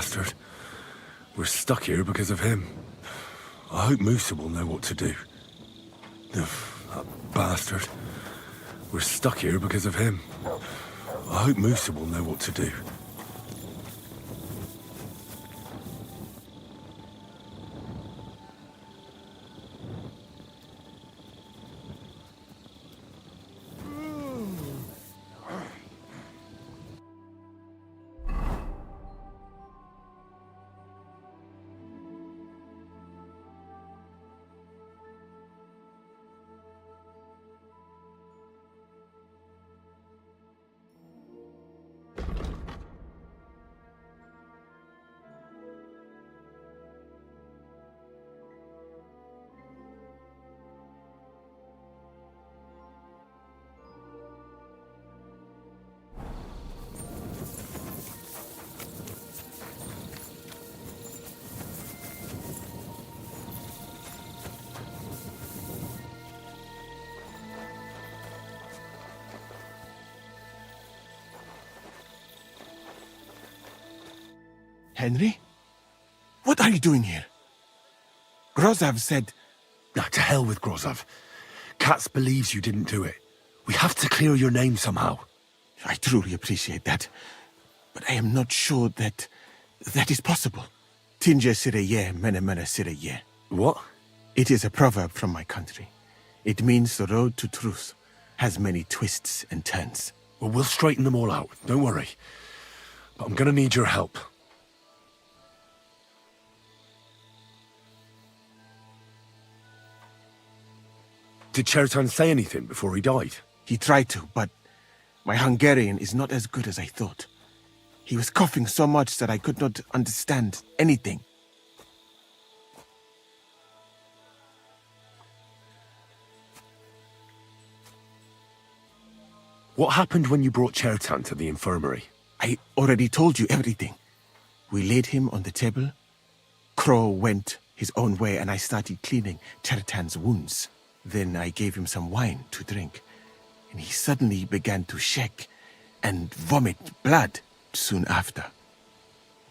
bastard. We're stuck here because of him. I hope Musa will know what to do. That bastard. We're stuck here because of him. I hope Musa will know what to do. Henry? What are you doing here? Grozov said... Nah, to hell with Grozov. Katz believes you didn't do it. We have to clear your name somehow. I truly appreciate that. But I am not sure that is possible. Tinja sireye, mene mene sireye. What? It is a proverb from my country. It means the road to truth has many twists and turns. Well, we'll straighten them all out. Don't worry. But I'm gonna need your help. Did Chertan say anything before he died? He tried to, but my Hungarian is not as good as I thought. He was coughing so much that I could not understand anything. What happened when you brought Chertan to the infirmary? I already told you everything. We laid him on the table. Crow went his own way and I started cleaning Chertan's wounds. Then I gave him some wine to drink, and he suddenly began to shake and vomit blood soon after.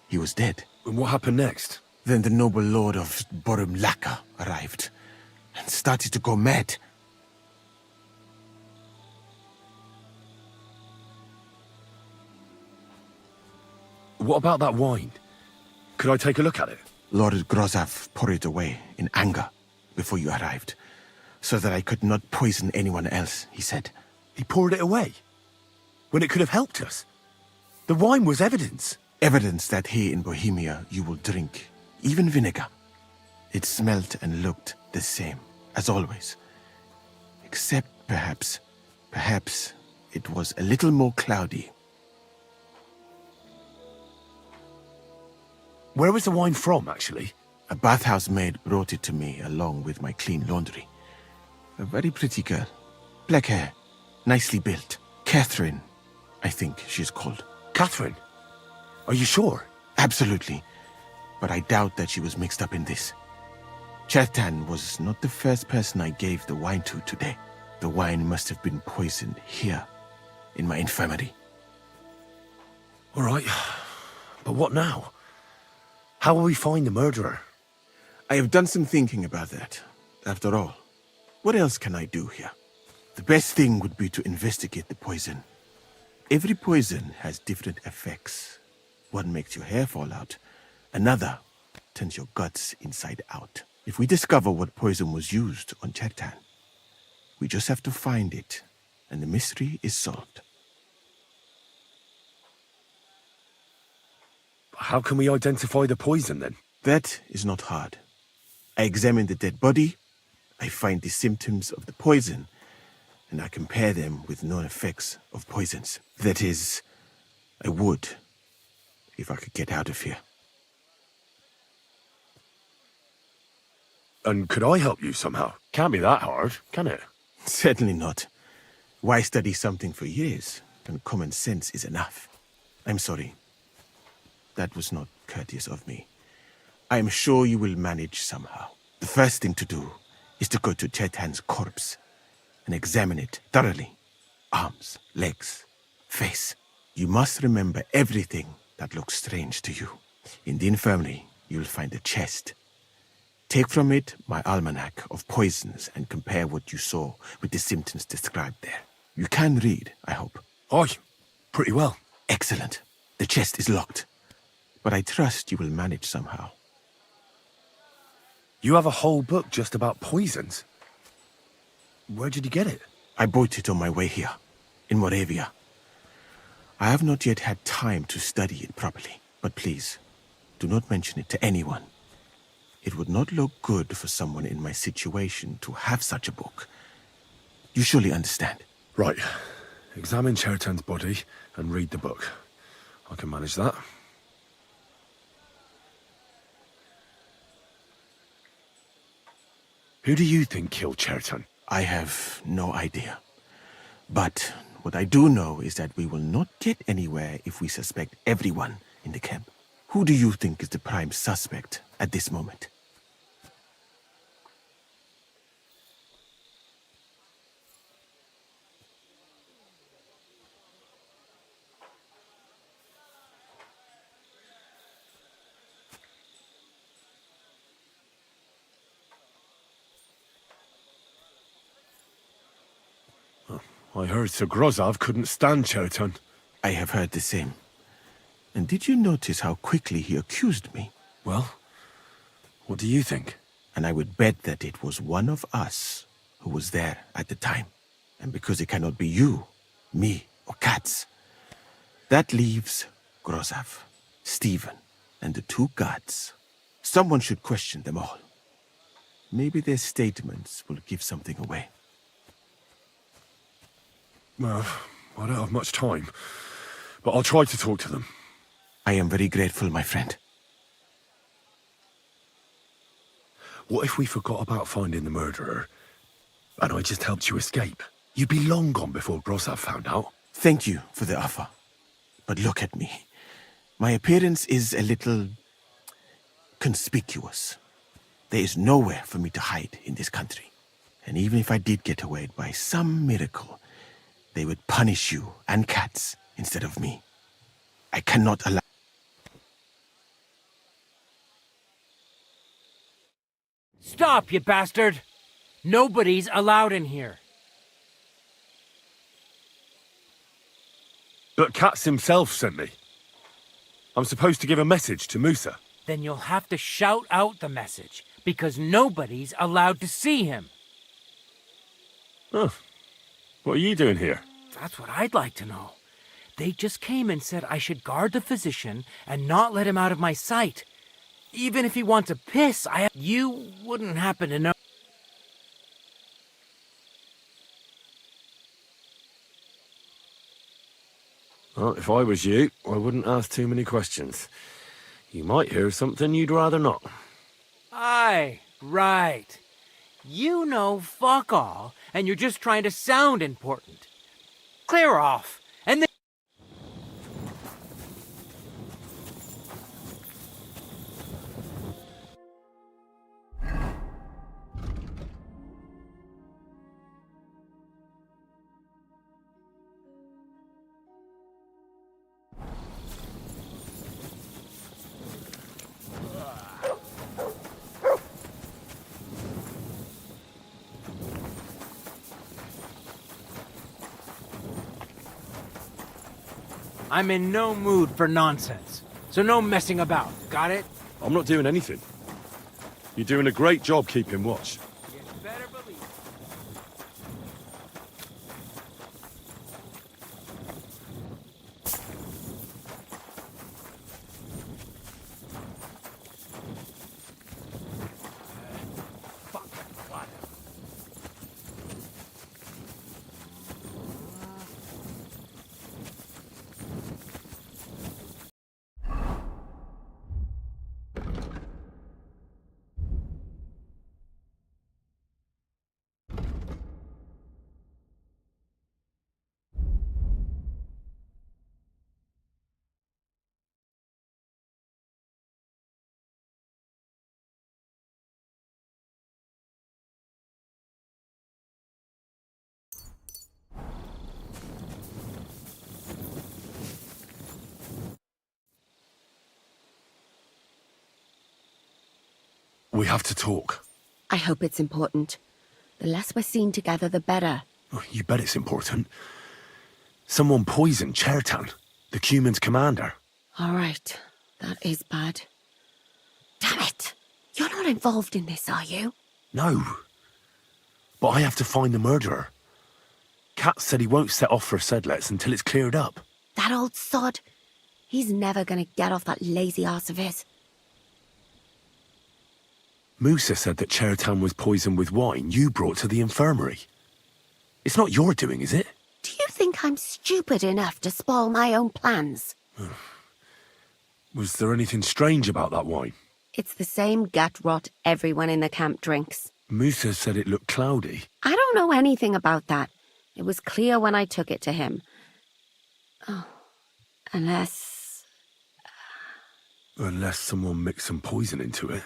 He was dead. And what happened next? Then the noble lord of Borumlaka arrived and started to go mad. What about that wine? Could I take a look at it? Lord Grozov poured it away in anger before you arrived, so that I could not poison anyone else, he said. He poured it away? When it could have helped us? The wine was evidence. Evidence that here in Bohemia you will drink, even vinegar. It smelt and looked the same, as always. Except perhaps it was a little more cloudy. Where was the wine from, actually? A bathhouse maid brought it to me along with my clean laundry. A very pretty girl. Black hair. Nicely built. Catherine, I think she's called. Catherine? Are you sure? Absolutely. But I doubt that she was mixed up in this. Chertan was not the first person I gave the wine to today. The wine must have been poisoned here, in my infirmary. All right. But what now? How will we find the murderer? I have done some thinking about that. After all, what else can I do here? The best thing would be to investigate the poison. Every poison has different effects. One makes your hair fall out. Another turns your guts inside out. If we discover what poison was used on Chertan, we just have to find it, and the mystery is solved. How can we identify the poison, then? That is not hard. I examine the dead body, I find the symptoms of the poison, and I compare them with known effects of poisons. That is, I would, if I could get out of here. And could I help you somehow? Can't be that hard, can it? Certainly not. Why study something for years when common sense is enough? I'm sorry. That was not courteous of me. I am sure you will manage somehow. The first thing to do is to go to Chertan's corpse and examine it thoroughly. Arms, legs, face. You must remember everything that looks strange to you. In the infirmary, you'll find a chest. Take from it my almanac of poisons and compare what you saw with the symptoms described there. You can read, I hope. Aye, pretty well. Excellent. The chest is locked, but I trust you will manage somehow. You have a whole book just about poisons? Where did you get it? I bought it on my way here, in Moravia. I have not yet had time to study it properly, but please, do not mention it to anyone. It would not look good for someone in my situation to have such a book. You surely understand. Right. Examine Cheriton's body and read the book. I can manage that. Who do you think killed Cheriton? I have no idea. But what I do know is that we will not get anywhere if we suspect everyone in the camp. Who do you think is the prime suspect at this moment? I heard Sir Grozov couldn't stand Cheriton. I have heard the same. And did you notice how quickly he accused me? Well, what do you think? And I would bet that it was one of us who was there at the time. And because it cannot be you, me, or Katz, that leaves Grozov, Stephen, and the two guards. Someone should question them all. Maybe their statements will give something away. Well, I don't have much time, but I'll try to talk to them. I am very grateful, my friend. What if we forgot about finding the murderer, and I just helped you escape? You'd be long gone before Grozov found out. Thank you for the offer. But look at me. My appearance is a little conspicuous. There is nowhere for me to hide in this country. And even if I did get away by some miracle, they would punish you and Katz instead of me. I cannot allow... Stop, you bastard! Nobody's allowed in here. But Katz himself sent me. I'm supposed to give a message to Musa. Then you'll have to shout out the message, because nobody's allowed to see him. Oh, what are you doing here? That's what I'd like to know. They just came and said I should guard the physician and not let him out of my sight. Even if he wants a piss, you wouldn't happen to know. Well, if I was you, I wouldn't ask too many questions. You might hear something you'd rather not. Aye, right. You know fuck all, and you're just trying to sound important. Clear off, and then... I'm in no mood for nonsense, so no messing about, got it? I'm not doing anything. You're doing a great job keeping watch. You better believe it. Fuck, what? We have to talk. I hope it's important. The less we're seen together, the better. Oh, you bet it's important. Someone poisoned Chertan, the Cuman's commander. All right. That is bad. Damn it! You're not involved in this, are you? No. But I have to find the murderer. Kat said he won't set off for Sedlets until it's cleared up. That old sod. He's never gonna get off that lazy arse of his. Musa said that Chertan was poisoned with wine you brought to the infirmary. It's not your doing, is it? Do you think I'm stupid enough to spoil my own plans? Was there anything strange about that wine? It's the same gut rot everyone in the camp drinks. Musa said it looked cloudy. I don't know anything about that. It was clear when I took it to him. Oh, unless... Unless someone mixed some poison into it.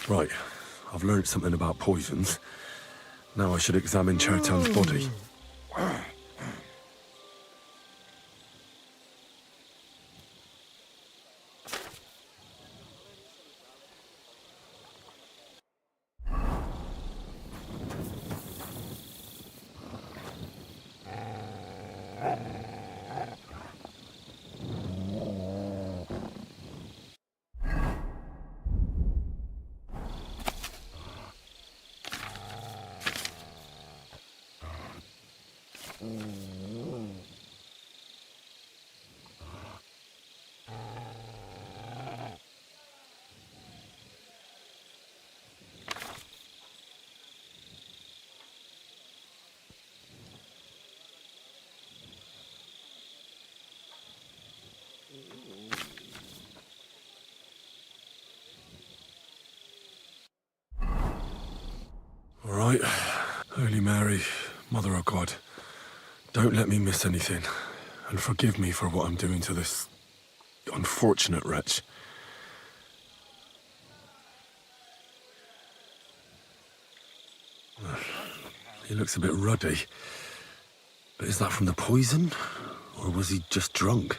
Right, I've learned something about poisons. Now I should examine Chertan's body. All right. Holy Mary, Mother of God, don't let me miss anything, and forgive me for what I'm doing to this unfortunate wretch. He looks a bit ruddy. But is that from the poison? Or was he just drunk?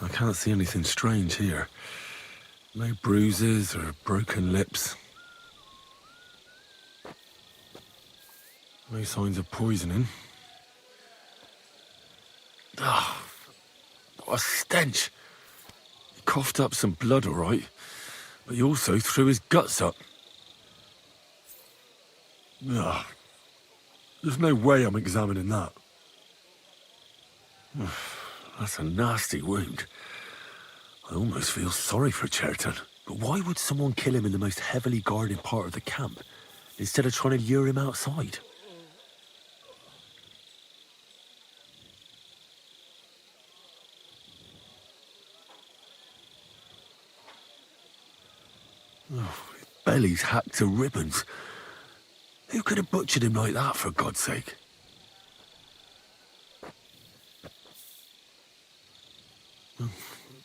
I can't see anything strange here. No bruises or broken lips. No signs of poisoning. Ah, what a stench! He coughed up some blood, all right, but he also threw his guts up. Ah, there's no way I'm examining that. That's a nasty wound. I almost feel sorry for Chertan. But why would someone kill him in the most heavily guarded part of the camp, instead of trying to lure him outside? Oh, his belly's hacked to ribbons. Who could have butchered him like that, for God's sake?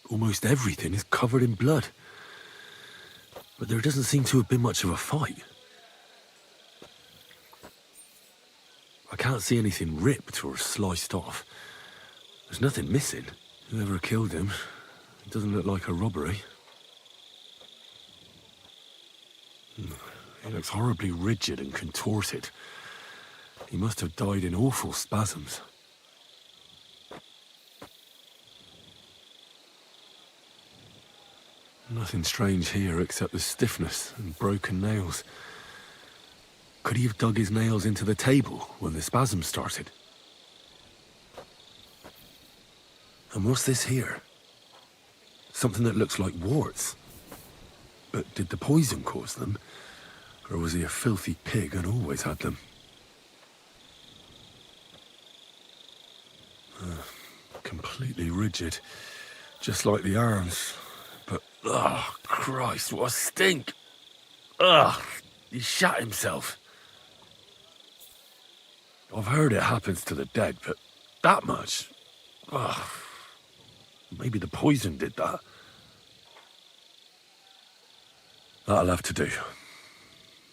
Almost everything is covered in blood. But there doesn't seem to have been much of a fight. I can't see anything ripped or sliced off. There's nothing missing. Whoever killed him, it doesn't look like a robbery. He looks horribly rigid and contorted. He must have died in awful spasms. Nothing strange here except the stiffness and broken nails. Could he have dug his nails into the table when the spasms started? And what's this here? Something that looks like warts. But did the poison cause them? Or was he a filthy pig and always had them? Completely rigid. Just like the arms. But, oh, Christ, what a stink! Ugh, he shot himself. I've heard it happens to the dead, but that much? Ugh. Maybe the poison did that. That'll have to do.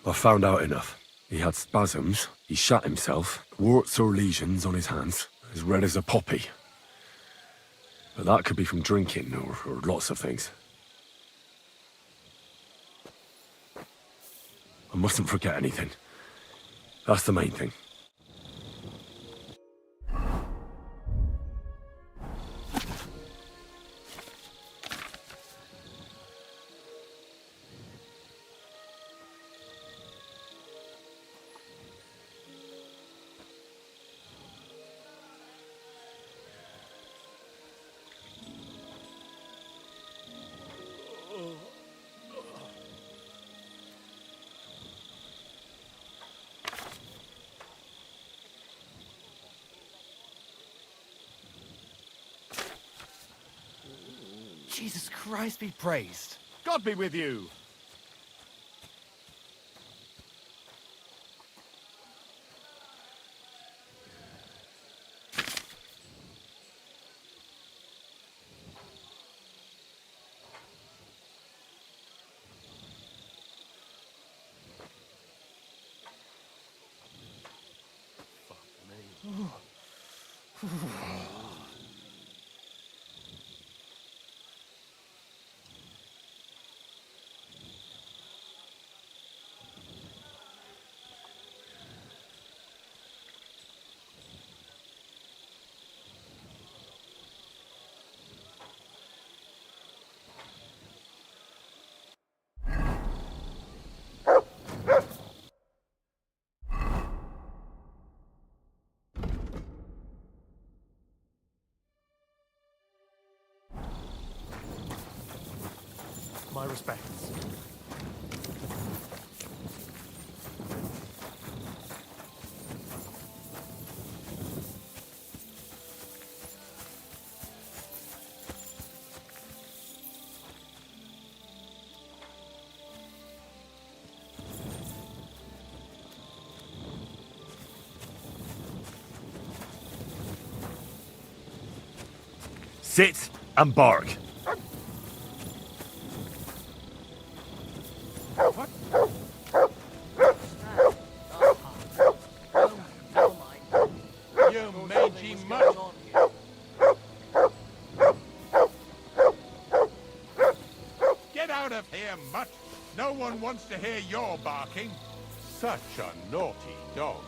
I've found out enough. He had spasms, he shot himself, warts or lesions on his hands, as red as a poppy. But that could be from drinking, or lots of things. I mustn't forget anything. That's the main thing. Jesus Christ be praised. God be with you. My respects. Sit and bark. You mangy mutt! Get out of here, mutt! No one wants to hear your barking. Such a naughty dog.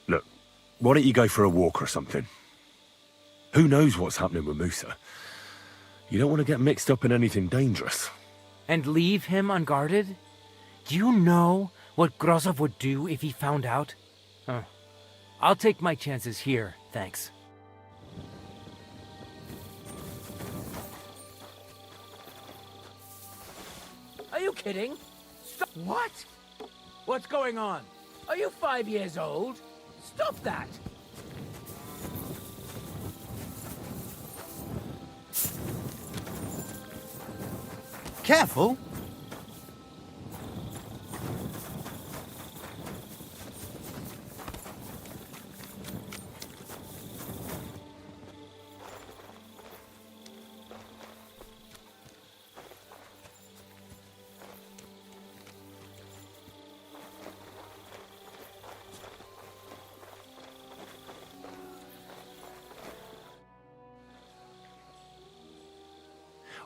Look, why don't you go for a walk or something? Who knows what's happening with Musa? You don't want to get mixed up in anything dangerous. And leave him unguarded? Do you know what Grozov would do if he found out? I'll take my chances here, thanks. Are you kidding? Stop. What? What's going on? Are you 5 years old? Stop that! Careful!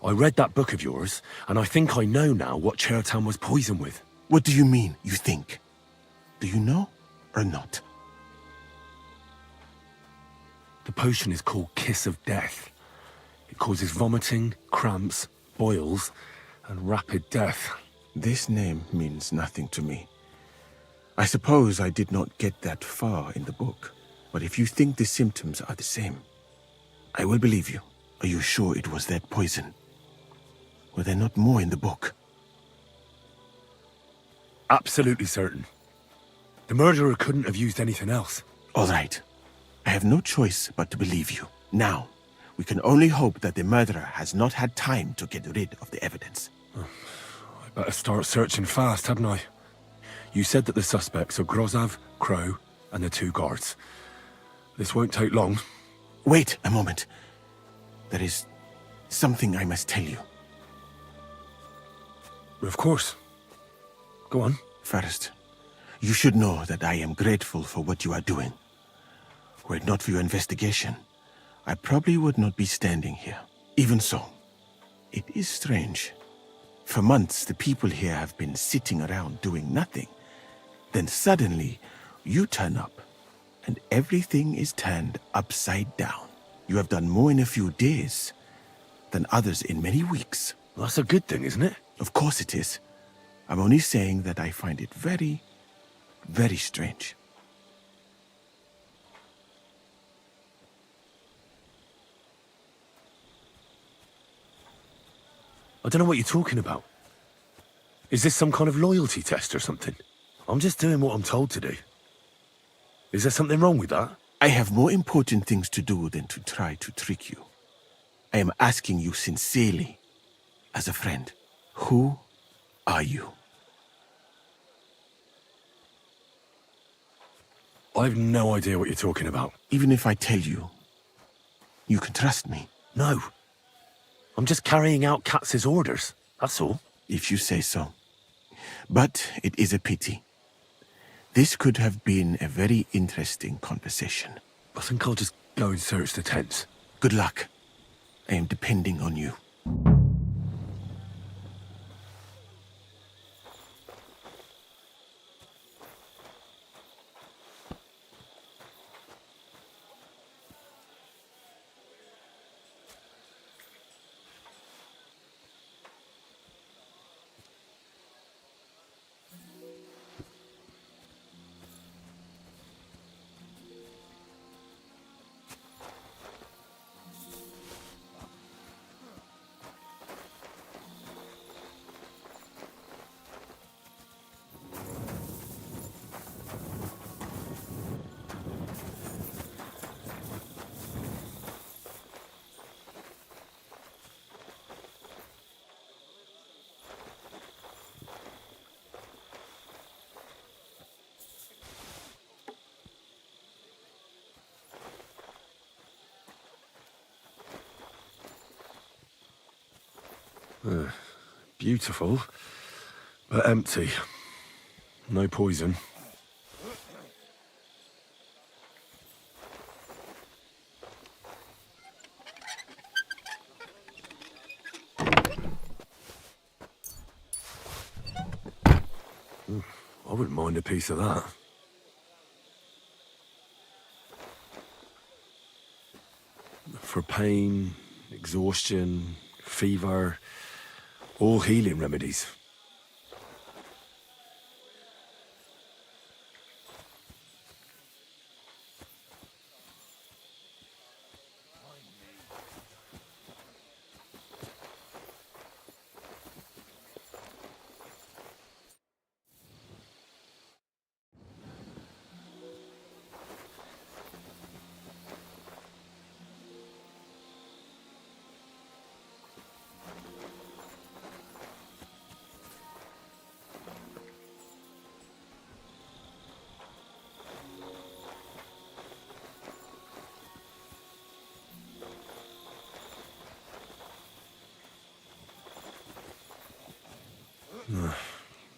I read that book of yours, and I think I know now what Chertan was poisoned with. What do you mean, you think? Do you know or not? The potion is called Kiss of Death. It causes vomiting, cramps, boils, and rapid death. This name means nothing to me. I suppose I did not get that far in the book, but if you think the symptoms are the same, I will believe you. Are you sure it was that poison? Were there not more in the book? Absolutely certain. The murderer couldn't have used anything else. All right. I have no choice but to believe you. Now, we can only hope that the murderer has not had time to get rid of the evidence. I better start searching fast, hadn't I? You said that the suspects are Grozov, Crow, and the 2 guards. This won't take long. Wait a moment. There is something I must tell you. Of course. Go on. First, you should know that I am grateful for what you are doing. Were it not for your investigation, I probably would not be standing here. Even so, it is strange. For months, the people here have been sitting around doing nothing. Then suddenly, you turn up, and everything is turned upside down. You have done more in a few days than others in many weeks. Well, that's a good thing, isn't it? Of course it is. I'm only saying that I find it very, very strange. I don't know what you're talking about. Is this some kind of loyalty test or something? I'm just doing what I'm told to do. Is there something wrong with that? I have more important things to do than to try to trick you. I am asking you sincerely, as a friend. Who are you? I've no idea what you're talking about. Even if I tell you, you can trust me. No. I'm just carrying out Katz's orders, that's all. If you say so. But it is a pity. This could have been a very interesting conversation. I think I'll just go and search the tents. Good luck. I am depending on you. Beautiful, but empty. No poison. I wouldn't mind a piece of that. For pain, exhaustion, fever, all healing remedies.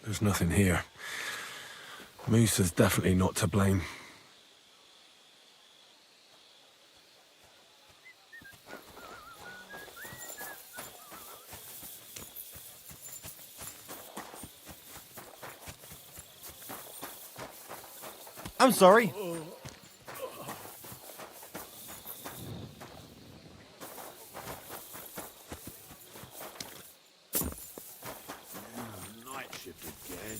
There's nothing here. Moose is definitely not to blame. I'm sorry. Night shift again.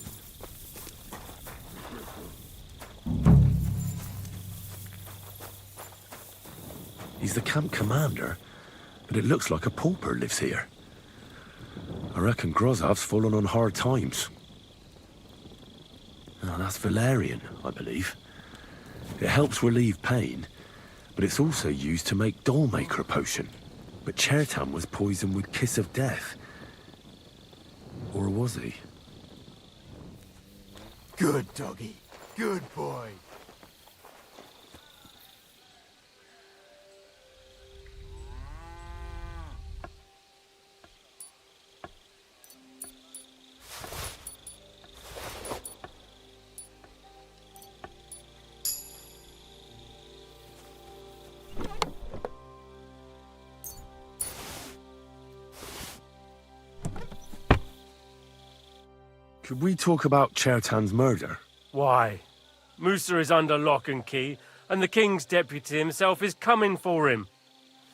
He's the camp commander, but it looks like a pauper lives here. I reckon Grozov's fallen on hard times. Oh, that's valerian, I believe. It helps relieve pain, but it's also used to make Dollmaker potion. But Chertan was poisoned with Kiss of Death. Or was he? Good doggy. Good boy. Could we talk about Chertan's murder? Why? Musa is under lock and key, and the king's deputy himself is coming for him.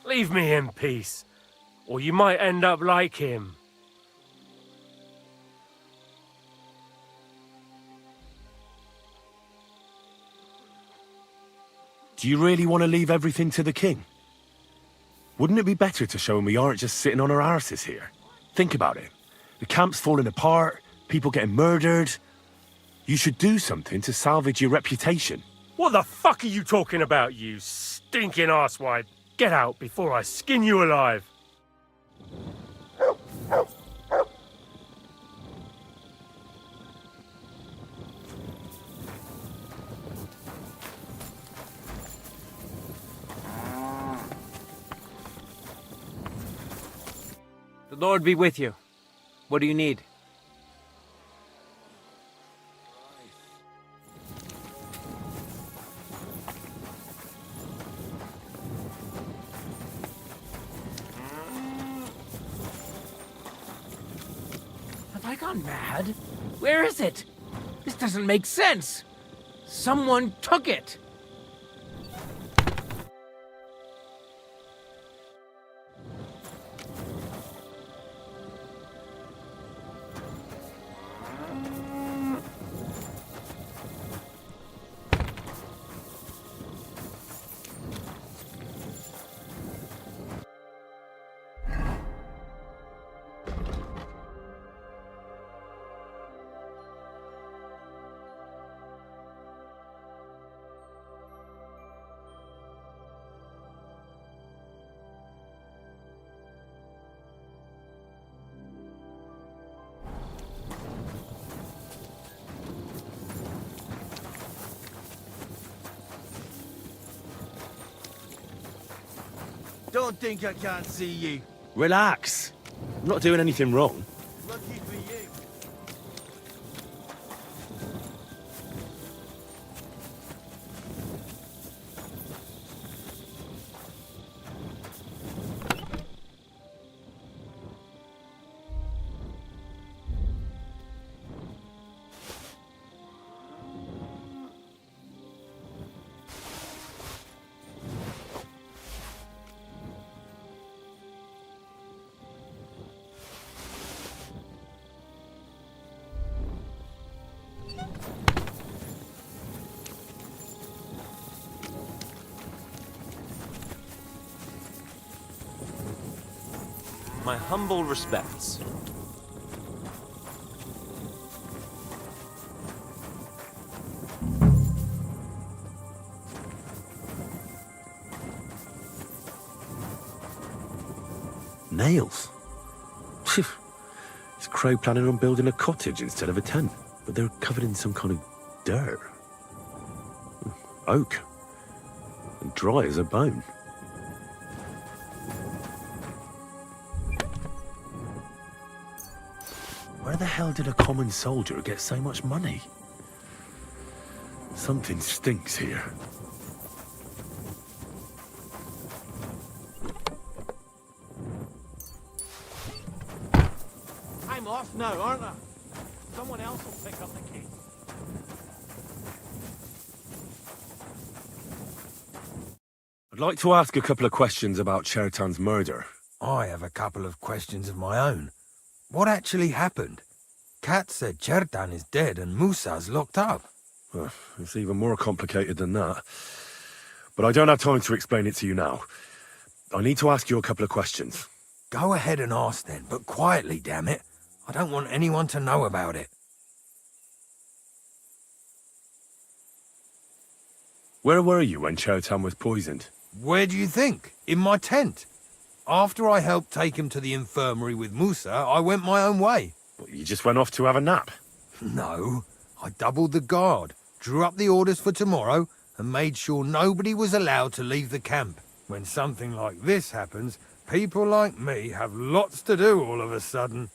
Leave me in peace, or you might end up like him. Do you really want to leave everything to the king? Wouldn't it be better to show him we aren't just sitting on our arses here? Think about it. The camp's falling apart, people getting murdered. You should do something to salvage your reputation. What the fuck are you talking about, you stinking arsewide? Get out before I skin you alive. The Lord be with you. What do you need? I gone mad? Where is it? This doesn't make sense. Someone took it. Don't think I can't see you. Relax. I'm not doing anything wrong. Lucky for you. My humble respects. Nails? Is Crow planning on building a cottage instead of a tent? But they're covered in some kind of dirt. Oak. And dry as a bone. Where the hell did a common soldier get so much money? Something stinks here. I'm off now, aren't I? Someone else will pick up the key. I'd like to ask a couple of questions about Chertan's murder. I have a couple of questions of my own. What actually happened? Kat said Chertan is dead and Musa's locked up. Well, it's even more complicated than that. But I don't have time to explain it to you now. I need to ask you a couple of questions. Go ahead and ask then, but quietly, damn it. I don't want anyone to know about it. Where were you when Chertan was poisoned? Where do you think? In my tent. After I helped take him to the infirmary with Musa, I went my own way. Well, you just went off to have a nap. No, I doubled the guard, drew up the orders for tomorrow, and made sure nobody was allowed to leave the camp. When something like this happens, people like me have lots to do all of a sudden.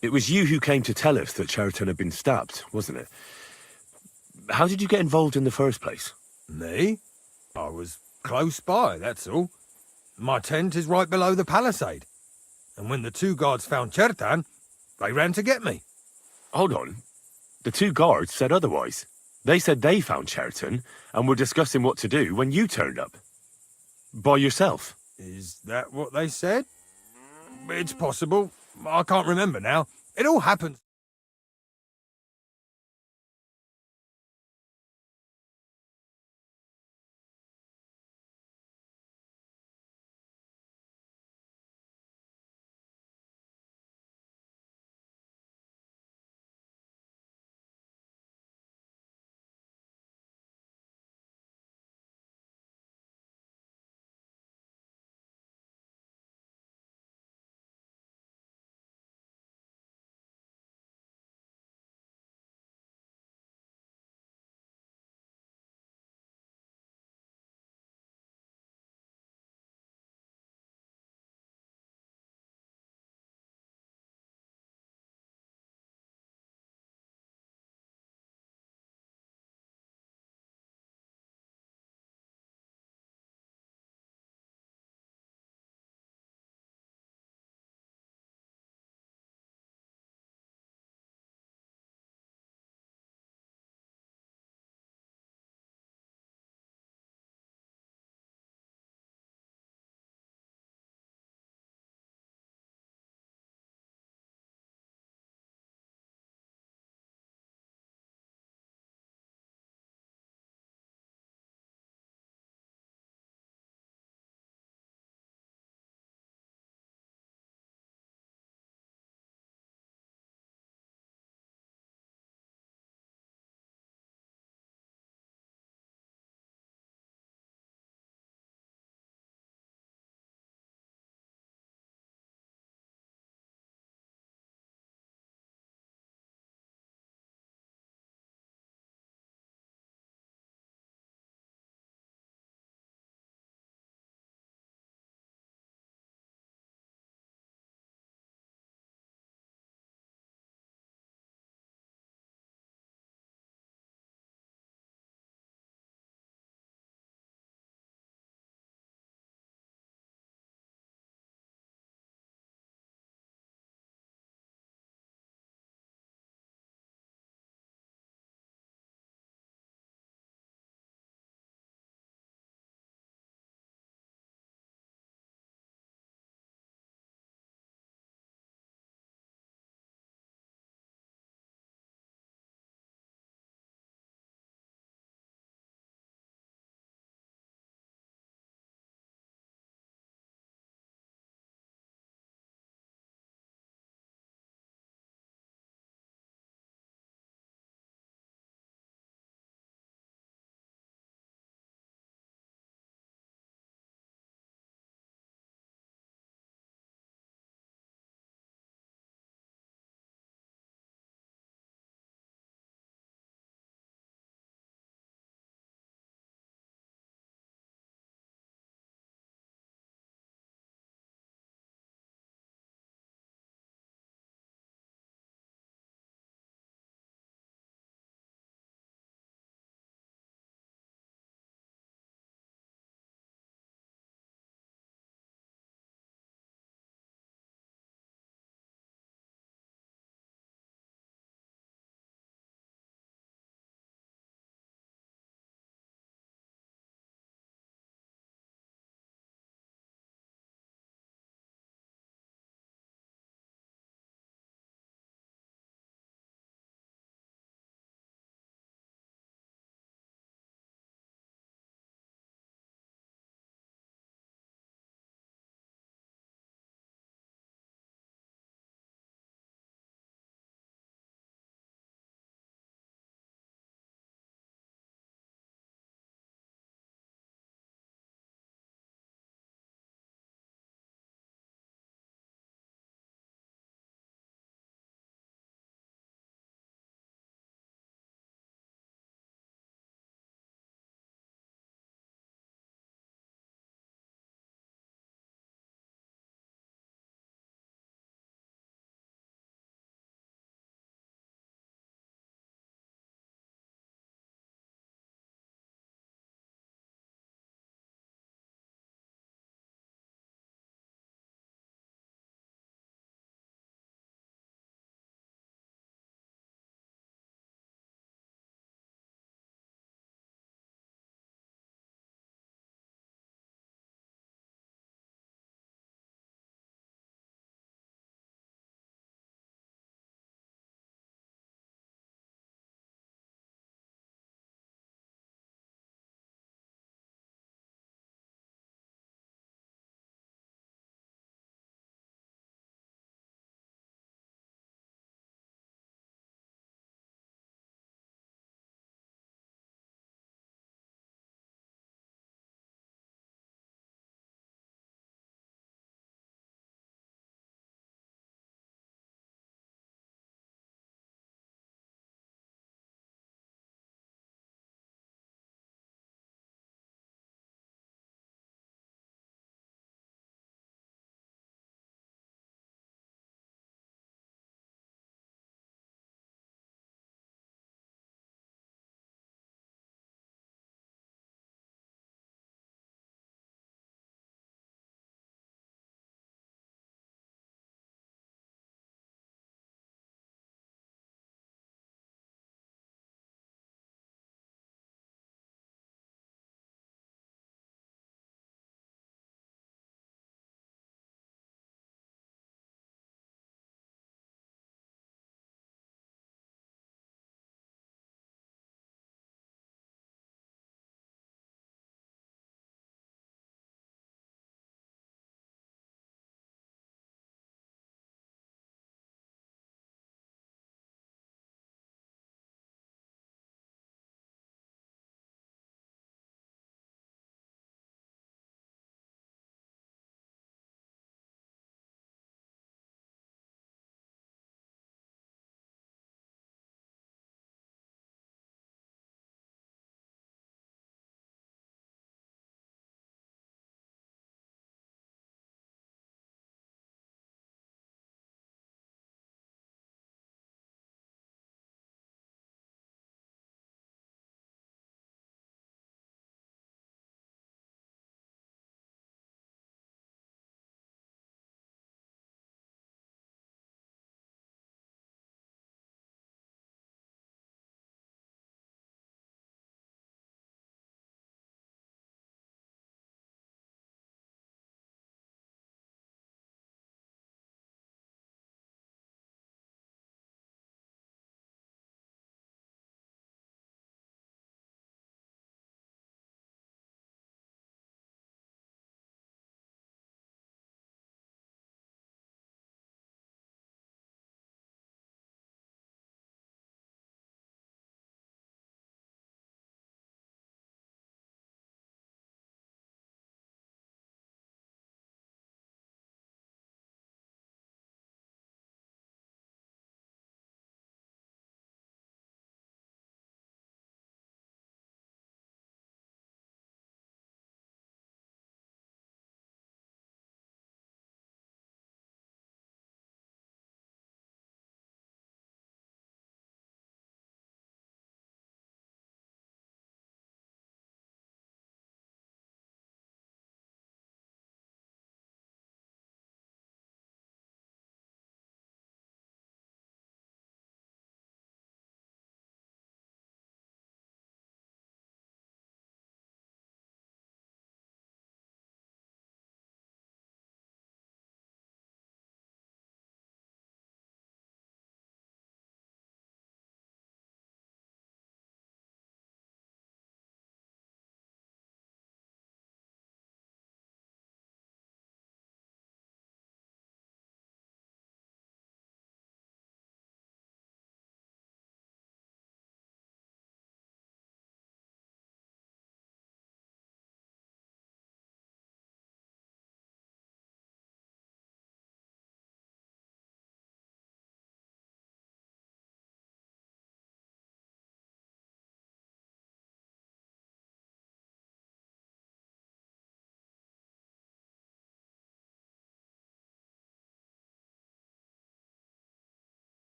It was you who came to tell us that Cheriton had been stabbed, wasn't it? How did you get involved in the first place? Me? I was close by, that's all. My tent is right below the palisade. And when the two guards found Chertan, they ran to get me. Hold on. The two guards said otherwise. They said they found Cheriton and were discussing what to do when you turned up. By yourself. Is that what they said? It's possible. I can't remember now. It all happened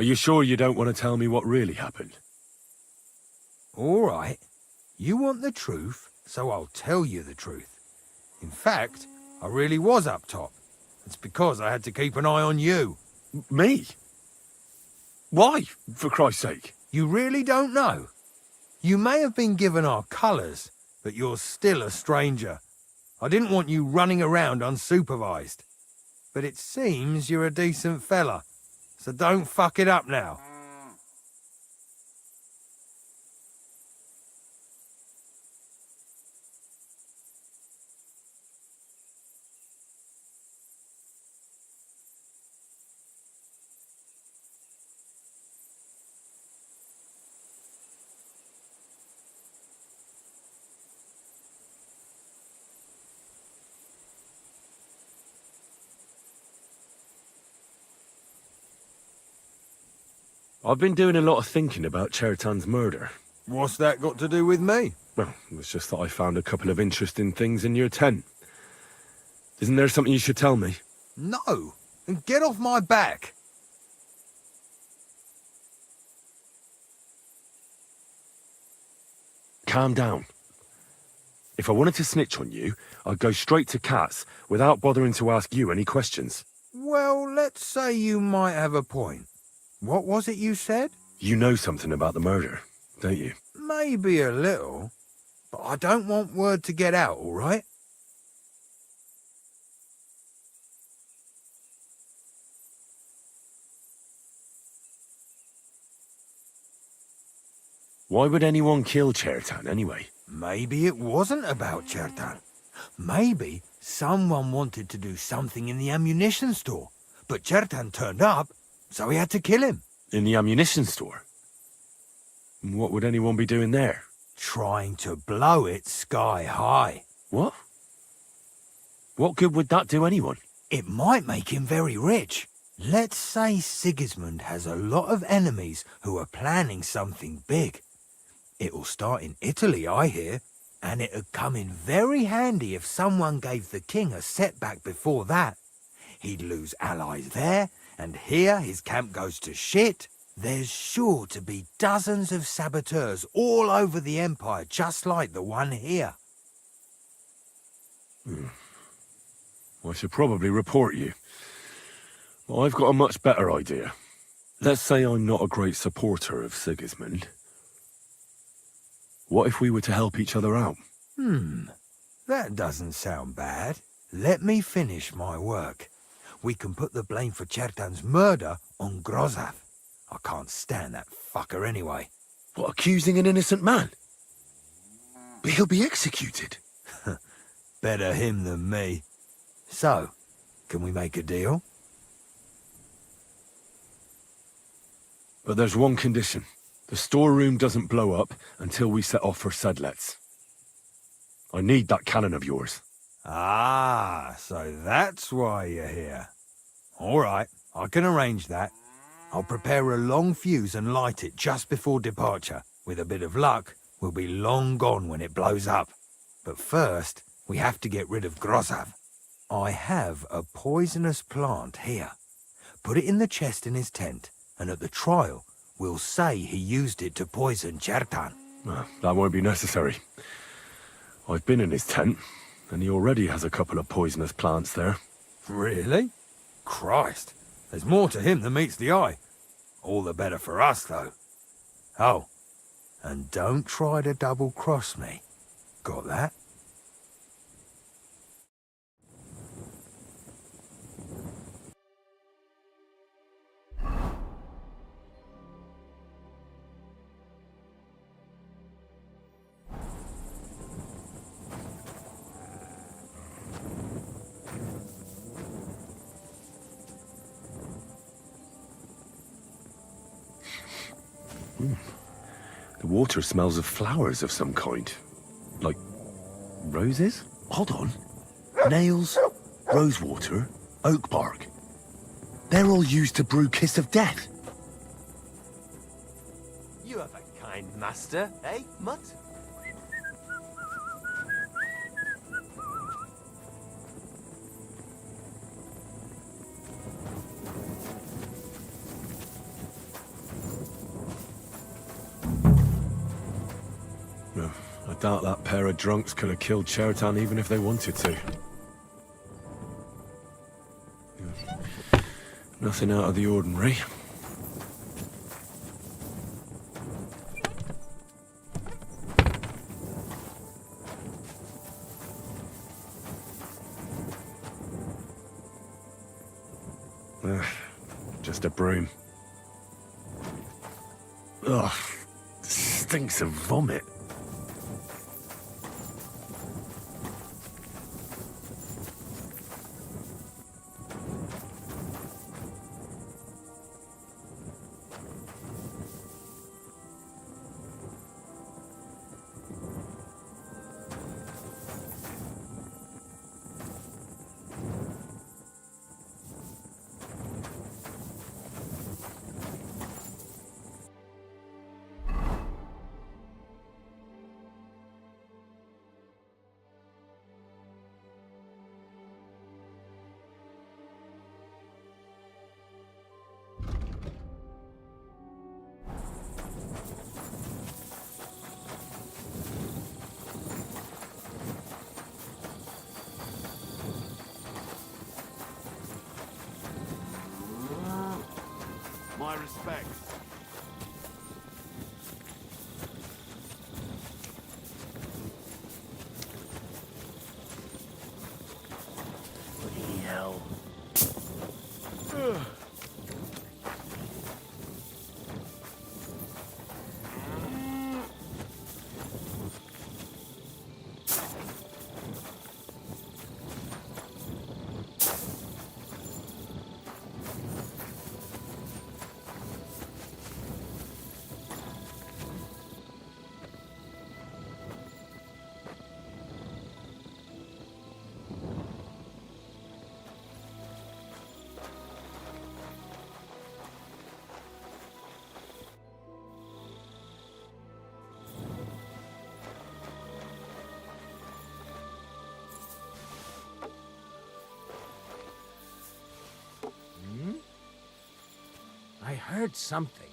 Are you sure you don't want to tell me what really happened? All right. You want the truth, so I'll tell you the truth. In fact, I really was up top. It's because I had to keep an eye on you. Me? Why, for Christ's sake? You really don't know? You may have been given our colours, but you're still a stranger. I didn't want you running around unsupervised. But it seems you're a decent fella, so don't fuck it up now. I've been doing a lot of thinking about Chertan's murder. What's that got to do with me? Well, it's just that I found a couple of interesting things in your tent. Isn't there something you should tell me? No, and get off my back. Calm down. If I wanted to snitch on you, I'd go straight to Katz without bothering to ask you any questions. Well, let's say you might have a point. What was it you said? You know something about the murder, don't you? Maybe a little, but I don't want word to get out, all right? Why would anyone kill Chertan anyway? Maybe it wasn't about Chertan. Maybe someone wanted to do something in the ammunition store, but Chertan turned up, so he had to kill him. In the ammunition store? What would anyone be doing there? Trying to blow it sky high. What? What good would that do anyone? It might make him very rich. Let's say Sigismund has a lot of enemies who are planning something big. It'll start in Italy, I hear, and it'd come in very handy if someone gave the king a setback before that. He'd lose allies there, and here his camp goes to shit. There's sure to be dozens of saboteurs all over the Empire, just like the one here. I should probably report you. But I've got a much better idea. Let's say I'm not a great supporter of Sigismund. What if we were to help each other out? That doesn't sound bad. Let me finish my work. We can put the blame for Chertan's murder on Grozav. I can't stand that fucker anyway. What, accusing an innocent man? But he'll be executed. Better him than me. So, can we make a deal? But there's one condition. The storeroom doesn't blow up until we set off for Sedlets. I need that cannon of yours. Ah, so that's why you're here. All right, I can arrange that. I'll prepare a long fuse and light it just before departure. With a bit of luck, we'll be long gone when it blows up. But first, we have to get rid of Grozav. I have a poisonous plant here. Put it in the chest in his tent, and at the trial, we'll say he used it to poison Chertan. That won't be necessary. I've been in his tent, and he already has a couple of poisonous plants there. Really? Christ, there's more to him than meets the eye. All the better for us, though. Oh, and don't try to double-cross me. Got that? The water smells of flowers of some kind. Like roses? Hold on. Nails, rosewater, oak bark. They're all used to brew Kiss of Death. You have a kind master, eh, Mutt? doubt that pair of drunks could have killed Chertan even if they wanted to. Nothing out of the ordinary. Just a broom. Ugh, stinks of vomit. My respects. Bloody hell. I heard something.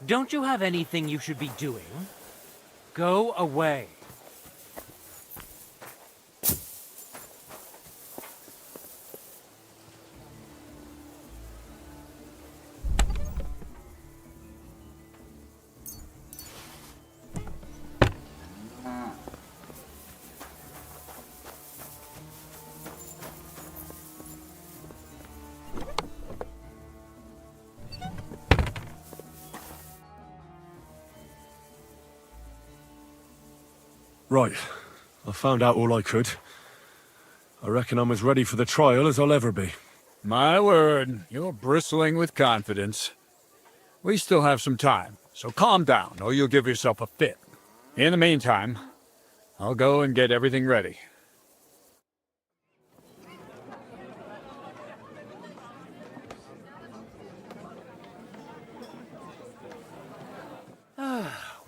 Don't you have anything you should be doing? Go away. Right. I found out all I could. I reckon I'm as ready for the trial as I'll ever be. My word, you're bristling with confidence. We still have some time, so calm down, or you'll give yourself a fit. In the meantime, I'll go and get everything ready.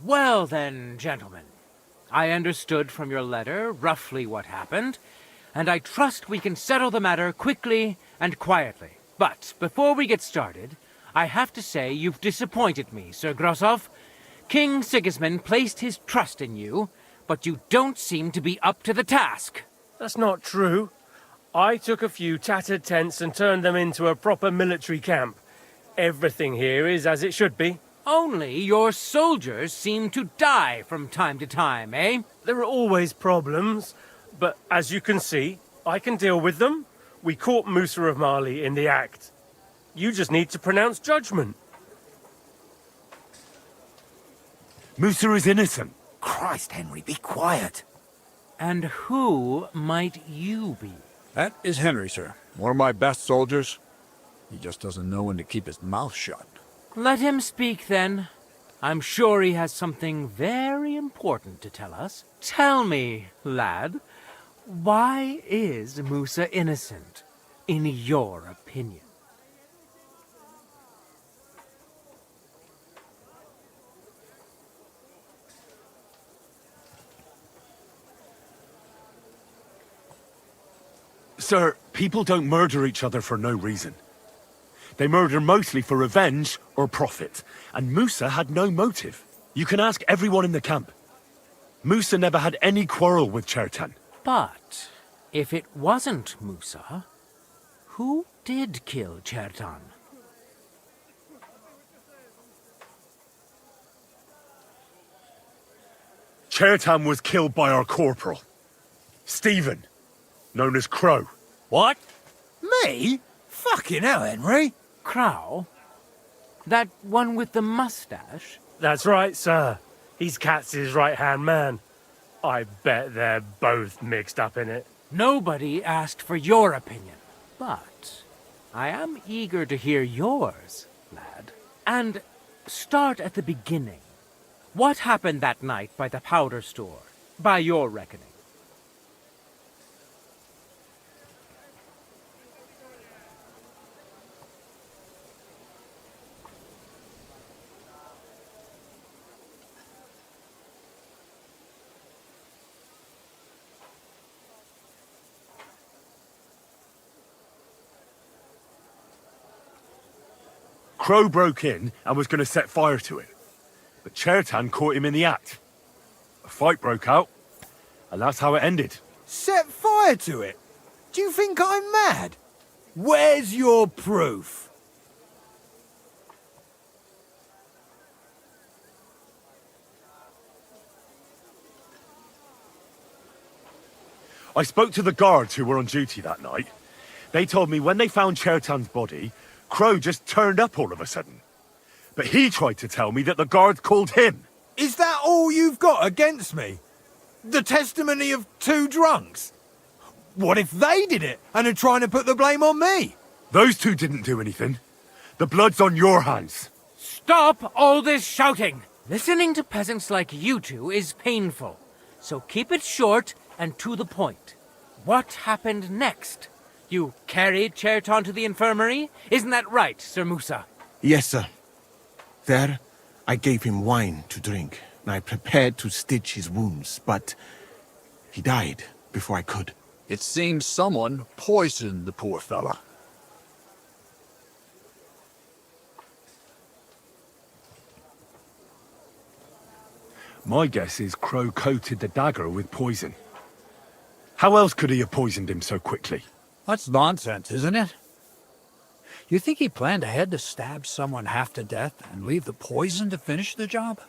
Well then, gentlemen. I understood from your letter roughly what happened, and I trust we can settle the matter quickly and quietly. But before we get started, I have to say you've disappointed me, Sir Grosov. King Sigismund placed his trust in you, but you don't seem to be up to the task. That's not true. I took a few tattered tents and turned them into a proper military camp. Everything here is as it should be. Only your soldiers seem to die from time to time, eh? There are always problems, but as you can see, I can deal with them. We caught Musa of Mali in the act. You just need to pronounce judgment. Musa is innocent. Christ, Henry, be quiet. And who might you be? That is Henry, sir. One of my best soldiers. He just doesn't know when to keep his mouth shut. Let him speak, then. I'm sure he has something very important to tell us. Tell me, lad, why is Musa innocent, in your opinion? Sir, people don't murder each other for no reason. They murder mostly for revenge or profit, and Musa had no motive. You can ask everyone in the camp. Musa never had any quarrel with Chertan. But if it wasn't Musa, who did kill Chertan? Chertan was killed by our corporal, Stephen, known as Crow. What? Me? Fucking hell, Henry. Crow? That one with the mustache? That's right, sir. He's Katz's right-hand man. I bet they're both mixed up in it. Nobody asked for your opinion, but I am eager to hear yours, lad. And start at the beginning. What happened that night by the powder store, by your reckoning? Crow broke in and was going to set fire to it, but Chertan caught him in the act. A fight broke out, and that's how it ended. Set fire to it? Do you think I'm mad? Where's your proof? I spoke to the guards who were on duty that night. They told me when they found Chertan's body, Crow just turned up all of a sudden. But he tried to tell me that the guards called him. Is that all you've got against me? The testimony of two drunks? What if they did it and are trying to put the blame on me? Those two didn't do anything. The blood's on your hands. Stop all this shouting! Listening to peasants like you two is painful, so keep it short and to the point. What happened next? You carried Chertan to the infirmary? Isn't that right, Sir Musa? Yes, sir. There, I gave him wine to drink, and I prepared to stitch his wounds, but he died before I could. It seems someone poisoned the poor fella. My guess is Crow coated the dagger with poison. How else could he have poisoned him so quickly? That's nonsense, isn't it? You think he planned ahead to stab someone half to death and leave the poison to finish the job?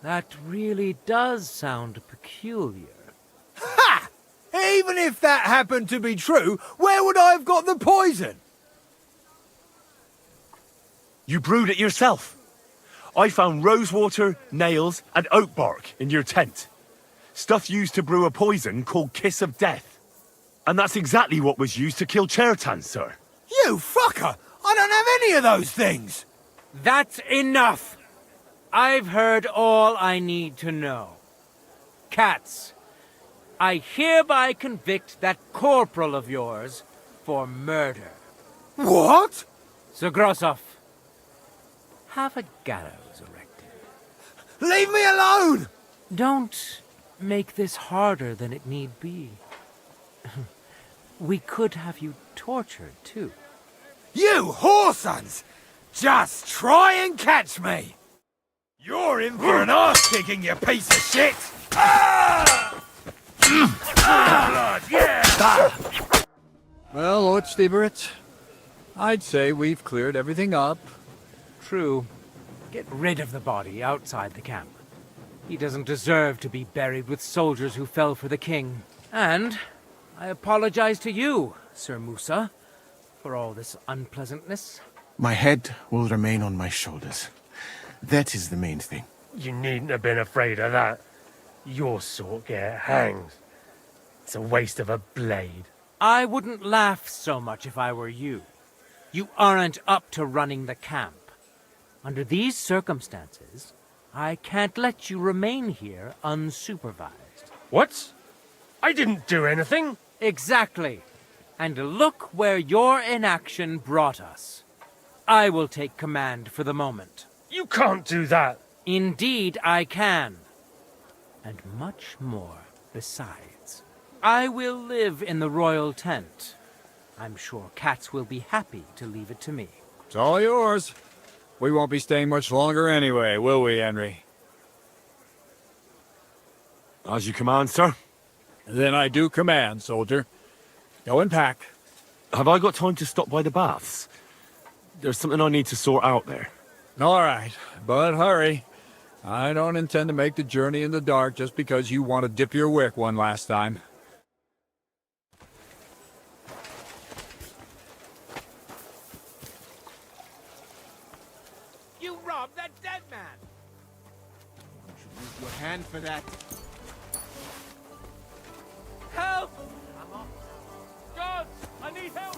That really does sound peculiar. Ha! Even if that happened to be true, where would I have got the poison? You brewed it yourself. I found rosewater, nails, and oak bark in your tent. Stuff used to brew a poison called Kiss of Death. And that's exactly what was used to kill Chertan, sir. You fucker! I don't have any of those things! That's enough! I've heard all I need to know. Cats, I hereby convict that corporal of yours for murder. What? Sir Grossoff, have a gallows erected. Leave me alone! Don't make this harder than it need be. We could have you tortured, too. You whoresons! Just try and catch me! You're in for an arse-kicking, you piece of shit! Ah! Blood, yeah! Well, Lord Stieberitz, I'd say we've cleared everything up. True. Get rid of the body outside the camp. He doesn't deserve to be buried with soldiers who fell for the king. And I apologize to you, Sir Musa, for all this unpleasantness. My head will remain on my shoulders. That is the main thing. You needn't have been afraid of that. Your sort get hanged. It's a waste of a blade. I wouldn't laugh so much if I were you. You aren't up to running the camp. Under these circumstances, I can't let you remain here unsupervised. What? I didn't do anything. Exactly. And look where your inaction brought us. I will take command for the moment. You can't do that. Indeed, I can. And much more besides. I will live in the royal tent. I'm sure cats will be happy to leave it to me. It's all yours. We won't be staying much longer anyway, will we, Henry? As you command, sir. Then I do command, soldier. Go and pack. Have I got time to stop by the baths? There's something I need to sort out there. All right, but hurry. I don't intend to make the journey in the dark just because you want to dip your wick one last time. You robbed that dead man! Your hand for that. Help! God, I need help!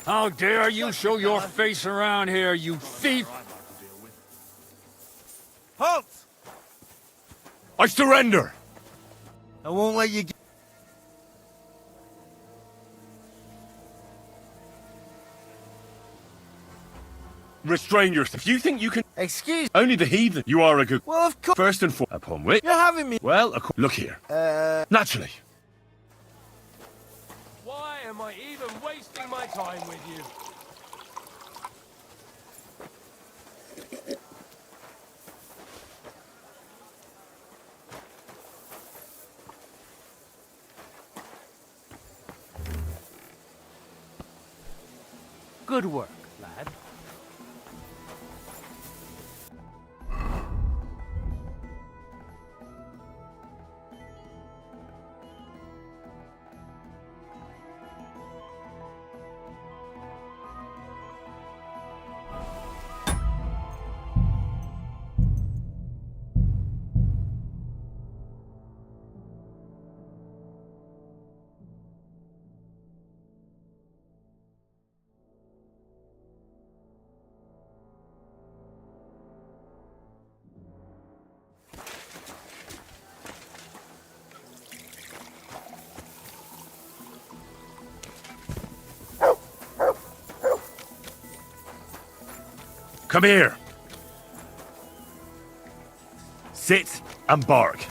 How dare you show your face around here, you thief! Halt! I surrender! I won't let you get... Restrain yourself. You think you can... Excuse... Only the heathen. You are a good... Well, of course... First and foremost. Upon which... You're having me... Well, look here. Naturally. Why am I even wasting my time with you? Good work, lad. Come here. Sit and bark.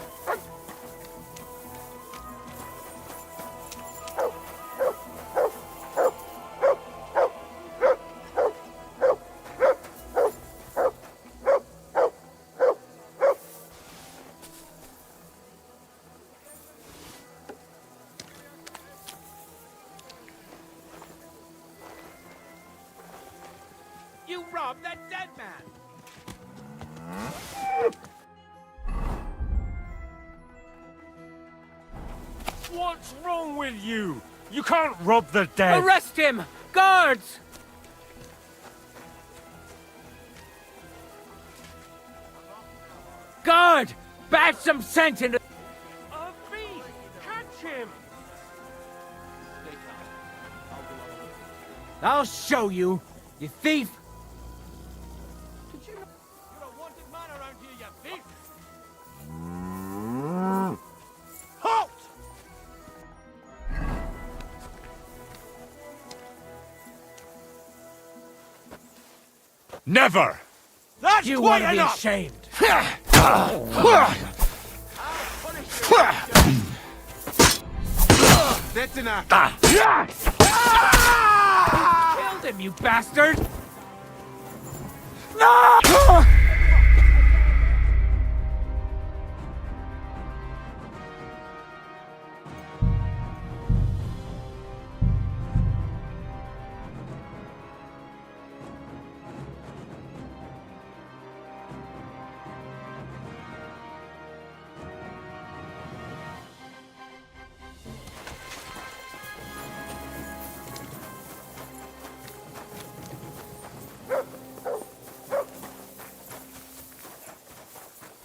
you rob that dead man? What's wrong with you? You can't rob the dead. Arrest him! Guards! Guard! Bat some sense into... A thief! Catch him! I'll show you, you thief! You're a wanted man around here, you thief! Halt! Never! That's You quite ought to be enough! ashamed. That's enough. Killed him, you bastard!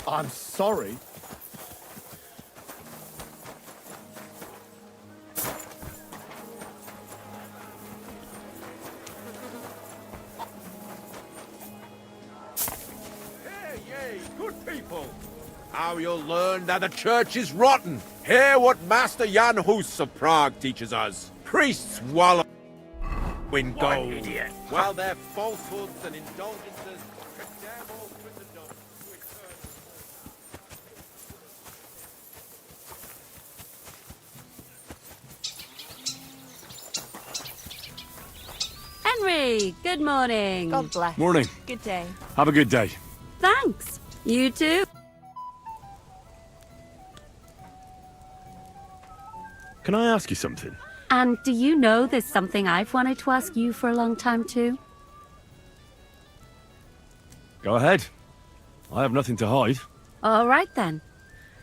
I'm sorry. Yea, good people. Now you'll learn that the church is rotten. Hear what Master Jan Hus of Prague teaches us. Priests wallow in gold, while their falsehoods and indulgences condemn all Christendom to eternal... Henry, good morning. God bless. Morning. Good day. Have a good day. Thanks. You too. Can I ask you something? And do you know there's something I've wanted to ask you for a long time too? Go ahead. I have nothing to hide. All right then.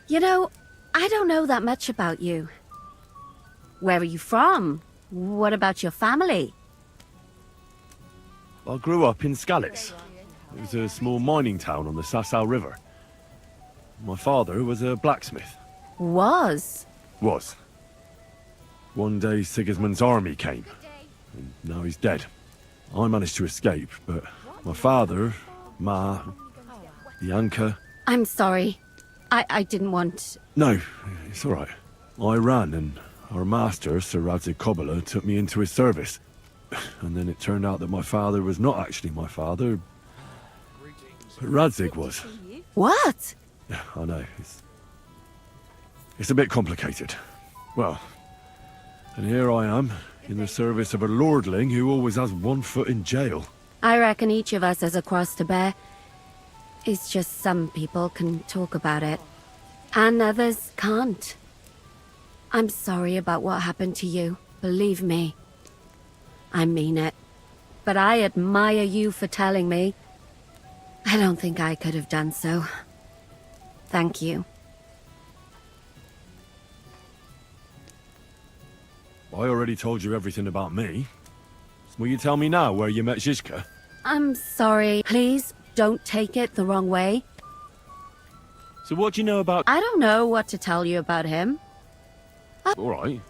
You know, I don't know that much about you. Where are you from? What about your family? I grew up in Skalitz. It was a small mining town on the Sasau River. My father was a blacksmith. Was? Was. One day Sigismund's army came, and now he's dead. I managed to escape, but my father, Ma, Bianca... I'm sorry. I didn't want... No, it's all right. I ran, and our master, Sir Radzig Kobyla, took me into his service. And then it turned out that my father was not actually my father, but Radzig was. What? I know, it's a bit complicated. Well, and here I am, in the service of a lordling who always has one foot in jail. I reckon each of us has a cross to bear. It's just some people can talk about it, and others can't. I'm sorry about what happened to you, believe me. I mean it. But I admire you for telling me. I don't think I could have done so. Thank you. I already told you everything about me. Will you tell me now where you met Zizka? I'm sorry. Please, don't take it the wrong way. So what do you know about... I don't know what to tell you about him. Alright,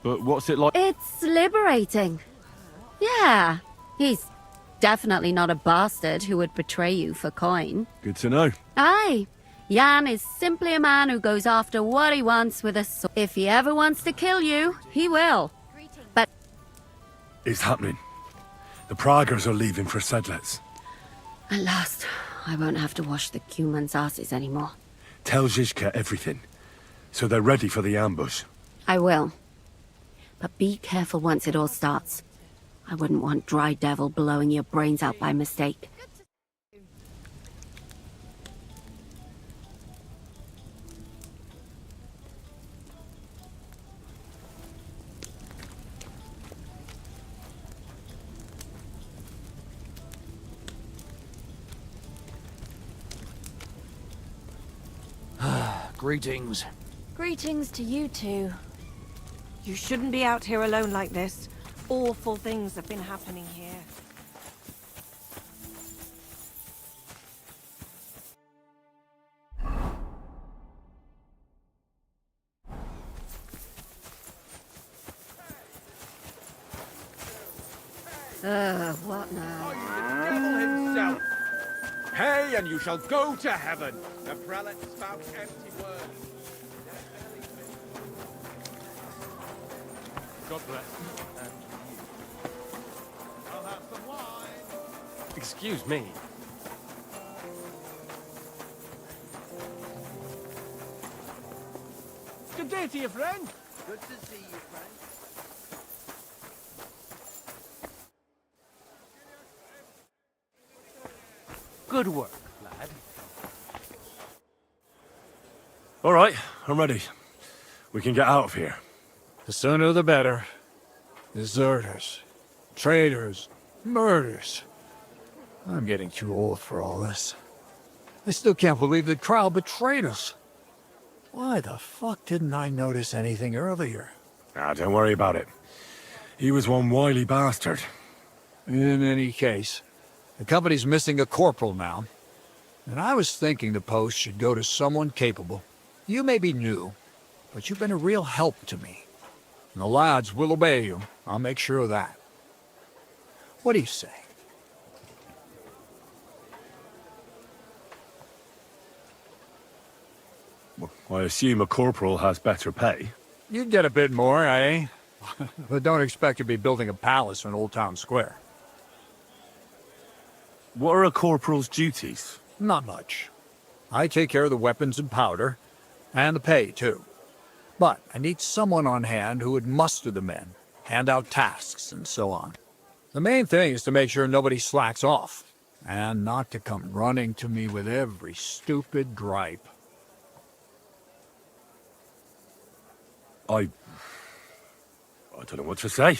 but what's it like? It's liberating. Yeah, he's definitely not a bastard who would betray you for coin. Good to know. Aye, Jan is simply a man who goes after what he wants with a sword. If he ever wants to kill you, he will. But It's happening. The Praggers are leaving for Sedlitz. at last, I won't have to wash the Cumans' asses anymore. Tell Zizka everything, so they're ready for the ambush. I will. But be careful once it all starts. I wouldn't want Dry Devil blowing your brains out by mistake. Greetings. Greetings to you two. You shouldn't be out here alone like this. Awful things have been happening here. What now? Devil himself. Pay and you shall go to heaven. The prelate spouts empty words. God bless. I'll have some wine. Excuse me. Good day to you, friend. Good to see you, friend. Good work, lad. All right, I'm ready. We can get out of here. The sooner the better. Deserters, traitors, murders. I'm getting too old for all this. I still can't believe the crowd betrayed us. Why the fuck didn't I notice anything earlier? Ah, don't worry about it. He was one wily bastard. In any case, the company's missing a corporal now. And I was thinking the post should go to someone capable. You may be new, but you've been a real help to me. And the lads will obey you. I'll make sure of that. What do you say? I assume a corporal has better pay. You'd get a bit more, eh? But don't expect to be building a palace in Old Town Square. What are a corporal's duties? Not much. I take care of the weapons and powder, and the pay, too. But I need someone on hand who would muster the men, hand out tasks, and so on. The main thing is to make sure nobody slacks off, and not to come running to me with every stupid gripe. I don't know what to say.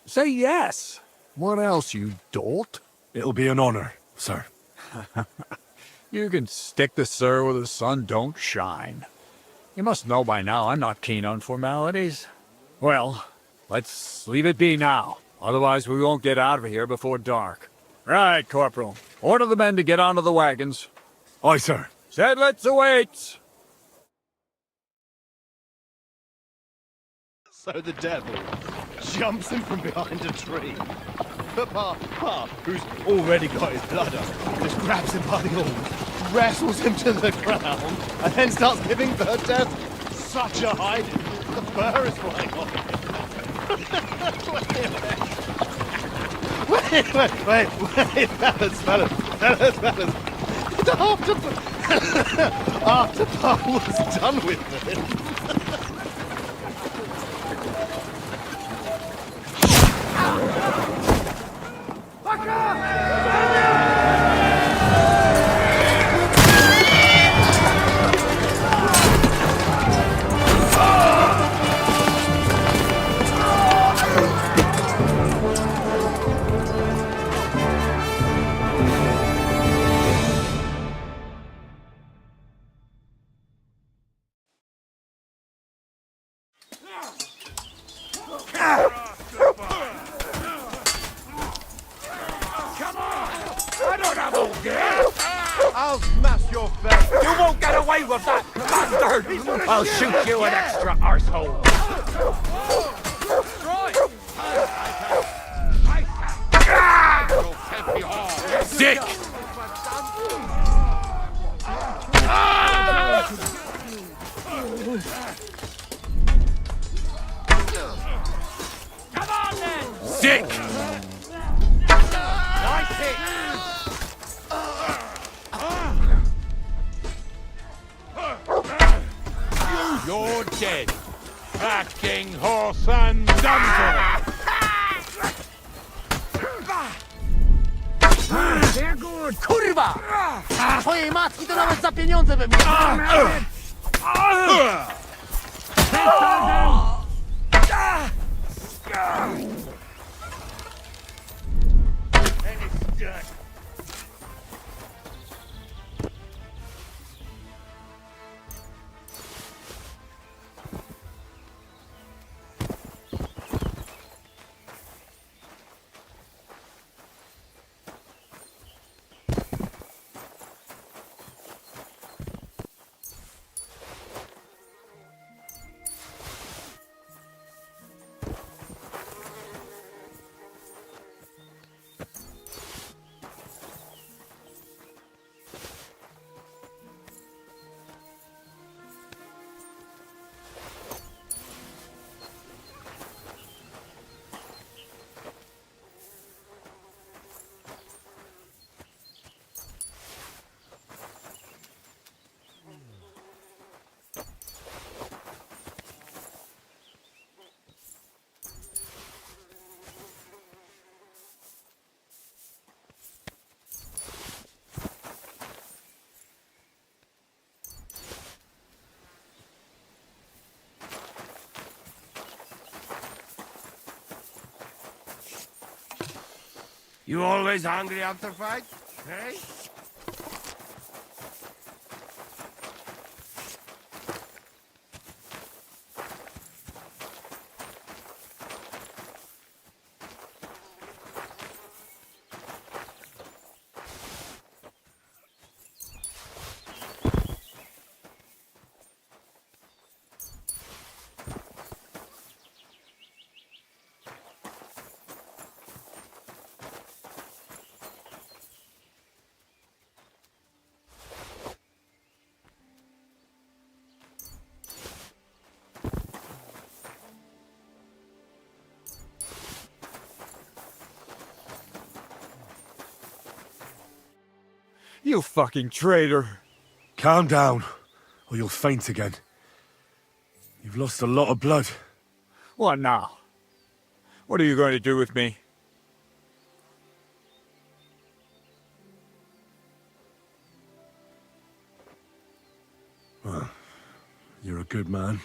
Say yes! What else, you dolt? It'll be an honor, sir. You can stick the sir where the sun don't shine. You must know by now I'm not keen on formalities. Well, let's leave it be now. Otherwise we won't get out of here before dark. Right, Corporal. Order the men to get onto the wagons. Aye, sir. Sedlitz awaits! So the devil jumps in from behind a tree. But Pa, who's already got his blood up, just grabs him by the horns, wrestles him to the ground, and then starts giving bird death such a hiding. The fur is flying off. Wait, fellas. After Pa was done with it. I'll smash your face. You won't get away with that, bastard! I'll shoot you an extra arsehole. Dick! Come on, then! Dick! Nice hit! You're dead. Fucking horse and dumper. They're good. Kurwa! Twojej matki to nawet za pieniądze bym You always hungry after fight, eh? You fucking traitor. Calm down, or you'll faint again. You've lost a lot of blood. What now? What are you going to do with me? Well, you're a good man.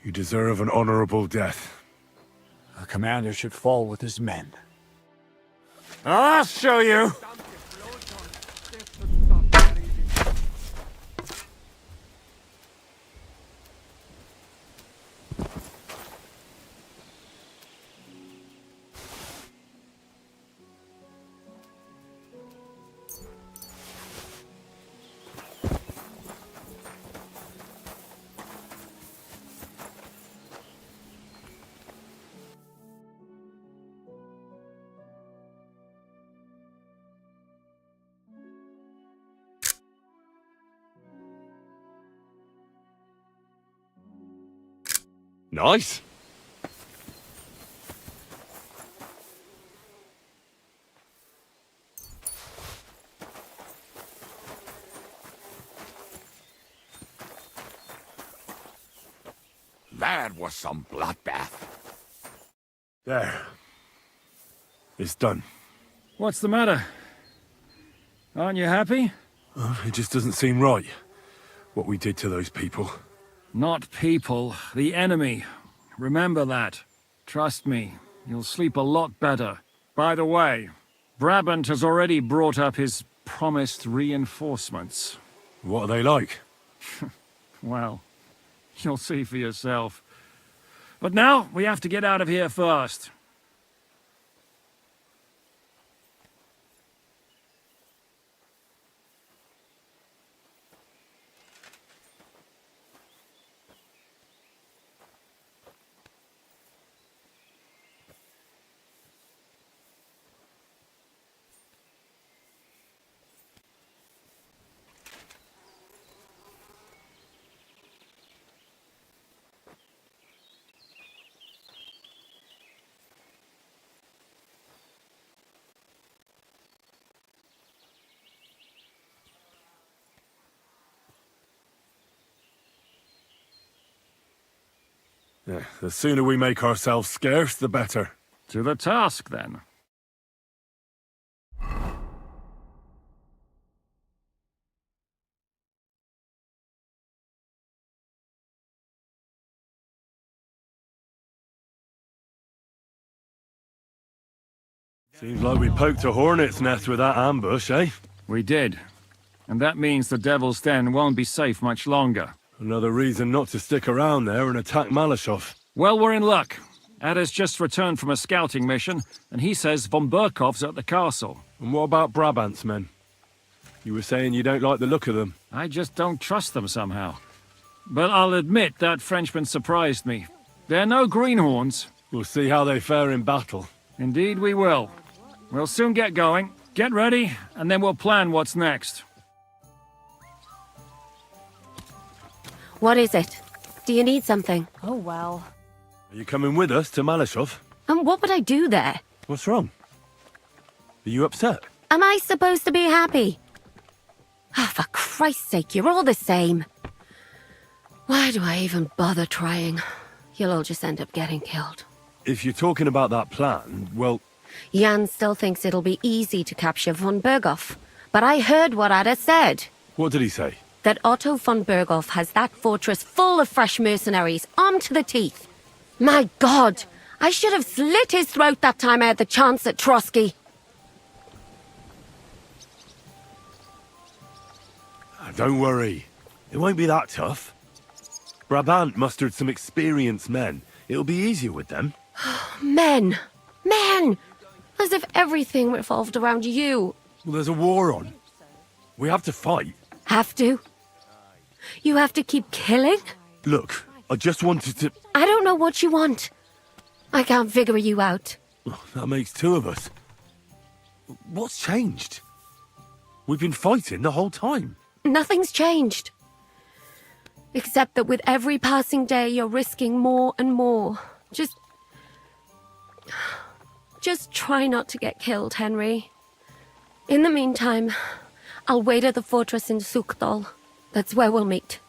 You deserve an honorable death. A commander should fall with his men. I'll show you! Nice. That was some bloodbath. There. It's done. What's the matter? Aren't you happy? It just doesn't seem right, what we did to those people. Not people, the enemy. Remember that. Trust me, you'll sleep a lot better. By the way, Brabant has already brought up his promised reinforcements. What are they like? Well, you'll see for yourself. But now, we have to get out of here first. Yeah, the sooner we make ourselves scarce, the better. To the task, then. Seems like we poked a hornet's nest with that ambush, eh? We did. And that means the Devil's Den won't be safe much longer. Another reason not to stick around there and attack Malashov. Well, we're in luck. Ada's just returned from a scouting mission, and he says von Burkov's at the castle. And what about Brabant's men? You were saying you don't like the look of them. I just don't trust them somehow. But I'll admit that Frenchman surprised me. They're no greenhorns. We'll see how they fare in battle. Indeed we will. We'll soon get going. Get ready, and then we'll plan what's next. What is it? Do you need something? Oh, well. Are you coming with us to Malashov? And what would I do there? What's wrong? Are you upset? Am I supposed to be happy? Oh, for Christ's sake, you're all the same. Why do I even bother trying? You'll all just end up getting killed. If you're talking about that plan, well... Jan still thinks it'll be easy to capture von Berghoff. But I heard what Ada said. What did he say? That Otto von Berghoff has that fortress full of fresh mercenaries, armed to the teeth. My God! I should have slit his throat that time I had the chance at Trotsky. Don't worry. It won't be that tough. Brabant mustered some experienced men. It'll be easier with them. Men! Men! As if everything revolved around you. Well, there's a war on. We have to fight. Have to? You have to keep killing? Look, I just wanted to... I don't know what you want. I can't figure you out. That makes two of us. What's changed? We've been fighting the whole time. Nothing's changed. Except that with every passing day, you're risking more and more. Just try not to get killed, Henry. In the meantime, I'll wait at the fortress in Sukdal. That's where we'll meet.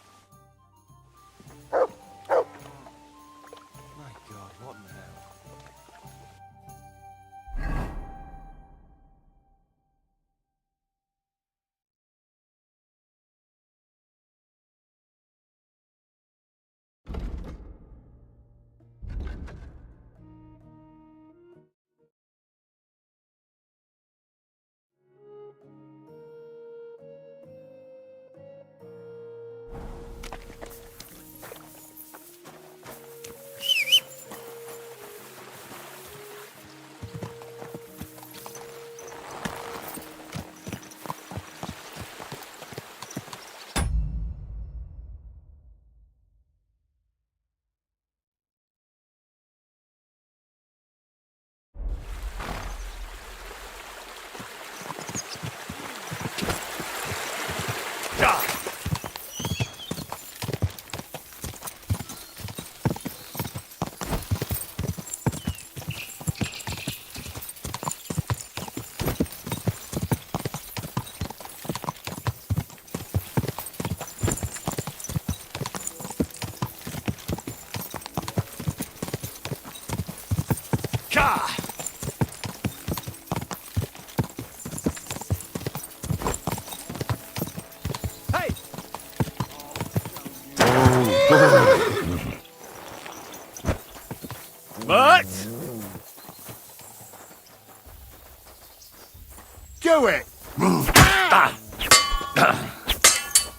But... do it!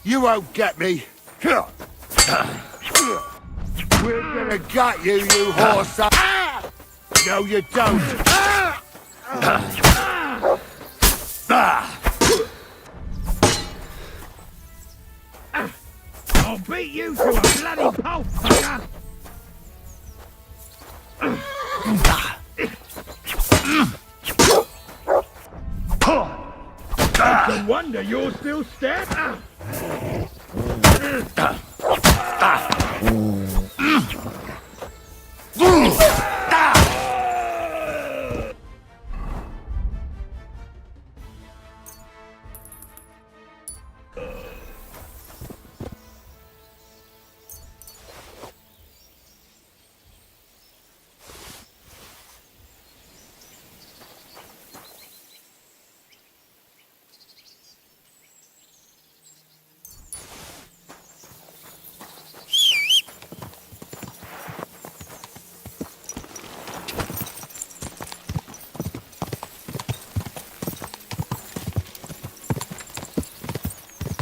You won't get me. We're gonna gut you, you horse. No, you don't. I'll beat you to a bloody pulp, fucker! No wonder you're still standing.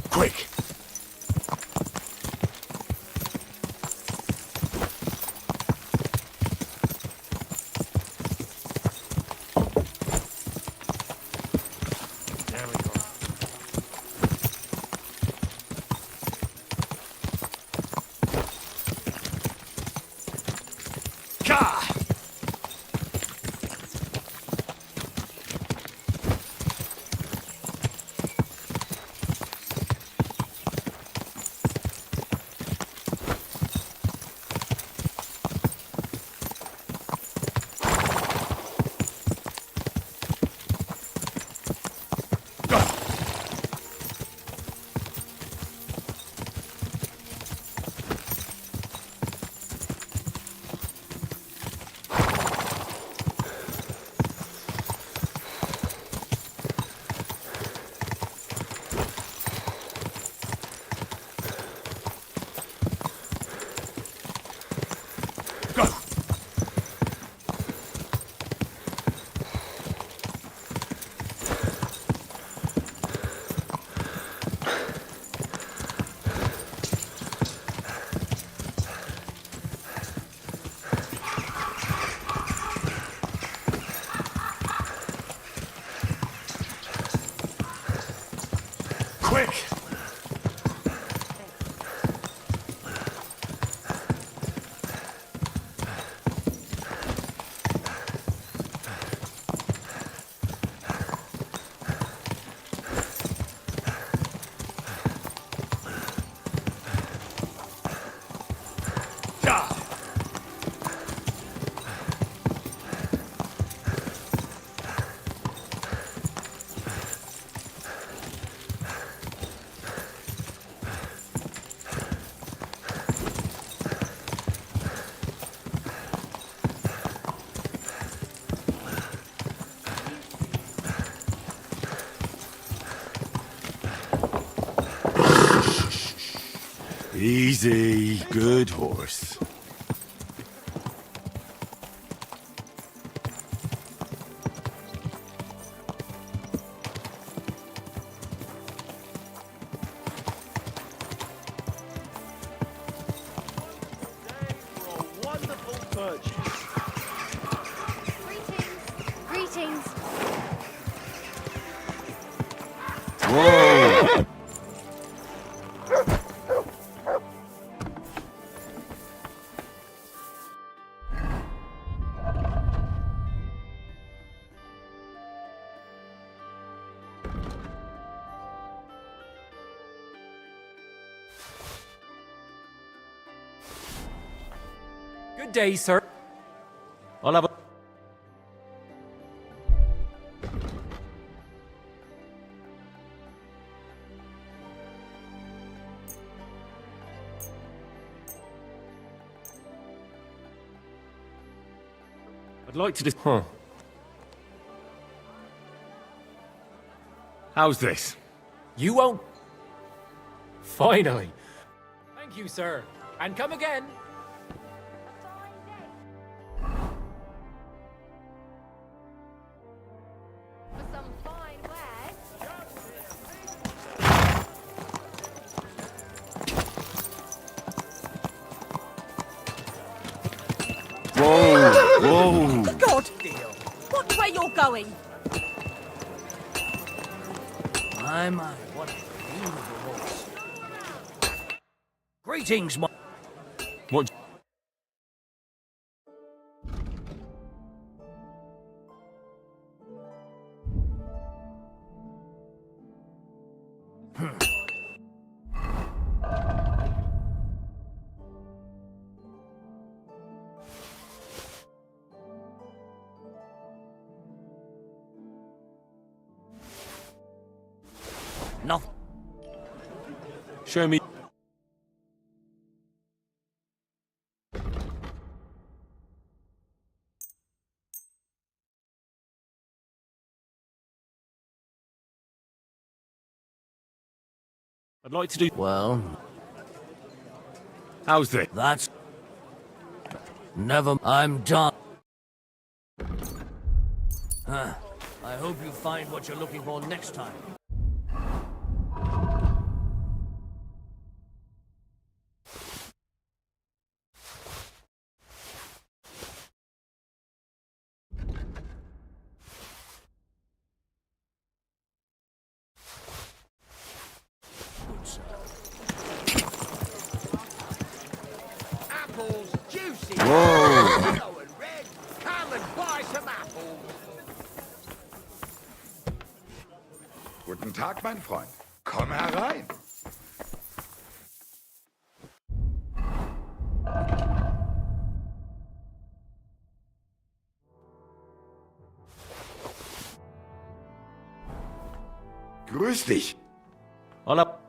Quick, quick! Easy, good horse. Greetings. Whoa! Good day, sir. Hola. I'd like to Huh. How's this? You won't. Finally. Thank you, sir. And come again. For some fine wares. Whoa! Whoa! God! What way you're going? My, what a beautiful horse. Greetings, my... What? Nothing. Show me. I'd like to do. Well, How's this? that's... Never... I'm done. I hope you find what you're looking for next time. Apples, juicy. Whoa! Yellow and red. Come and buy some apples. Guten Tag, mein Freund. Komm herein. Grüß dich. Hola.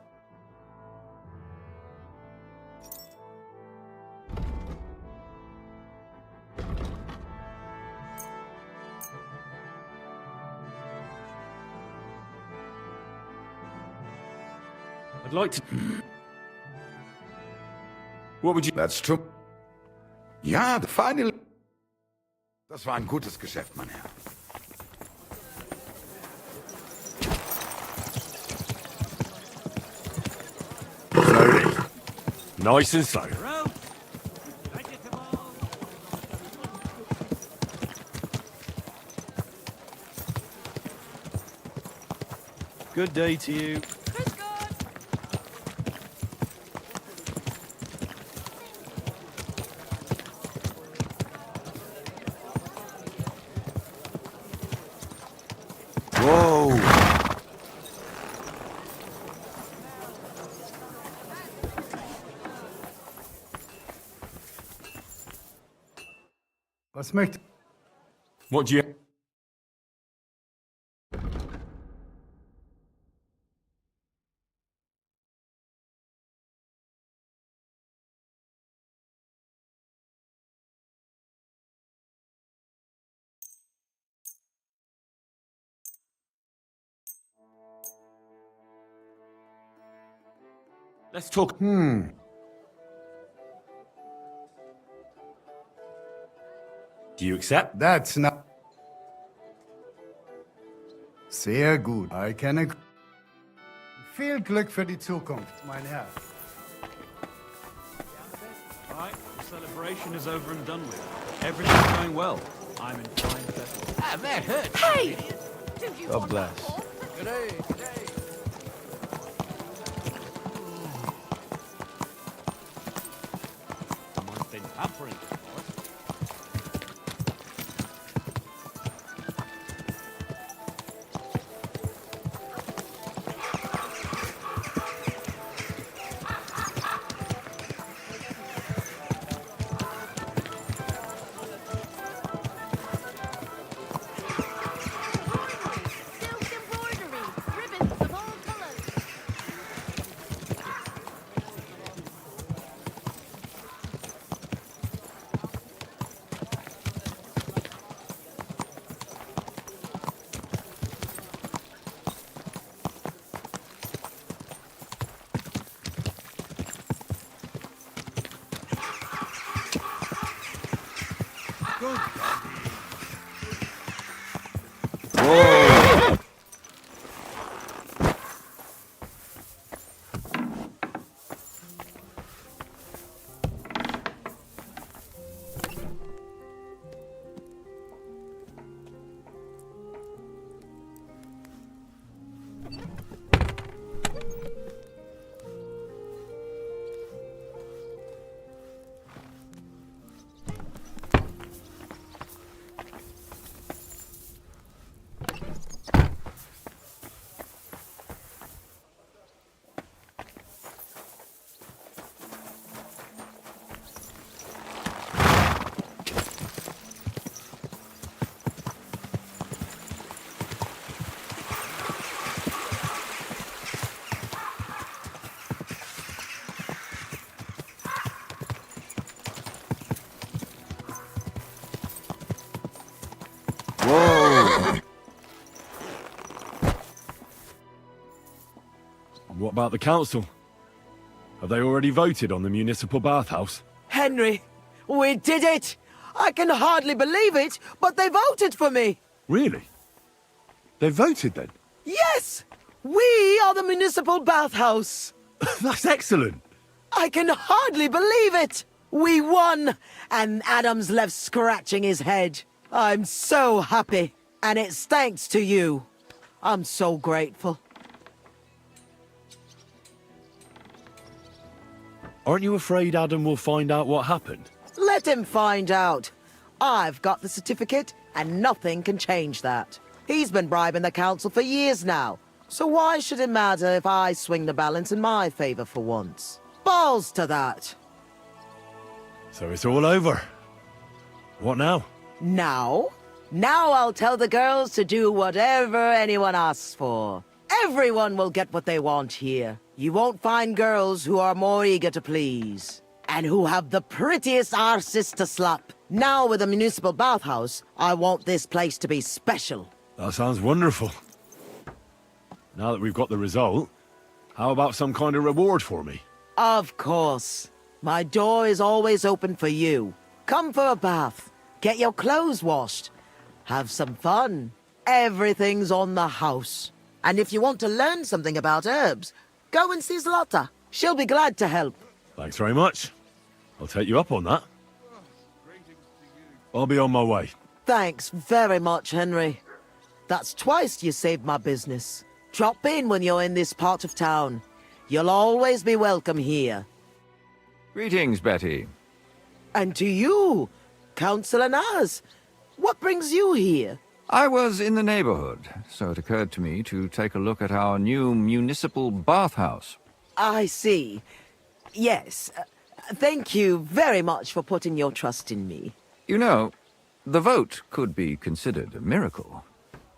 I'd like to. What would you... That's true. Ja, finally. Das war ein gutes Geschäft, mein Herr. Slowly. Nice and slow. Good day to you. Crisco! What do you... Let's talk. Do you accept? That's not... Sehr gut. I can agree. Viel Glück für die Zukunft, mein Herr. Right, the celebration is over and done with. Everything's going well. I'm in fine fettle. Ah, that hurts. Hey! God bless. Someone's been pampering us, boss. What about the council? Have they already voted on the municipal bathhouse? Henry, we did it! I can hardly believe it, but they voted for me! Really? They voted then? Yes! We are the municipal bathhouse! That's excellent! I can hardly believe it! We won! And Adam's left scratching his head. I'm so happy. And it's thanks to you. I'm so grateful. Aren't you afraid Adam will find out what happened? Let him find out. I've got the certificate, and nothing can change that. He's been bribing the council for years now, so why should it matter if I swing the balance in my favor for once? Balls to that. So it's all over. What now? Now? Now I'll tell the girls to do whatever anyone asks for. Everyone will get what they want here. You won't find girls who are more eager to please. And who have the prettiest arses to slap. Now with the municipal bathhouse, I want this place to be special. That sounds wonderful. Now that we've got the result, how about some kind of reward for me? Of course. My door is always open for you. Come for a bath. Get your clothes washed. Have some fun. Everything's on the house. And if you want to learn something about herbs, go and see Zlata. She'll be glad to help. Thanks very much. I'll take you up on that. I'll be on my way. Thanks very much, Henry. That's twice you saved my business. Drop in when you're in this part of town. You'll always be welcome here. Greetings, Betty. And to you, Councillor Naz. What brings you here? I was in the neighborhood, so it occurred to me to take a look at our new municipal bathhouse. I see. Yes. Thank you very much for putting your trust in me. You know, The vote could be considered a miracle.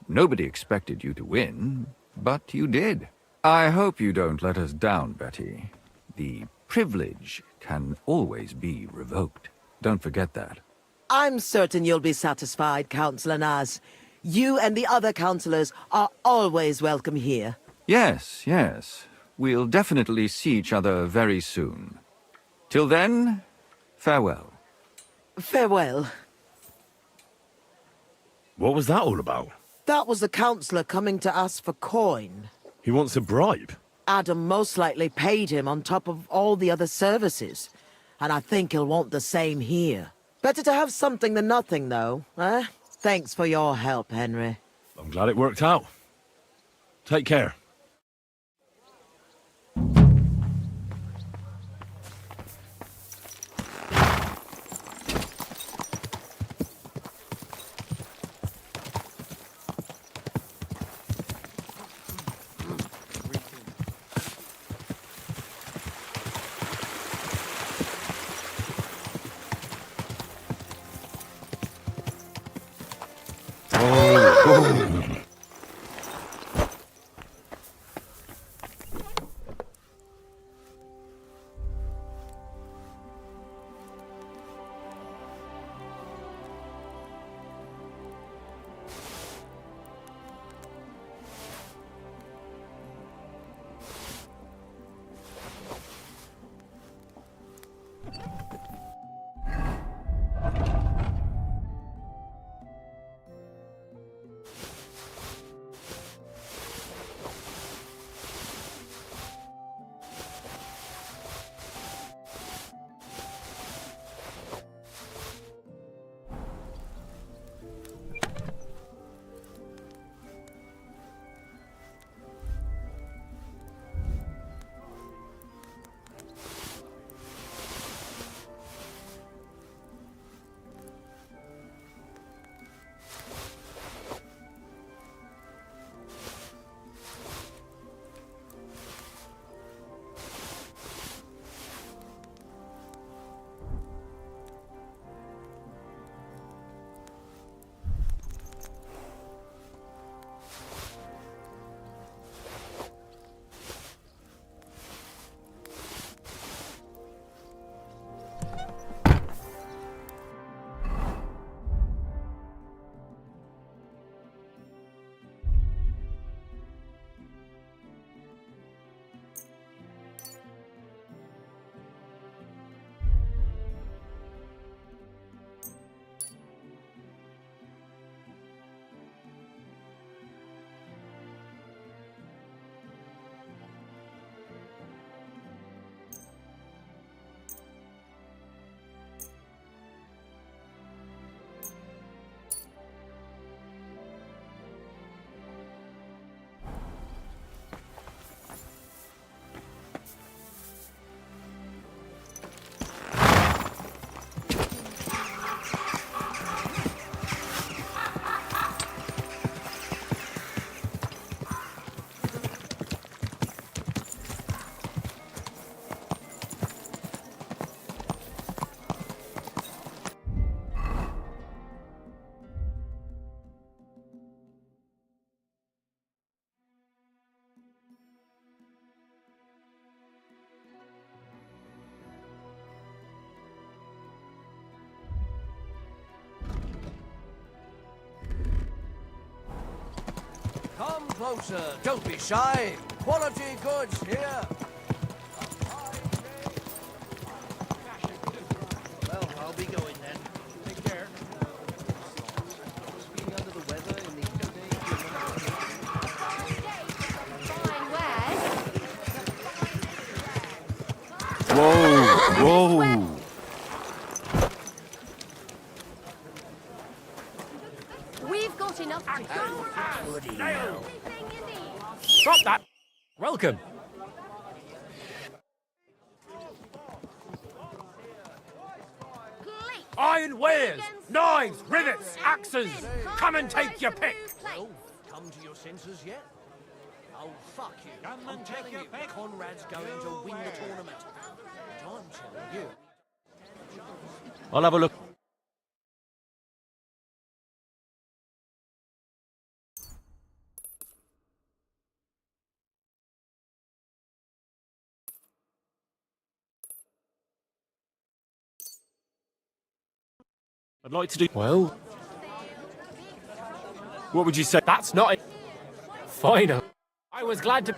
Nobody expected you to win, but you did. I hope you don't let us down, Betty. The privilege can always be revoked. Don't forget that. I'm certain you'll be satisfied, Councillor Naz. You and the other councillors are always welcome here. Yes, yes. We'll definitely see each other very soon. Till then, farewell. Farewell. What was that all about? That was the councillor coming to ask for coin. He wants a bribe. Adam most likely paid him on top of all the other services. And I think he'll want the same here. Better to have something than nothing, though, eh? Thanks for your help, Henry. I'm glad it worked out. Take care. Come closer, don't be shy. Quality goods here. Well, I'll be going then. Take care. Being under the weather in the Whoa, whoa. We've got enough to go. Stop that! Welcome. Iron wares, knives, rivets, axes. Come and take your pick. Well, come to your senses yet? Oh, fuck you. Come and take your pick. Conrad's going to win the tournament. I'm telling you. I'll have a look. I'd like to do... Well, What would you say? that's not it. Fine. I was glad to...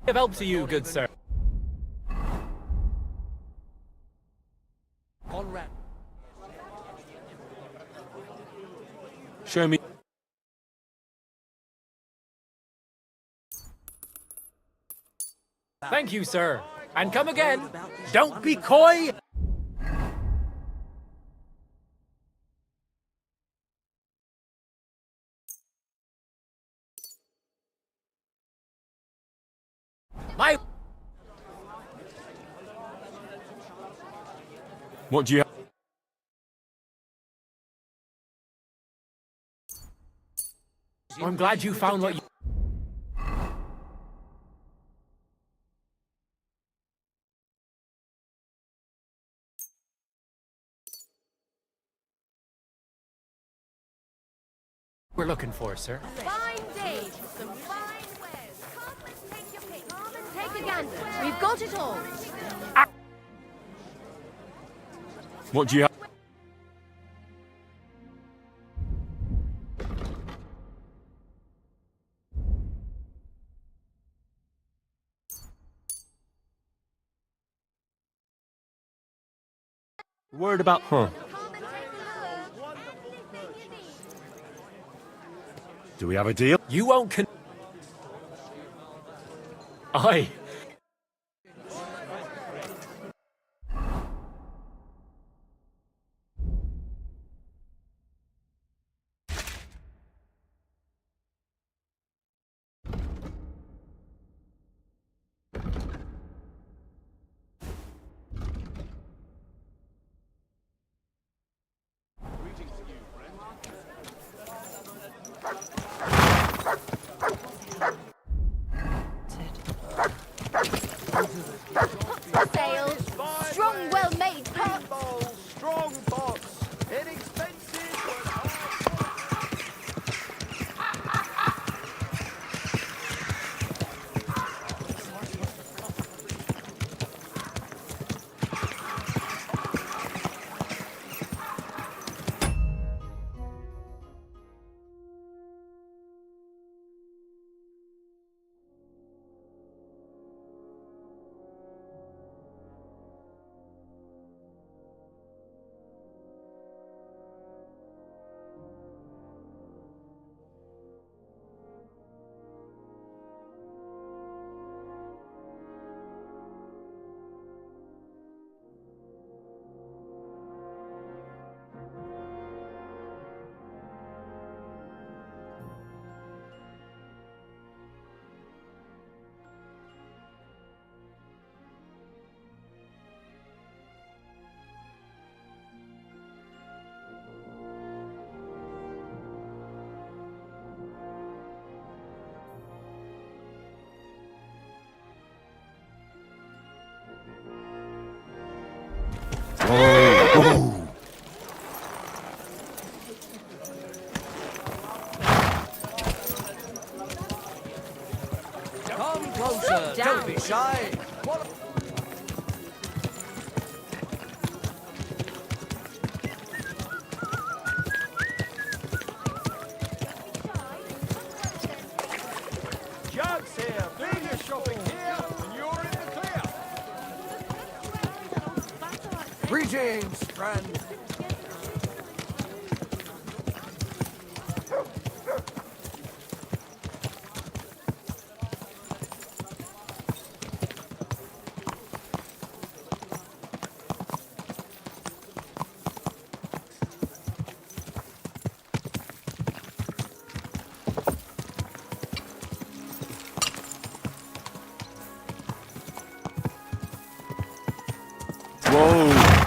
Of help to you, good sir. Conrad. Show me... Thank you, sir. And come again. Don't be coy. My... What do you... I'm glad you found what you... we're looking for, sir. Fine day, some fine wares. Come and take your pick. Come and take a gander. We've got it all. What do you... Word about... Huh. Do we have a deal? You won't Aye. Sails. Strong, well-made pots. Strong pots. Inexpensive, but come closer. Don't be shy. Jugs here. Bring your shopping here, and you're in the clear. Greetings, friend.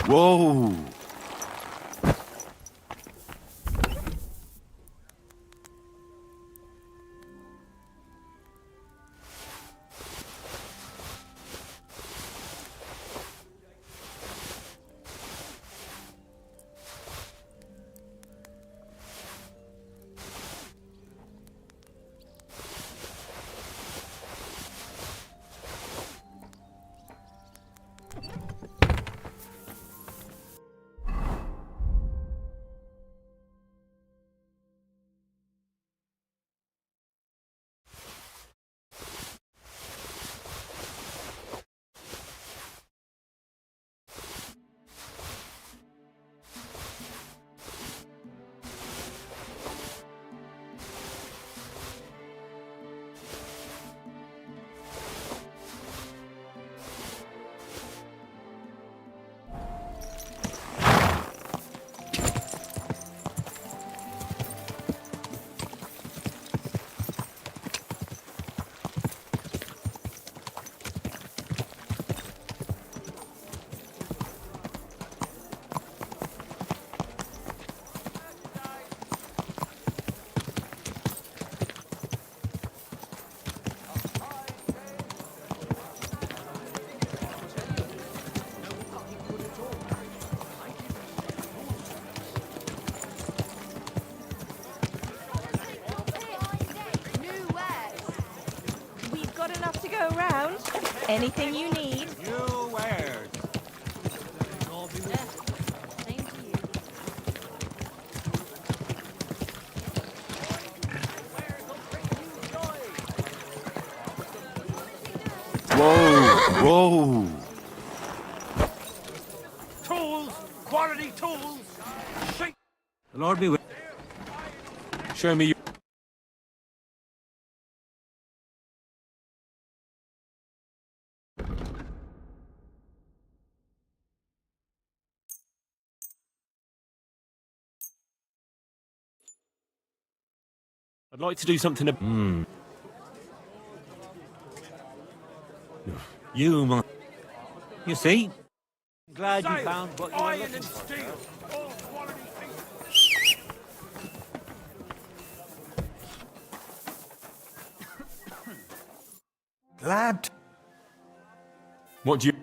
Whoa! We've got enough to go around. Anything you need? New wares. Whoa! Whoa! Tools! Quality tools! Shake! The Lord be with. Show me your. I'd like to do something. You, man. You see? Glad you found what you were looking for. steel. All quality things. Glad. What do you?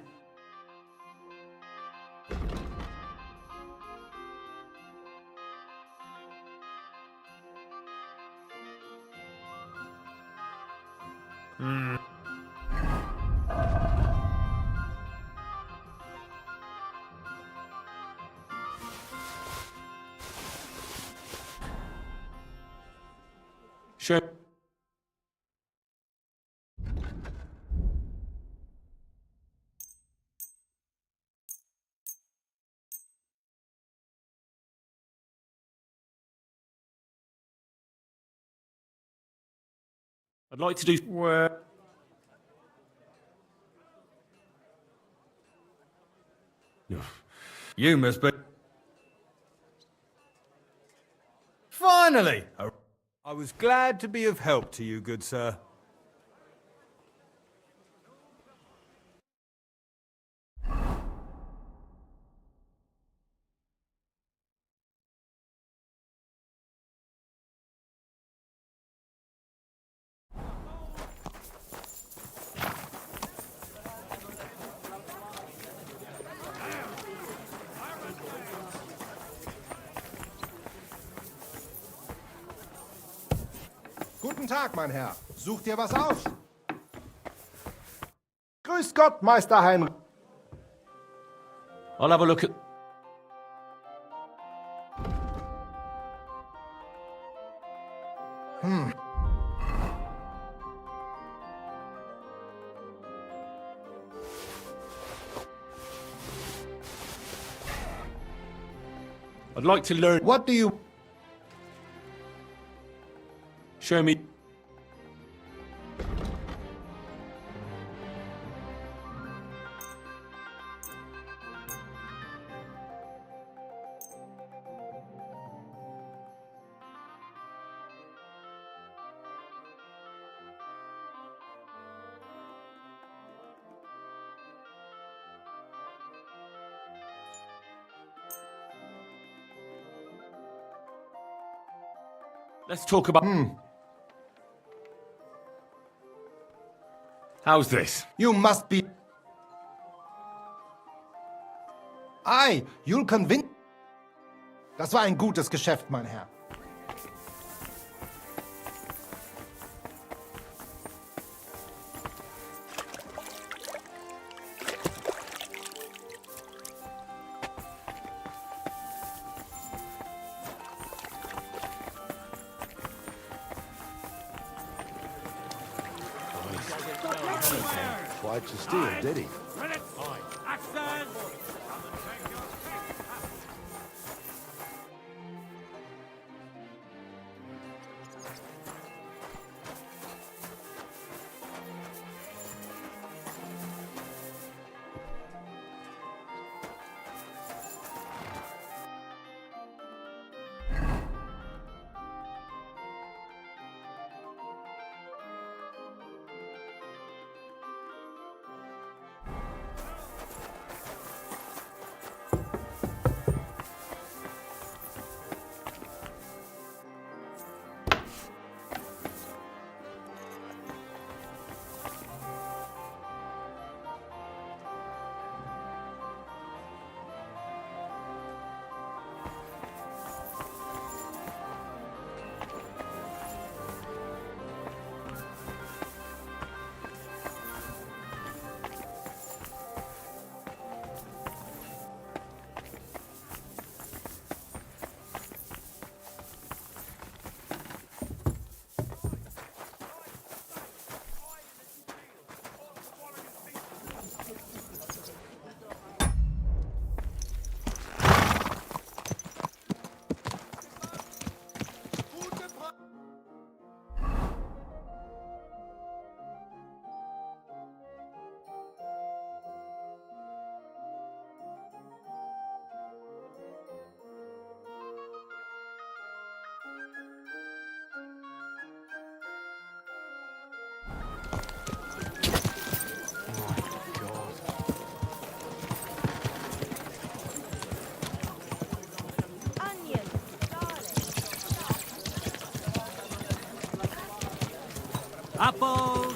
Show. I'd like to do. Where? You must be. Finally! I was glad to be of help to you, good sir. Guten Tag, mein Herr. Sucht ihr was aus? Grüß Gott, Meister Heinrich. I'll have a look at. I'd like to learn. What do you... Show me. Let's talk about... How's this? You must be... Ei, you'll convince... Das war ein gutes Geschäft, mein Herr. Tried to steal, did he? Apples!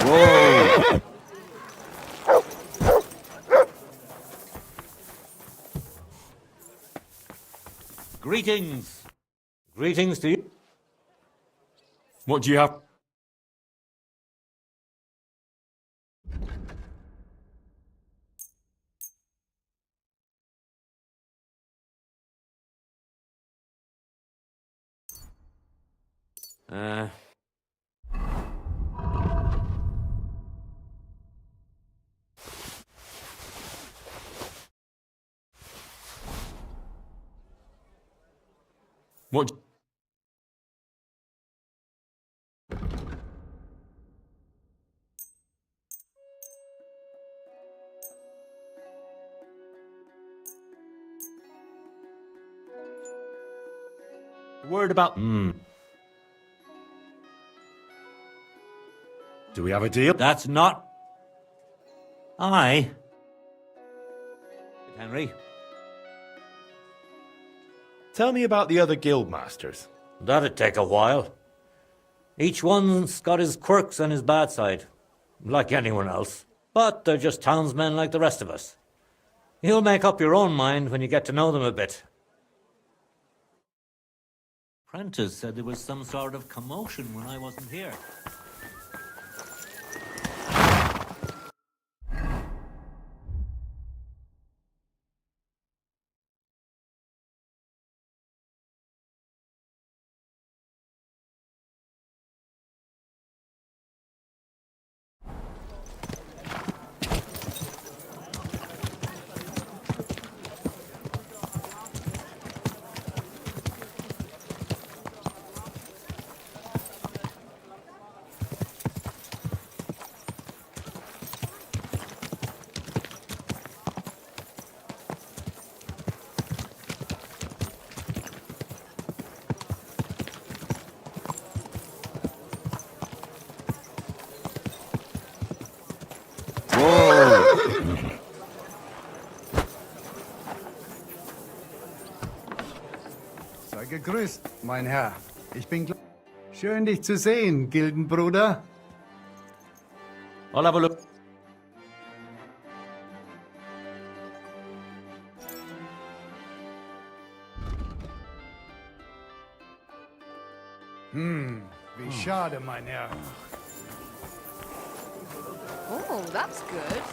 Whoa! Greetings. Greetings to you. What do you have? What? Word about... Do we have a deal? That's not... I... Henry. Tell me about the other guild masters. That'd take a while. Each one's got his quirks and his bad side, like anyone else. But they're just townsmen like the rest of us. You'll make up your own mind when you get to know them a bit. Prentice said there was some sort of commotion when I wasn't here. Grüß, mein Herr. Ich bin schön, dich zu sehen, Gildenbruder. I'll have a look. Wie schade, mein Herr. Oh, that's good.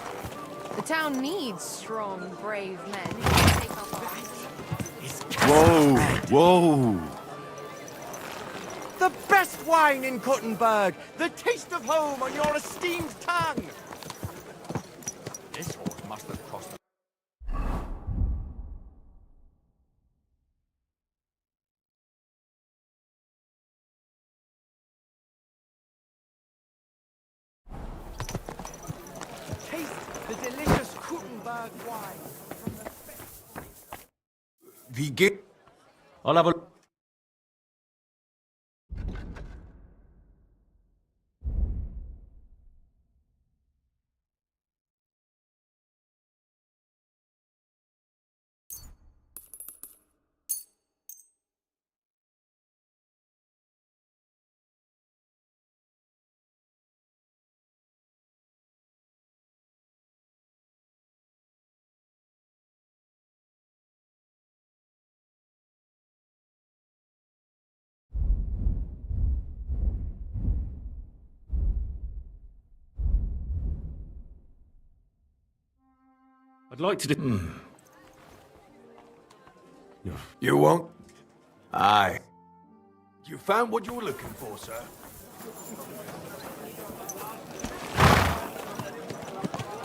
The town needs strong, brave men who can take up arms. Whoa, whoa. The best wine in Kuttenberg! The taste of home on your esteemed tongue! This horse must have cost Taste the delicious Kuttenberg wine from the Wie geht... I'll have a look. I'd like to do... You won't? Aye. You found what you were looking for, sir?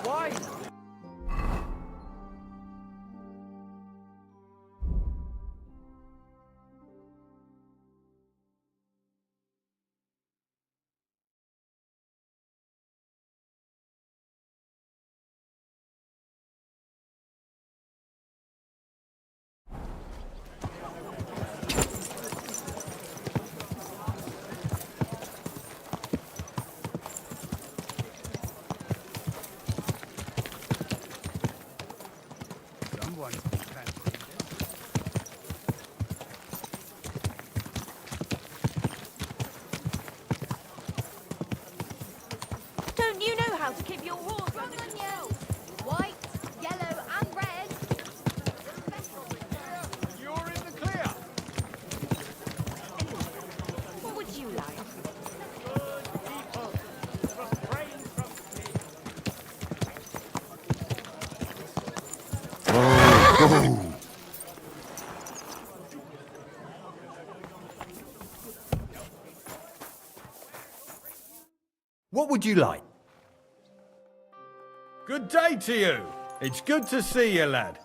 wine! Someone's Don't you know how to keep your horse under control? White, yellow, and red. You're in the clear! What would you like? What would you like? Good day to you. It's good to see you, lad.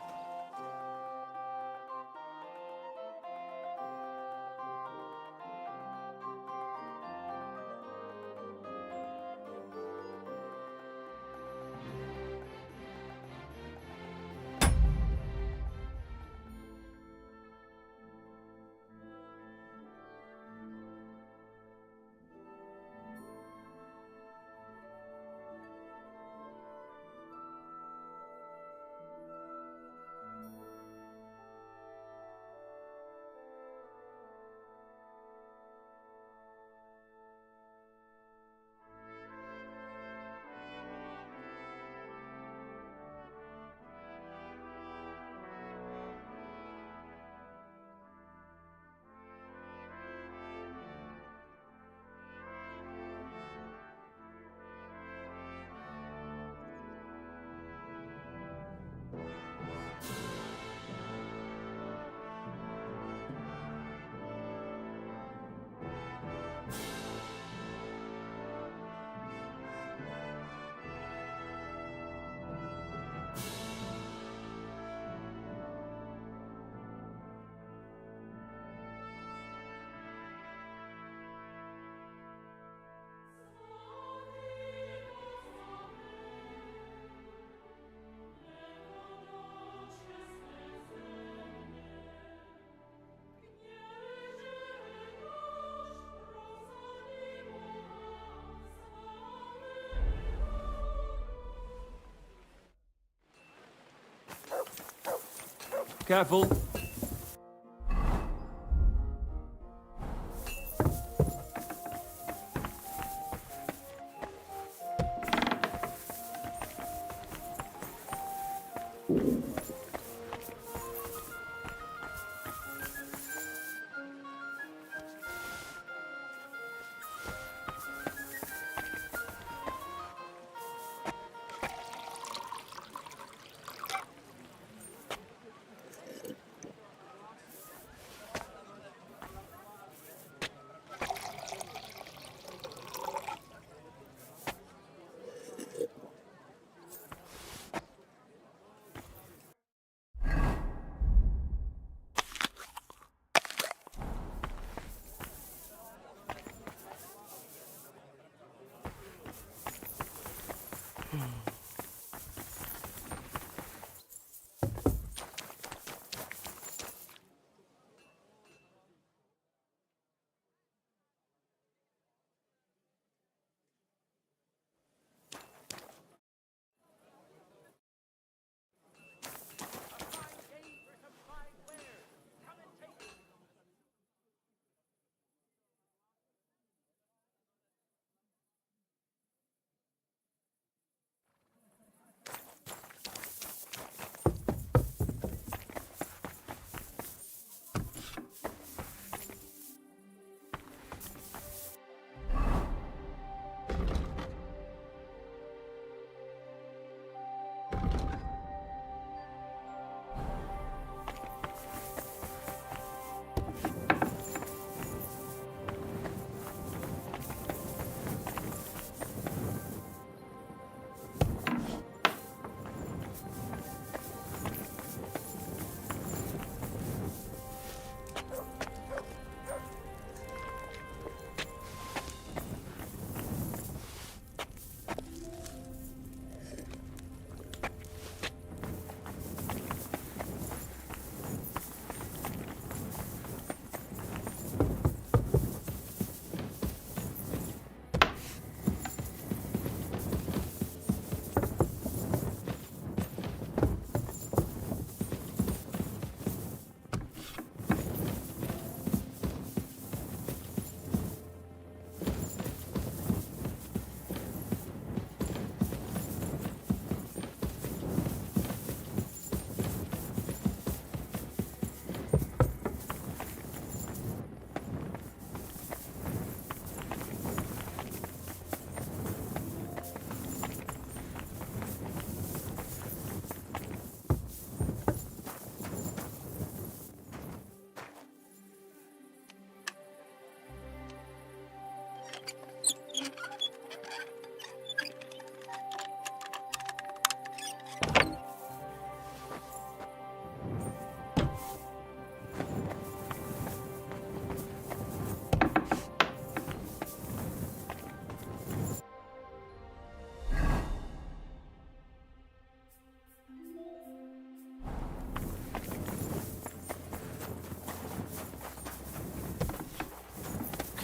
Careful.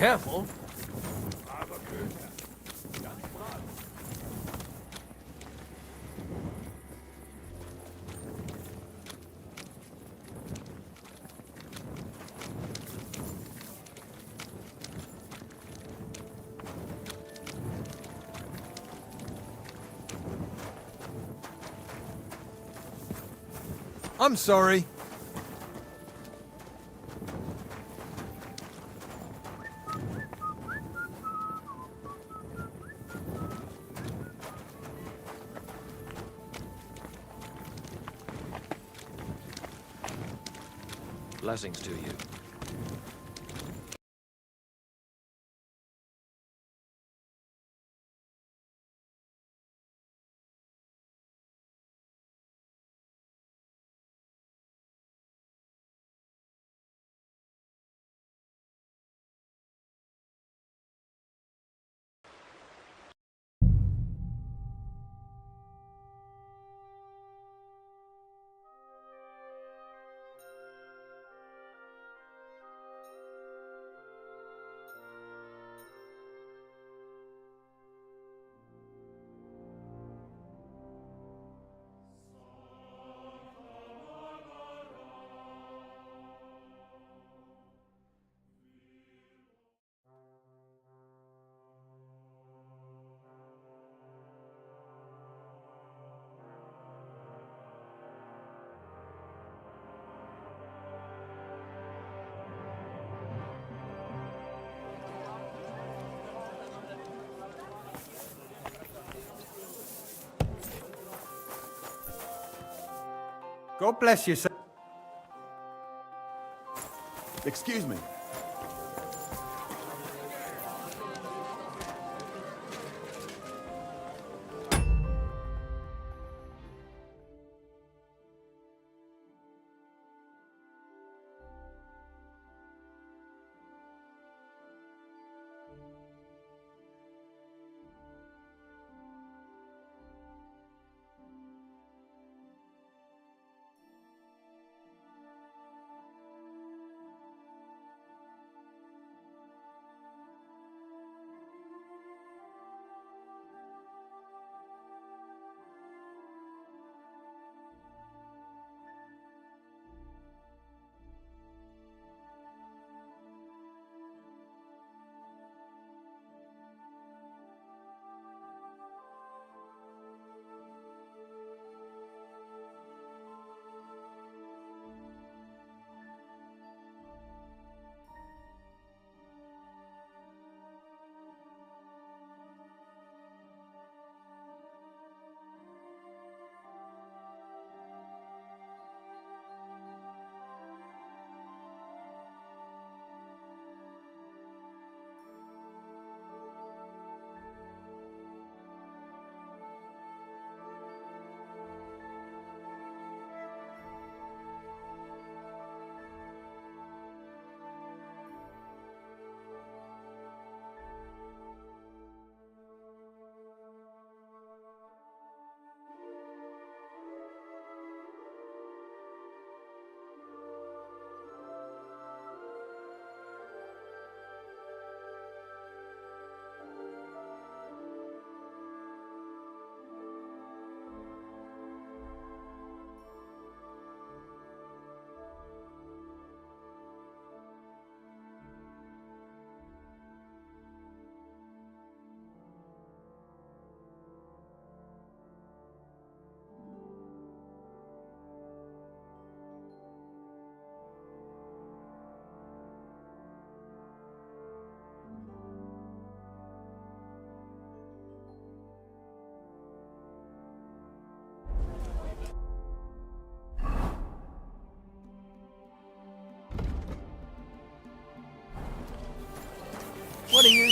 Careful. I'm sorry. Blessings to you. God bless you, sir. Excuse me.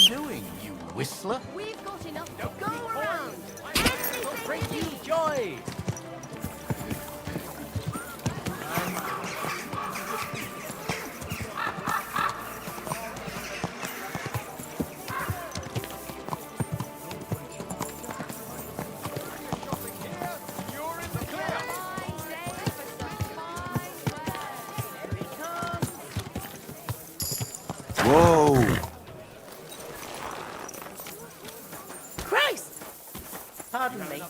doing, you whistler? We've got enough to go around. Will bring you joy. Whoa! Christ! Pardon me.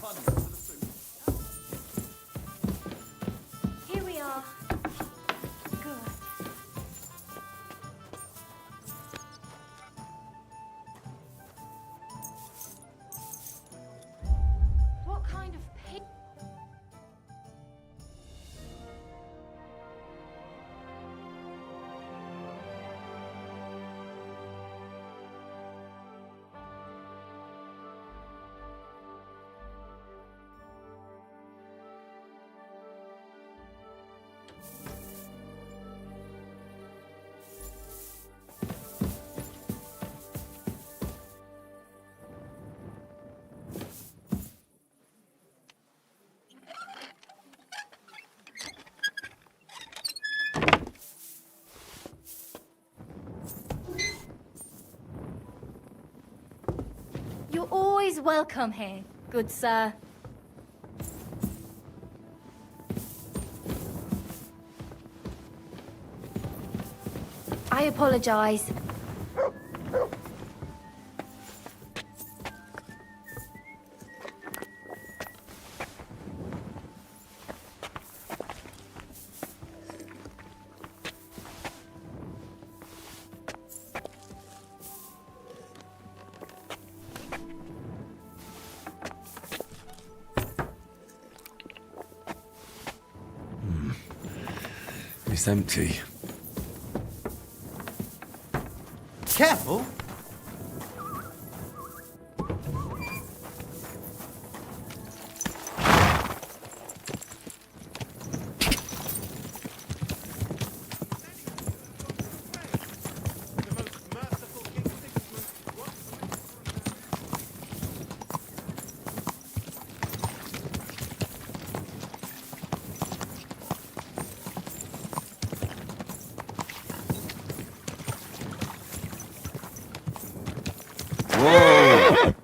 Here we are. Good. What kind of pig? You're always welcome here, good sir. I apologize. It's empty. Careful. Whoa!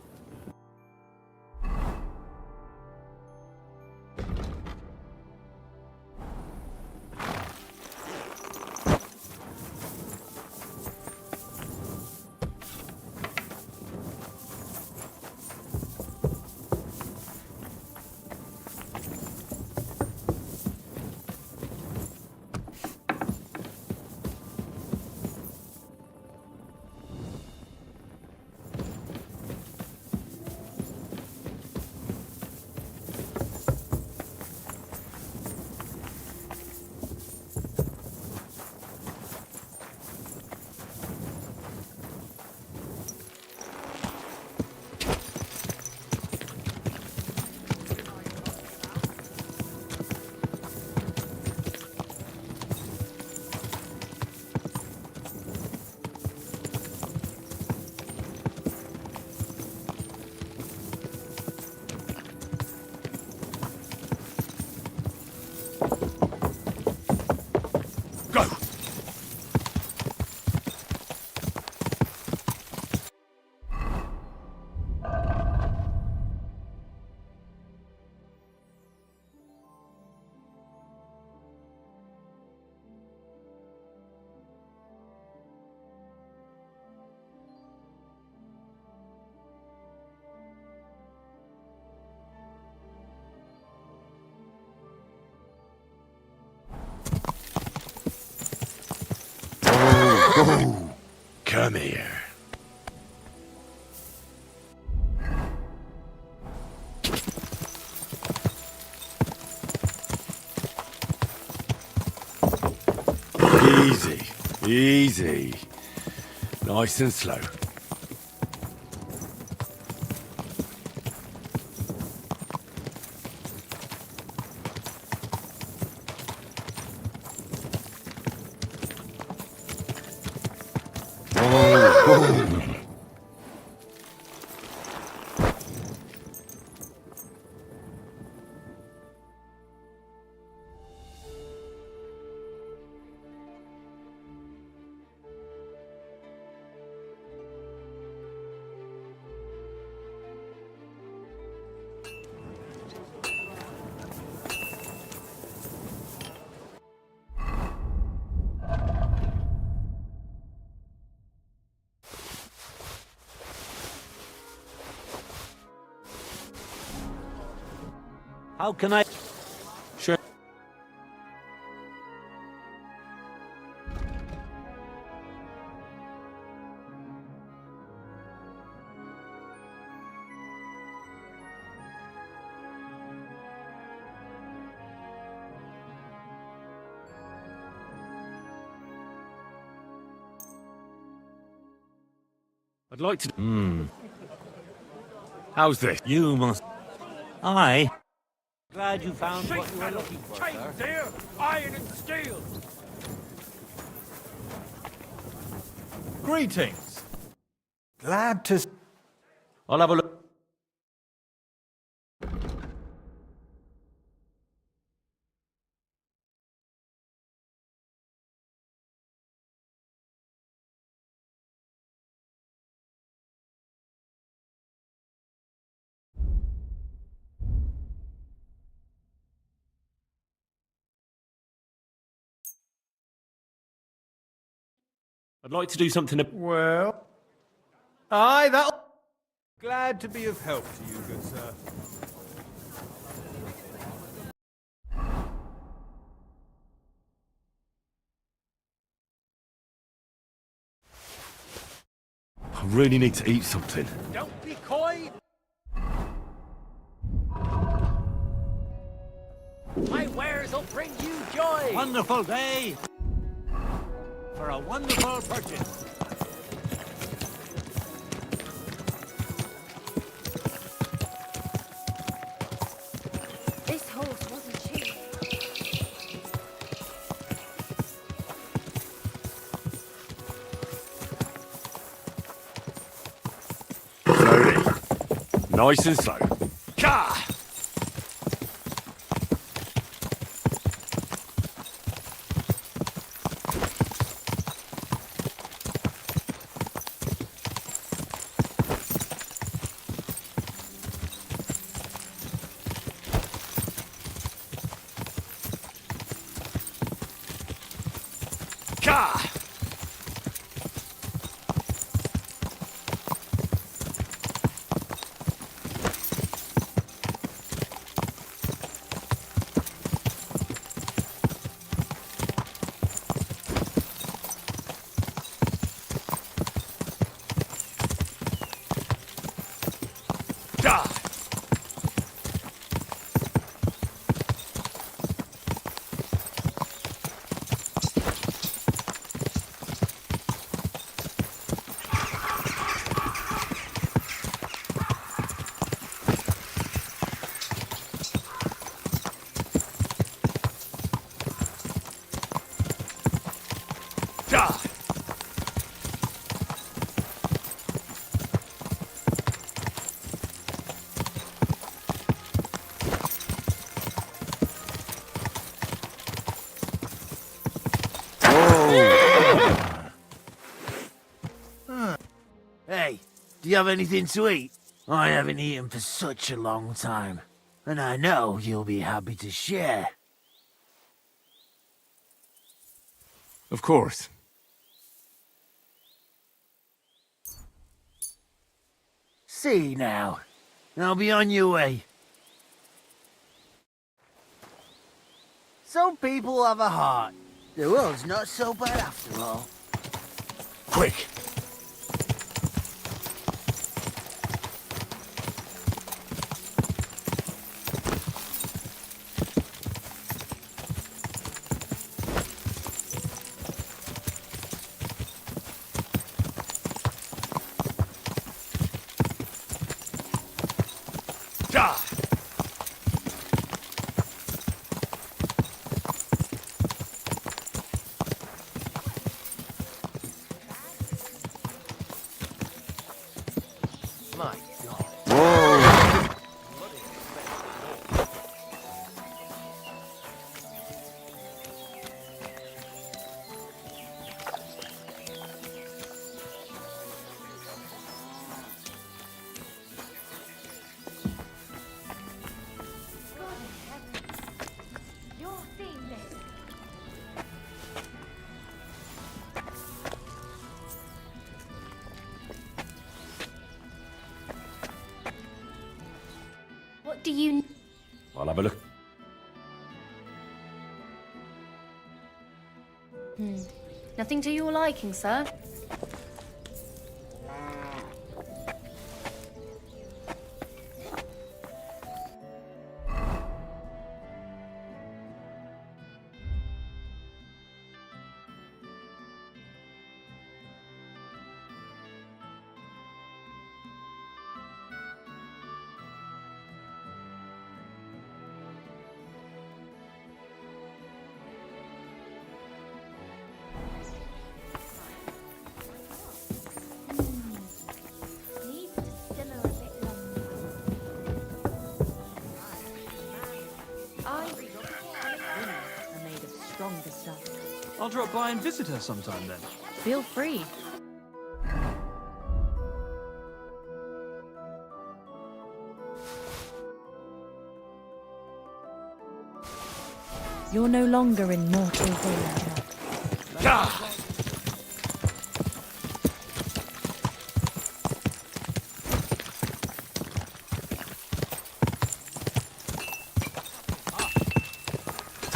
Oh, come here. Easy, easy. Nice and slow. Oh. How can I... Sure. I'd like to... How's this? You must... Aye. Glad you found what you were looking for, sir. Dear, iron and steel. Greetings. Glad to... I'll have a look. I'd like to do something... Well... Aye, that'll... Glad to be of help to you, good sir. I really need to eat something. Don't be coy. My wares will bring you joy. Wonderful day for a wonderful purchase. This horse wasn't cheap. Slowly. Nice and slow. Ka! Ka! Da! Da! Hey, do you have anything to eat? I haven't eaten for such a long time, and I know you'll be happy to share. Of course. See now, I'll be on your way. Some people have a heart. The world's not so bad after all. Quick. Da! My God. Whoa. You're seeing this. What do you... I'll have a look. Nothing to your liking, sir? I'll drop by and visit her sometime then. Feel free. You're no longer in mortal danger.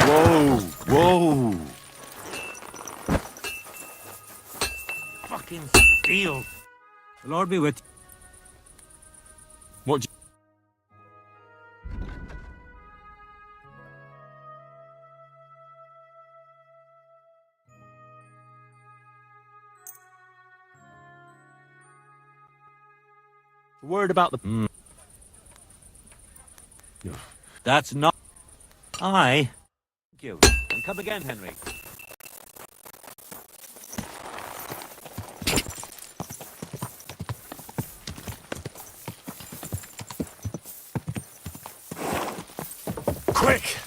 Whoa! Whoa! Fucking steel. The Lord be with you. What? Word about the... That's not... Aye. Thank you. And come again, Henry. Quick!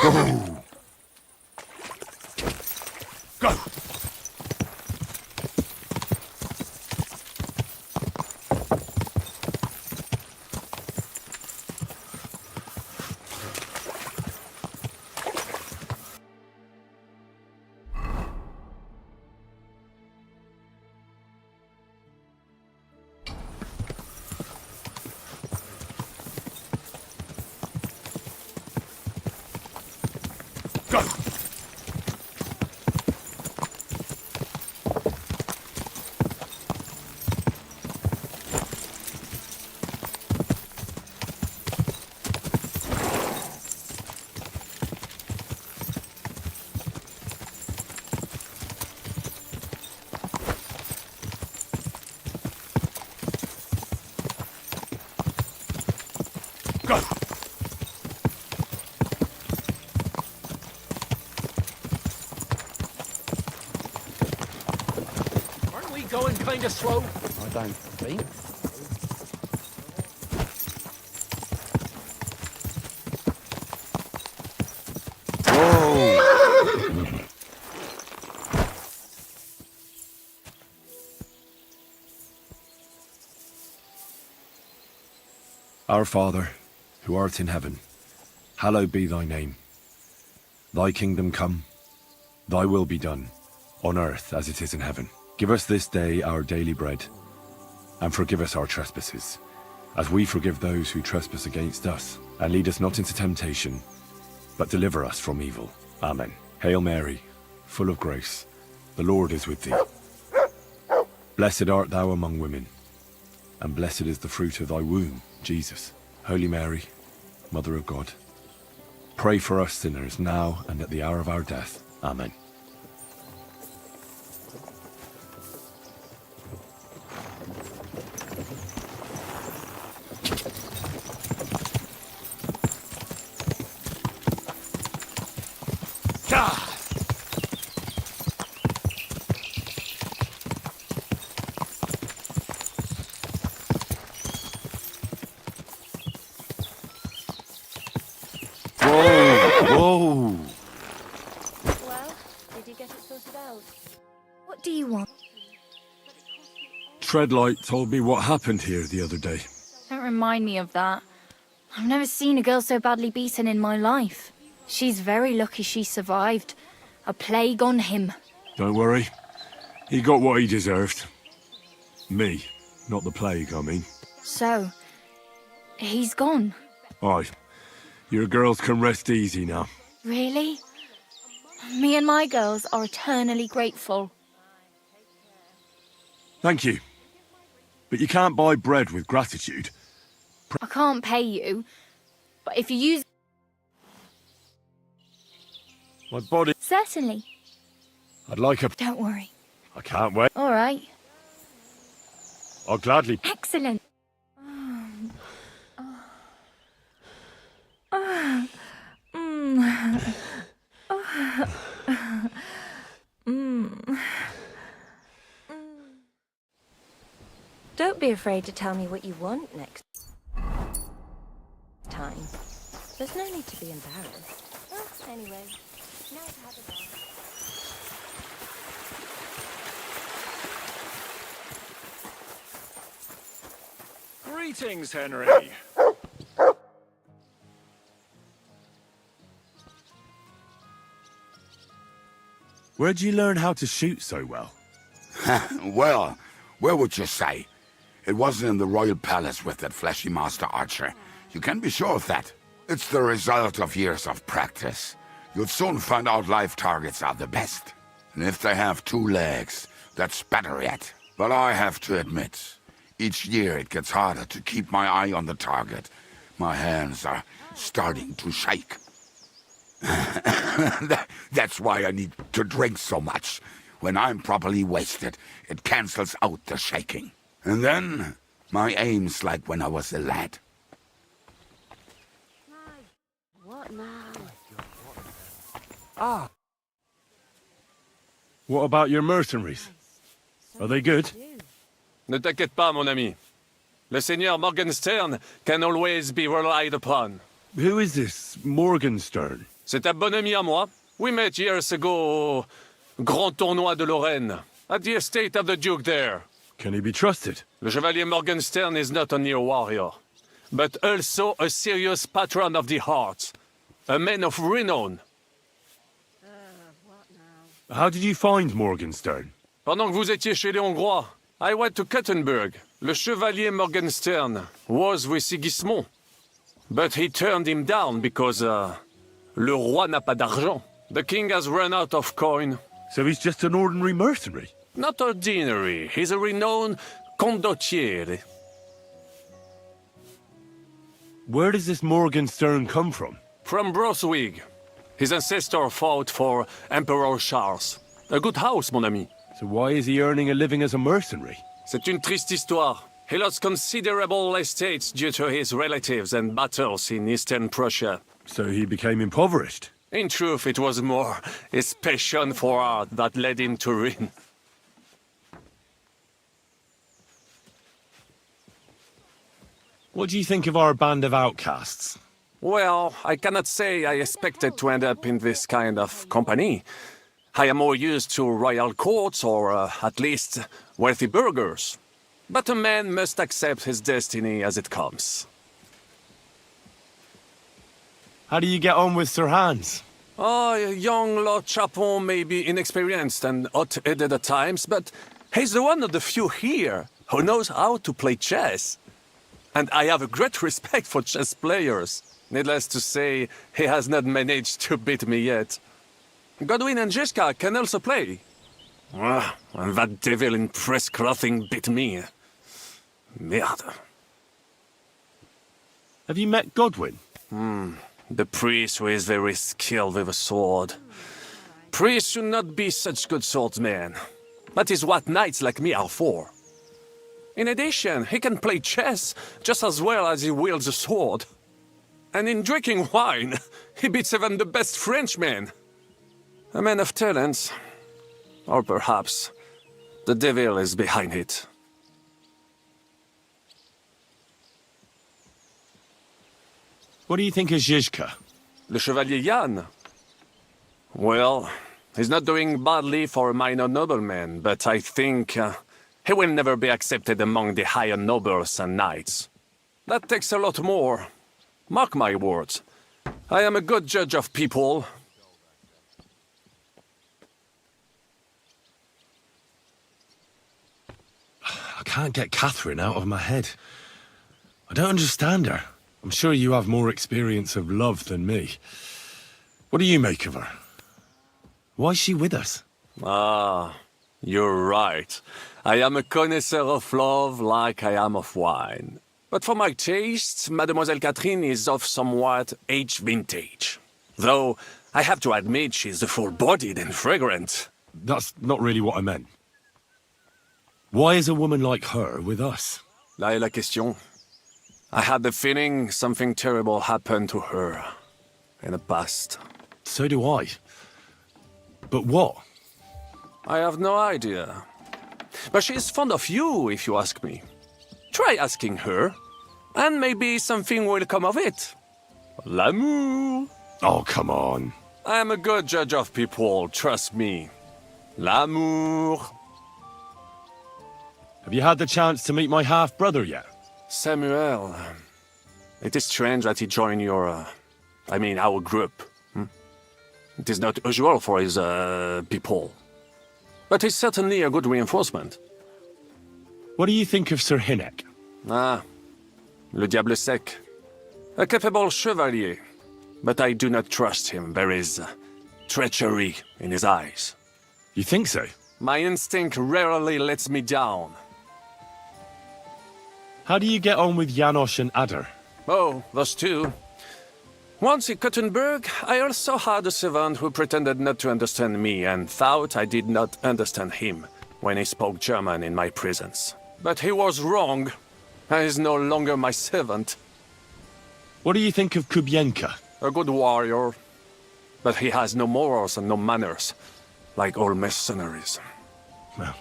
Go! Go! Go! Go! Aren't we going kind of slow? I don't think. Our Father, who art in heaven, hallowed be thy name. Thy kingdom come, thy will be done, on earth as it is in heaven. Give us this day our daily bread, and forgive us our trespasses, as we forgive those who trespass against us. And lead us not into temptation, but deliver us from evil. Amen. Hail Mary, full of grace, the Lord is with thee. Blessed art thou among women, and blessed is the fruit of thy womb, Jesus. Holy Mary, Mother of God, pray for us sinners now and at the hour of our death. Amen. What do you want? Treadlight told me what happened here the other day. Don't remind me of that. I've never seen a girl so badly beaten in my life. She's very lucky she survived. A plague on him. Don't worry. He got what he deserved. Me, not the plague, I mean. So, he's gone. Aye. Your girls can rest easy now. Really? Me and my girls are eternally grateful. Thank you. But you can't buy bread with gratitude. I can't pay you, but if you use... My body... Certainly. I'd like a... Don't worry. I can't wait. All right. I'll gladly... Excellent. Don't be afraid to tell me what you want next time. There's no need to be embarrassed. Well, anyway, now to have a bath. Greetings, Henry. Where'd you learn how to shoot so well? Well, where would you say? It wasn't in the royal palace with that fleshy master archer. You can be sure of that. It's the result of years of practice. You'll soon find out live targets are the best. And if they have 2 legs, that's better yet. But I have to admit, each year it gets harder to keep my eye on the target. My hands are starting to shake. That's why I need to drink so much. When I'm properly wasted, it cancels out the shaking. And then, my aim's like when I was a lad. What now? Ah. What about your mercenaries? Are they good? Ne t'inquiète pas, mon ami. Le Seigneur Morgenstern can always be relied upon. Who is this Morgenstern? C'est un bon ami à moi. We met years ago au Grand Tournoi de Lorraine, at the estate of the Duke there. Can he be trusted? Le Chevalier Morgenstern is not only a warrior, but also a serious patron of the hearts, a man of renown. How did you find Morgenstern? Pendant que vous étiez chez les Hongrois, I went to Kettenberg. Le Chevalier Morgenstern was with Sigismund, but he turned him down because, le roi n'a pas d'argent. The king has run out of coin. So he's just an ordinary mercenary? Not ordinary. He's a renowned condottiere. Where does this Morgenstern come from? From Broswig. His ancestor fought for Emperor Charles. A good house, mon ami. So why is he earning a living as a mercenary? C'est une triste histoire. He lost considerable estates due to his relatives and battles in Eastern Prussia. So he became impoverished? In truth, it was more his passion for art that led him to ruin. What do you think of our band of outcasts? Well, I cannot say I expected to end up in this kind of company. I am more used to royal courts or, at least, wealthy burghers. But a man must accept his destiny as it comes. How do you get on with Sir Hans? Oh, young Lord Chapon may be inexperienced and hot-headed at times, but he's the one of the few here who knows how to play chess. And I have a great respect for chess players. Needless to say, he has not managed to beat me yet. Godwin and Jeska can also play. Ah, and that devil in press clothing beat me. Merde. Have you met Godwin? The priest who is very skilled with a sword. Priests should not be such good swordsmen. That is what knights like me are for. In addition, he can play chess just as well as he wields a sword. And in drinking wine, he beats even the best Frenchmen. A man of talents. Or perhaps the devil is behind it. What do you think of Zizka? Le Chevalier Jan? Well, He's not doing badly for a minor nobleman, but I think he will never be accepted among the higher nobles and knights. That takes a lot more. Mark my words. I am a good judge of people. I can't get Catherine out of my head. I don't understand her. I'm sure you have more experience of love than me. What do you make of her? Why is she with us? Ah, you're right. I am a connoisseur of love like I am of wine. But for my tastes, Mademoiselle Catherine is of somewhat age vintage. Though, I have to admit she's full-bodied and fragrant. That's not really what I meant. Why is a woman like her with us? Là est la question. I had the feeling something terrible happened to her in the past. So do I. But what? I have no idea. But she's fond of you, if you ask me. Try asking her, and maybe something will come of it. L'amour. Oh, come on. I am a good judge of people, trust me. L'amour. Have you had the chance to meet my half-brother yet? Samuel. It is strange that he joined your... our group. It is not usual for his, people. But he's certainly a good reinforcement. What do you think of Sir Hynek? Ah, le diable sec. A capable chevalier. But I do not trust him. There is treachery in his eyes. You think so? My instinct rarely lets me down. How do you get on with Janosch and Adder? Oh, those two. Once in Kuttenberg, I also had a servant who pretended not to understand me and thought I did not understand him when he spoke German in my presence. But he was wrong. He is no longer my servant. What do you think of Kubienka? A good warrior. But he has no morals and no manners, like all mercenaries. Well,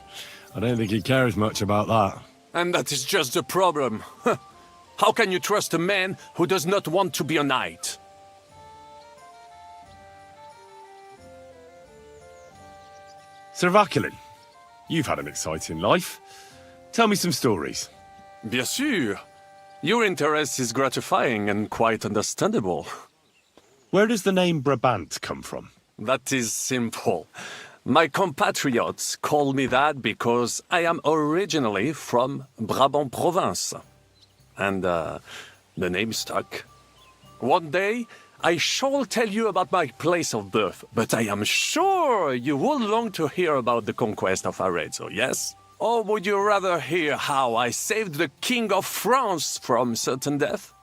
I don't think he cares much about that. And that is just the problem. How can you trust a man who does not want to be a knight? Sir Vaculin, you've had an exciting life. Tell me some stories. Bien sûr. Your interest is gratifying and quite understandable. Where does the name Brabant come from? That is simple. My compatriots call me that because I am originally from Brabant province. And, the name stuck. One day, I shall tell you about my place of birth, but I am sure you will long to hear about the conquest of Arezzo, yes? Or would you rather hear how I saved the King of France from certain death?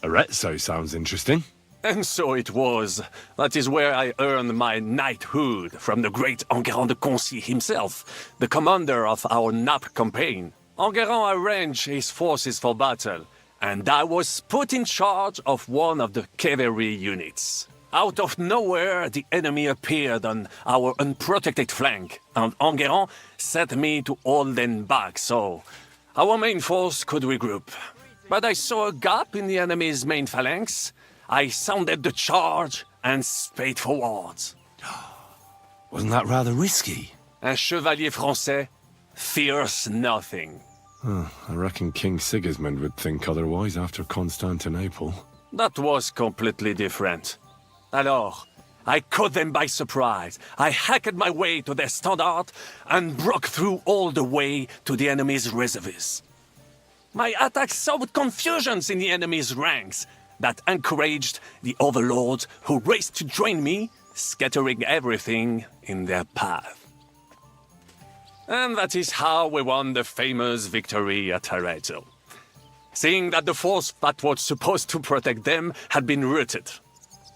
Arezzo sounds interesting. And so it was. That is where I earned my knighthood from the great Enguerrand de Concy himself, the commander of our Naples campaign. Enguerrand arranged his forces for battle, and I was put in charge of one of the cavalry units. Out of nowhere, the enemy appeared on our unprotected flank, and Enguerrand set me to hold them back so our main force could regroup. But I saw a gap in the enemy's main phalanx. I sounded the charge and sped forwards. Wasn't that rather risky? Un chevalier français fears nothing. I reckon King Sigismund would think otherwise after Constantinople. That was completely different. Alors, I caught them by surprise. I hacked my way to their standard and broke through all the way to the enemy's reserves. My attack sowed confusions in the enemy's ranks that encouraged the overlords who raced to join me, scattering everything in their path. And that is how we won the famous victory at Arezzo. Seeing that the force that was supposed to protect them had been routed.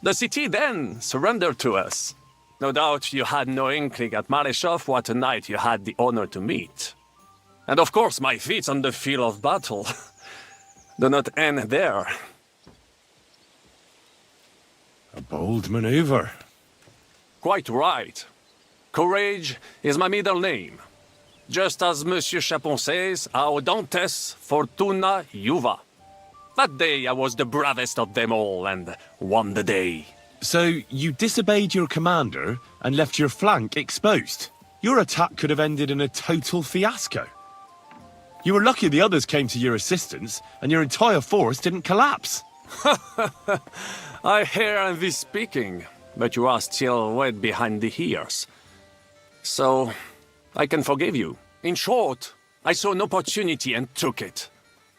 The city then surrendered to us. No doubt you had no inkling at Maleshov what a knight you had the honor to meet. And of course my feats on the field of battle do not end there. A bold maneuver. Quite right. Courage is my middle name. Just as Monsieur Chapon says, Audantes fortuna juva. That day I was the bravest of them all and won the day. So you disobeyed your commander and left your flank exposed? Your attack could have ended in a total fiasco. You were lucky the others came to your assistance and your entire force didn't collapse. I hear thee speaking, but you are still wet behind the ears. So, I can forgive you. In short, I saw an opportunity and took it.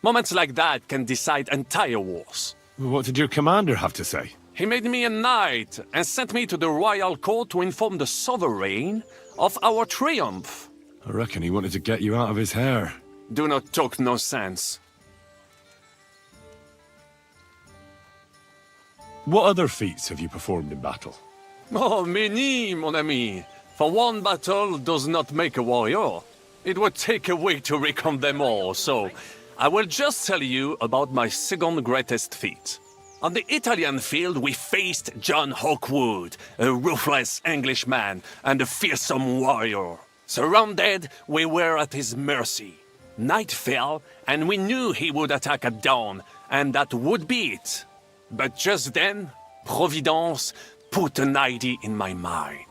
Moments like that can decide entire wars. What did your commander have to say? He made me a knight and sent me to the royal court to inform the sovereign of our triumph. I reckon he wanted to get you out of his hair. Do not talk nonsense. What other feats have you performed in battle? Oh, many, mon ami. For one battle does not make a warrior. It would take a week to recount them all, so I will just tell you about my second greatest feat. On the Italian field, we faced John Hawkwood, a ruthless Englishman and a fearsome warrior. Surrounded, we were at his mercy. Night fell, and we knew he would attack at dawn, and that would be it. But just then, Providence put an idea in my mind.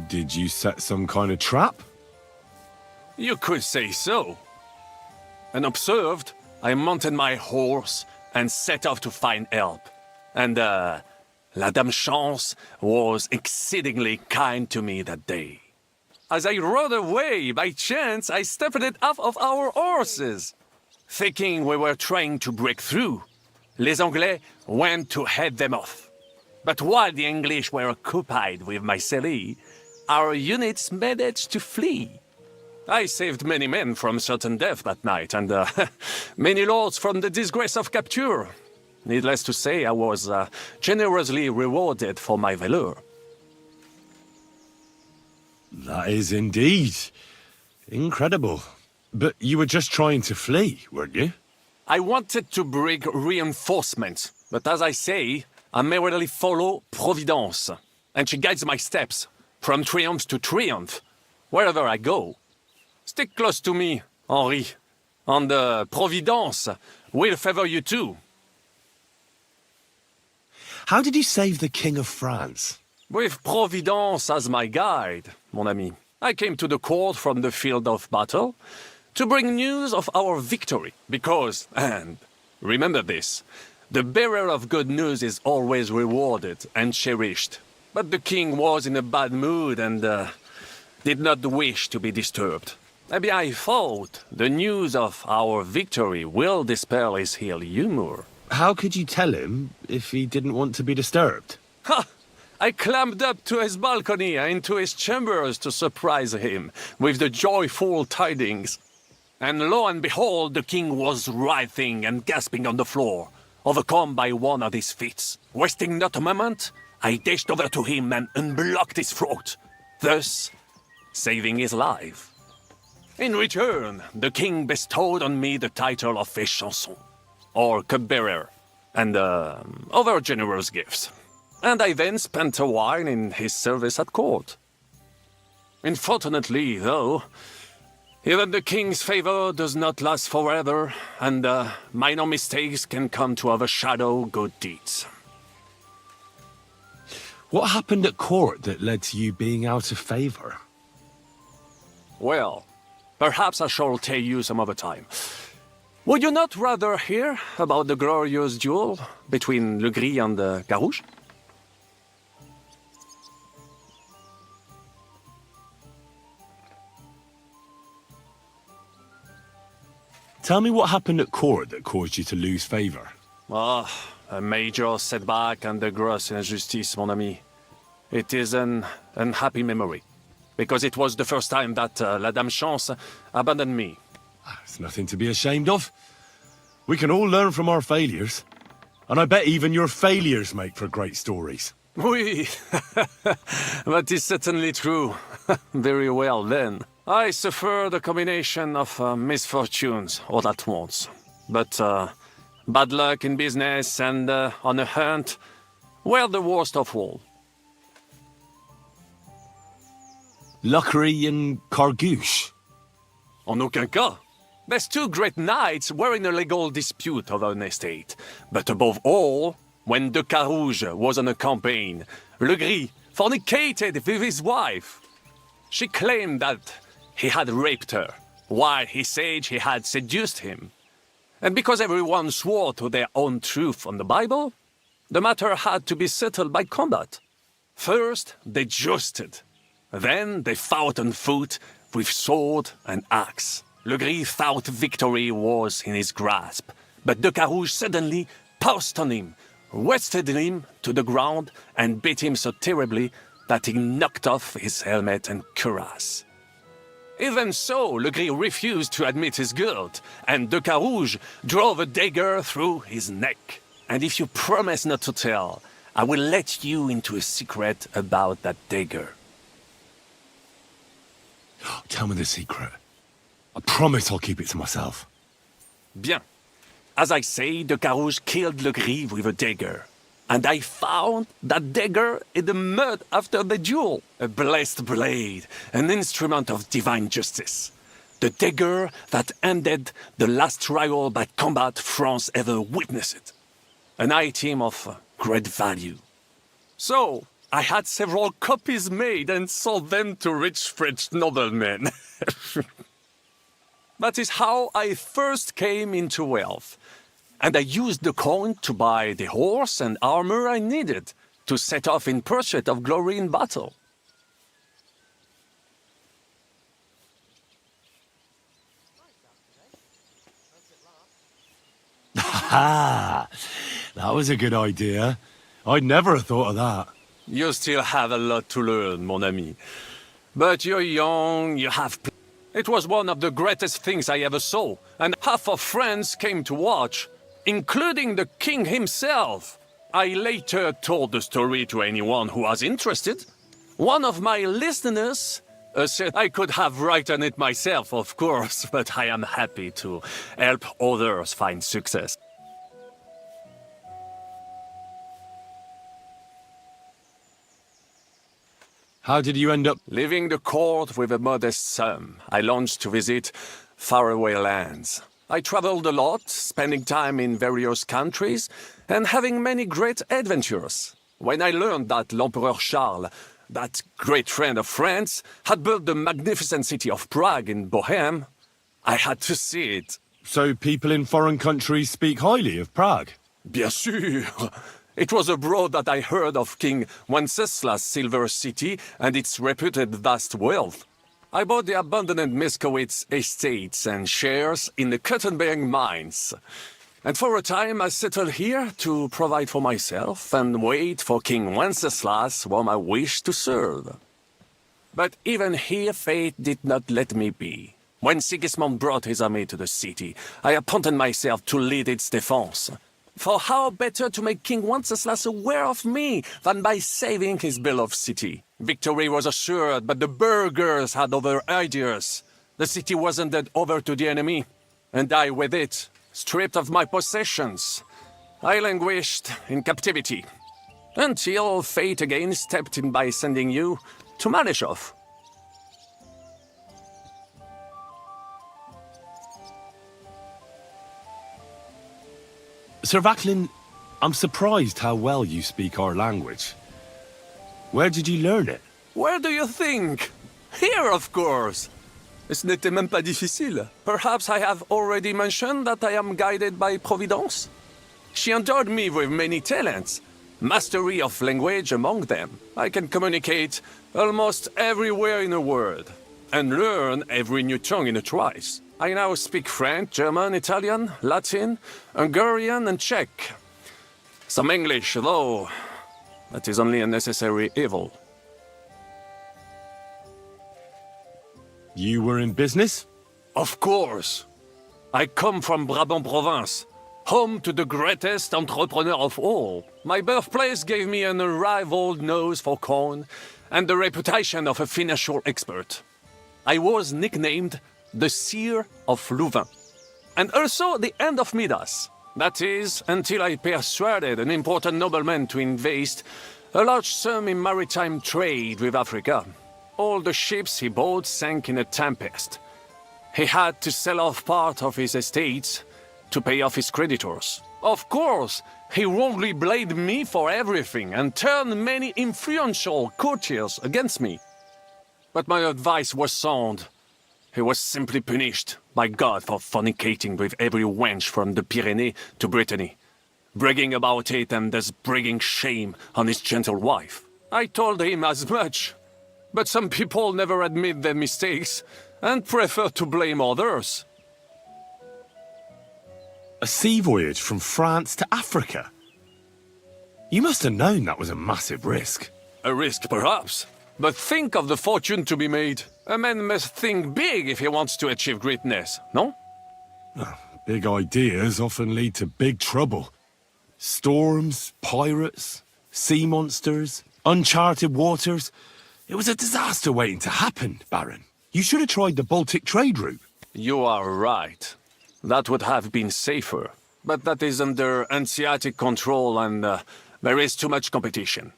Did you set some kind of trap? You could say so. Unobserved, I mounted my horse and set off to find help. And, La Dame Chance was exceedingly kind to me that day. As I rode away, by chance, I stepped off of our horses. Thinking we were trying to break through, les Anglais went to head them off. But while the English were occupied with my Marseille, our units managed to flee. I saved many men from certain death that night, and many lords from the disgrace of capture. Needless to say, I was generously rewarded for my valor. That is indeed incredible. But you were just trying to flee, weren't you? I wanted to bring reinforcements, but as I say, I merely follow Providence, and she guides my steps, from triumph to triumph, wherever I go. Stick close to me, Henri, and Providence will favor you too. How did you save the King of France? With Providence as my guide, mon ami. I came to the court from the field of battle to bring news of our victory, because, and remember this, the bearer of good news is always rewarded and cherished. But the king was in a bad mood and did not wish to be disturbed. Maybe I thought the news of our victory will dispel his ill humor. How could you tell him if he didn't want to be disturbed? Ha! I climbed up to his balcony and into his chambers to surprise him with the joyful tidings. And lo and behold, the king was writhing and gasping on the floor, overcome by one of his fits. Wasting not a moment, I dashed over to him and unblocked his throat, thus saving his life. In return, the king bestowed on me the title of a chanson, or cupbearer, and other generous gifts. And I then spent a while in his service at court. Unfortunately, though, even the king's favor does not last forever, and minor mistakes can come to overshadow good deeds. What happened at court that led to you being out of favor? Well, perhaps I shall tell you some other time. Would you not rather hear about the glorious duel between Le Gris and Carouge? Tell me what happened at court that caused you to lose favor. Ah, a major setback and a gross injustice, mon ami. It is an unhappy memory, because it was the first time that La Dame Chance abandoned me. It's nothing to be ashamed of. We can all learn from our failures. And I bet even your failures make for great stories. Oui, that is certainly true. Very well then. I suffered a combination of misfortunes all at once. But bad luck in business and on a hunt were the worst of all. Luckery and Cargouche? En aucun cas. There's two great knights were in a legal dispute over an estate. But above all, when de Carouge was on a campaign, Le Gris fornicated with his wife. She claimed that he had raped her, while he said he had seduced him. And because everyone swore to their own truth on the Bible, the matter had to be settled by combat. First, they jousted. Then they fought on foot with sword and axe. Le Gris thought victory was in his grasp, but de Carouge suddenly pounced on him, wrested him to the ground, and beat him so terribly that he knocked off his helmet and cuirass. Even so, Le Gris refused to admit his guilt, and de Carouge drove a dagger through his neck. And if you promise not to tell, I will let you into a secret about that dagger. Tell me the secret. I promise I'll keep it to myself. Bien. As I say, de Carouge killed Le Gris with a dagger. And I found that dagger in the mud after the duel. A blessed blade, an instrument of divine justice. The dagger that ended the last trial by combat France ever witnessed. An item of great value. So, I had several copies made and sold them to rich French noblemen. That is how I first came into wealth. And I used the coin to buy the horse and armor I needed to set off in pursuit of glory in battle. Ha! That was a good idea. I'd never have thought of that. You still have a lot to learn, mon ami. But you're young, you have... It was one of the greatest things I ever saw, and half of France came to watch, including the king himself. I later told the story to anyone who was interested. One of my listeners said I could have written it myself, of course, but I am happy to help others find success. How did you end up... Leaving the court with a modest sum, I launched to visit faraway lands. I traveled a lot, spending time in various countries, and having many great adventures. When I learned that l'Empereur Charles, that great friend of France, had built the magnificent city of Prague in Bohème, I had to see it. So people in foreign countries speak highly of Prague? Bien sûr! It was abroad that I heard of King Wenceslas' silver city and its reputed vast wealth. I bought the abandoned Miskowitz estates and shares in the Kuttenberg mines. And for a time I settled here to provide for myself and wait for King Wenceslas, whom I wished to serve. But even here fate did not let me be. When Sigismund brought his army to the city, I appointed myself to lead its defense. For how better to make King Wenceslas aware of me than by saving his beloved city? Victory was assured, but the burghers had other ideas. The city was handed over to the enemy, and I with it, stripped of my possessions. I languished in captivity, until fate again stepped in by sending you to Malishov. Sir Vaclin, I'm surprised how well you speak our language. Where did you learn it? Where do you think? Here, of course. Ce n'était même pas difficile. Perhaps I have already mentioned that I am guided by Providence. She endowed me with many talents, mastery of language among them. I can communicate almost everywhere in the world, and learn every new tongue in a trice. I now speak French, German, Italian, Latin, Hungarian, and Czech. Some English, though that is only a necessary evil. You were in business? Of course. I come from Brabant province, home to the greatest entrepreneur of all. My birthplace gave me an unrivaled nose for coin and the reputation of a financial expert. I was nicknamed the Seer of Louvain, and also the End of Midas. That is, until I persuaded an important nobleman to invest a large sum in maritime trade with Africa. all the ships he bought sank in a tempest. He had to sell off part of his estates to pay off his creditors. Of course, he wrongly blamed me for everything and turned many influential courtiers against me. But my advice was sound. He was simply punished by God for fornicating with every wench from the Pyrenees to Brittany, bragging about it and thus bringing shame on his gentle wife. I told him as much, but some people never admit their mistakes and prefer to blame others. A sea voyage from France to Africa? You must have known that was a massive risk. A risk, perhaps. But think of the fortune to be made. A man must think big if he wants to achieve greatness, no? Big ideas often lead to big trouble. Storms, pirates, sea monsters, uncharted waters. It was a disaster waiting to happen, Baron. You should have tried the Baltic trade route. You are right. That would have been safer. But that is under Hanseatic control and there is too much competition.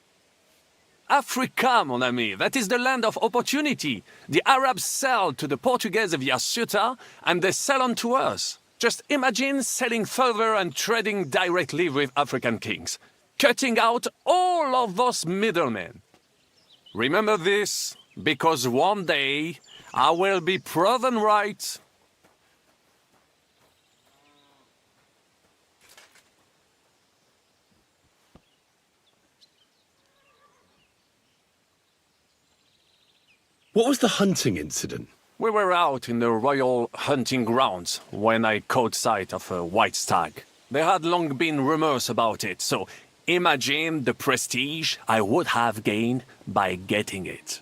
Africa, mon ami, that is the land of opportunity. The Arabs sell to the Portuguese via Ceuta, and they sell on to us. Just imagine selling further and trading directly with African kings, cutting out all of those middlemen. Remember this, because one day I will be proven right. What was the hunting incident? We were out in the royal hunting grounds when I caught sight of a white stag. There had long been rumors about it, so imagine the prestige I would have gained by getting it.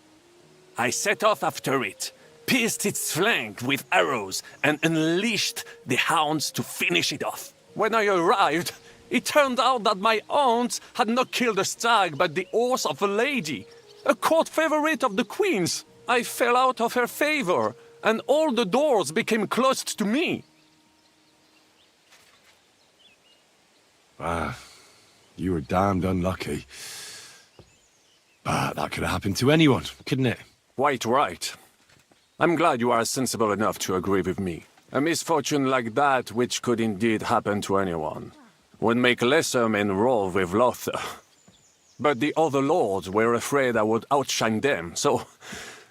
I set off after it, pierced its flank with arrows, and unleashed the hounds to finish it off. When I arrived, it turned out that my aunt had not killed a stag but the horse of a lady, a court favorite of the queen's. I fell out of her favor, and all the doors became closed to me. You were damned unlucky. But that could have happened to anyone, couldn't it? Quite right. I'm glad you are sensible enough to agree with me. A misfortune like that, which could indeed happen to anyone, would make lesser men roll with laughter. But the other lords were afraid I would outshine them, so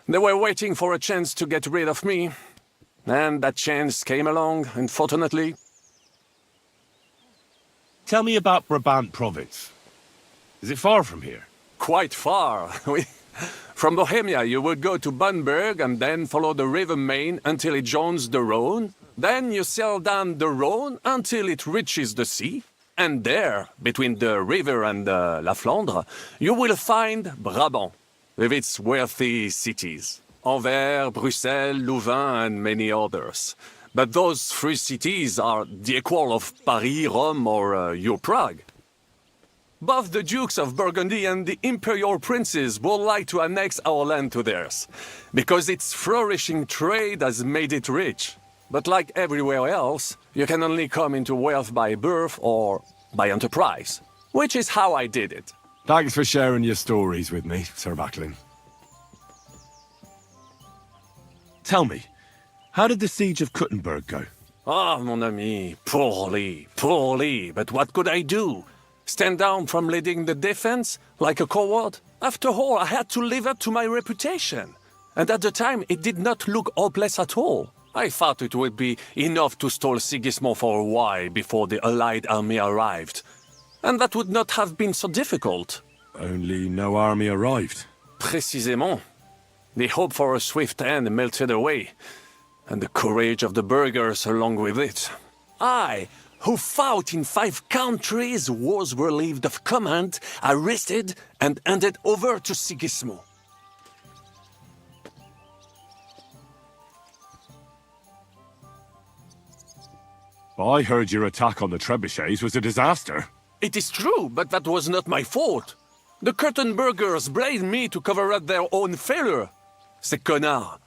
they were waiting for a chance to get rid of me. And that chance came along, unfortunately. Tell me about Brabant province. Is it far from here? Quite far. From Bohemia, you would go to Bamberg and then follow the river Main until it joins the Rhone. Then you sail down the Rhone until it reaches the sea. And there, between the river and La Flandre, you will find Brabant, with its wealthy cities. Anvers, Bruxelles, Louvain, and many others. But those three cities are the equal of Paris, Rome, or your Prague. Both the Dukes of Burgundy and the Imperial Princes would like to annex our land to theirs, because its flourishing trade has made it rich. But like everywhere else, you can only come into wealth by birth or by enterprise, which is how I did it. Thanks for sharing your stories with me, Sir Backlin. Tell me, how did the siege of Kuttenberg go? Ah, mon ami, poorly, poorly. But what could I do? Stand down from leading the defense like a coward? After all, I had to live up to my reputation. And at the time, it did not look hopeless at all. I thought it would be enough to stall Sigismund for a while before the Allied army arrived. And that would not have been so difficult. Only no army arrived. Précisément. The hope for a swift end melted away, and the courage of the burghers along with it. I, who fought in 5 countries, was relieved of command, arrested, and handed over to Sigismund. I heard your attack on the trebuchets was a disaster. It is true, but that was not my fault. The Kuttenbergers blamed me to cover up their own failure. Ces connards.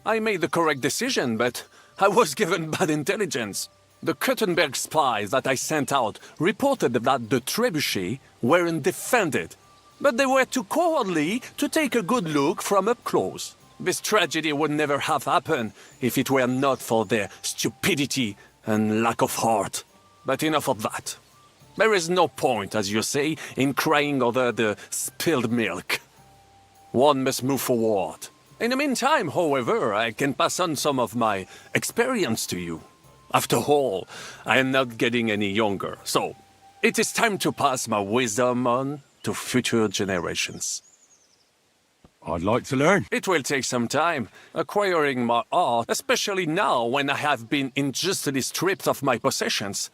I made the correct decision, but I was given bad intelligence. The Kuttenberg spies that I sent out reported that the trebuchets weren't defended. but they were too cowardly to take a good look from up close. This tragedy would never have happened if it were not for their stupidity and lack of heart. But enough of that. There is no point, as you say, in crying over the spilled milk. One must move forward. In the meantime, however, I can pass on some of my experience to you. After all, I am not getting any younger, so it is time to pass my wisdom on to future generations. I'd like to learn. It will take some time, acquiring my art, especially now when I have been unjustly stripped of my possessions.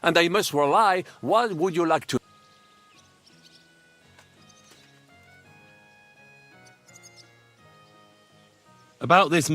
And I must rely, what would you like to... About this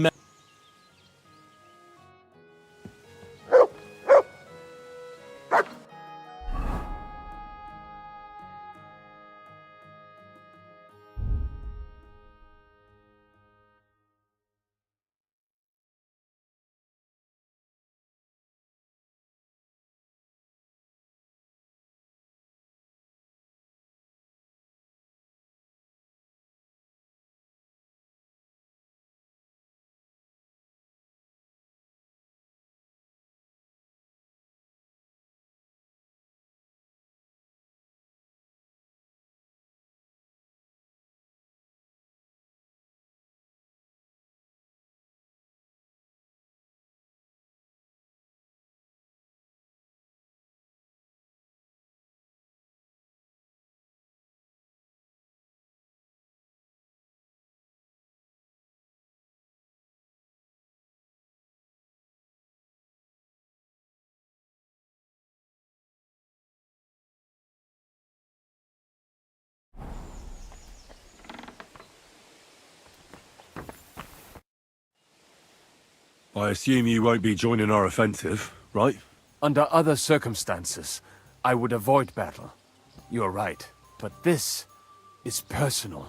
I assume you won't be joining our offensive, right? Under other circumstances, I would avoid battle. You're right. But this is personal.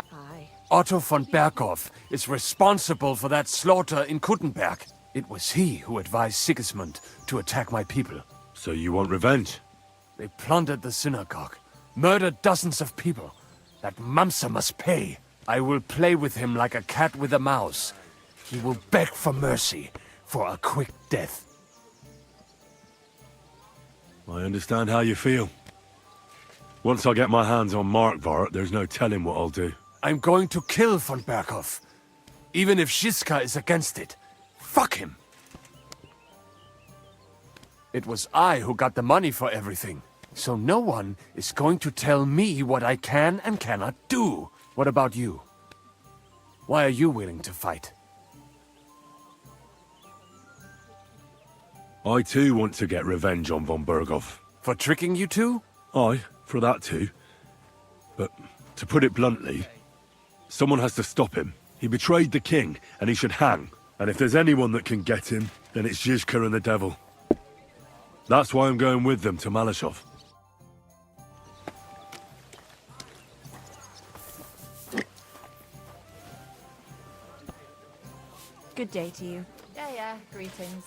Otto von Berghoff is responsible for that slaughter in Kuttenberg. It was he who advised Sigismund to attack my people. So you want revenge? They plundered the synagogue, murdered dozens of people. That Mamsa must pay. I will play with him like a cat with a mouse. He will beg for mercy, for a quick death. I understand how you feel. Once I get my hands on Markvart, there's no telling what I'll do. I'm going to kill von Berghoff. Even if Shiska is against it. Fuck him! It was I who got the money for everything. So no one is going to tell me what I can and cannot do. What about you? Why are you willing to fight? I too want to get revenge on von Berghoff. For tricking you two? Aye, for that too. But to put it bluntly, someone has to stop him. He betrayed the king, and he should hang. And if there's anyone that can get him, then it's Zizka and the devil. That's why I'm going with them to Malashov. Good day to you. Yeah, greetings.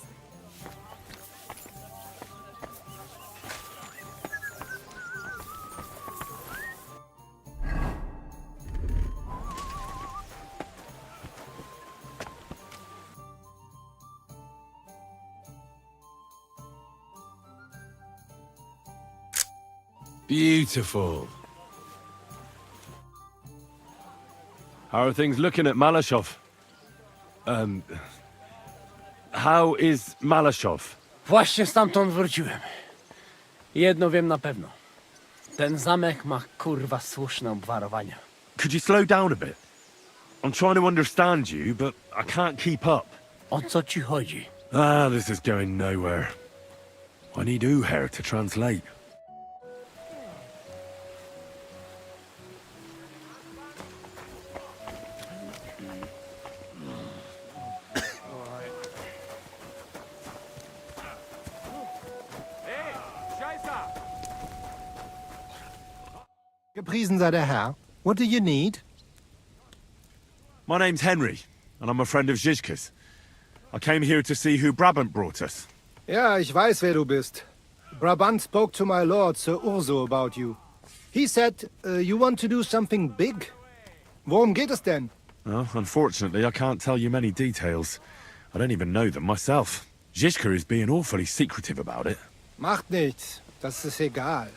Beautiful. How are things looking at Malashov? How is Malashov? Właśnie stamtąd wróciłem. Jedno wiem na pewno. Ten zamek ma kurwa słuszne obwarowania. Could you slow down a bit? I'm trying to understand you, but I can't keep up. O co ci chodzi? This is going nowhere. I need Uher to translate. Gepriesen sei der Herr. What do you need? My name's Henry, and I'm a friend of Zizka's. I came here to see who Brabant brought us. Ja, ich weiß, wer du bist. Brabant spoke to my lord, Sir Urso, about you. He said you want to do something big. Worum geht es denn? Well, unfortunately, I can't tell you many details. I don't even know them myself. Zizka is being awfully secretive about it. Macht nichts. Das ist egal.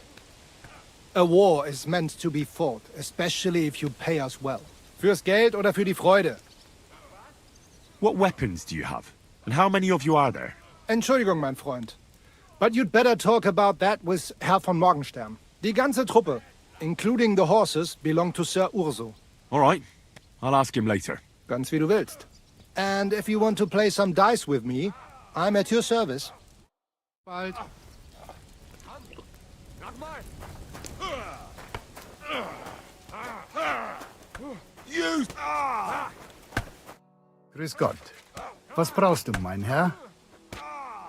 A war is meant to be fought, especially if you pay us well. Fürs Geld oder für die Freude? What weapons do you have? And how many of you are there? Entschuldigung, mein Freund. But you'd better talk about that with Herr von Morgenstern. Die ganze Truppe, including the horses, belong to Sir Urso. All right. I'll ask him later. Ganz wie du willst. And if you want to play some dice with me, I'm at your service. Bald. You! Grüß Gott. Was brauchst du, mein Herr?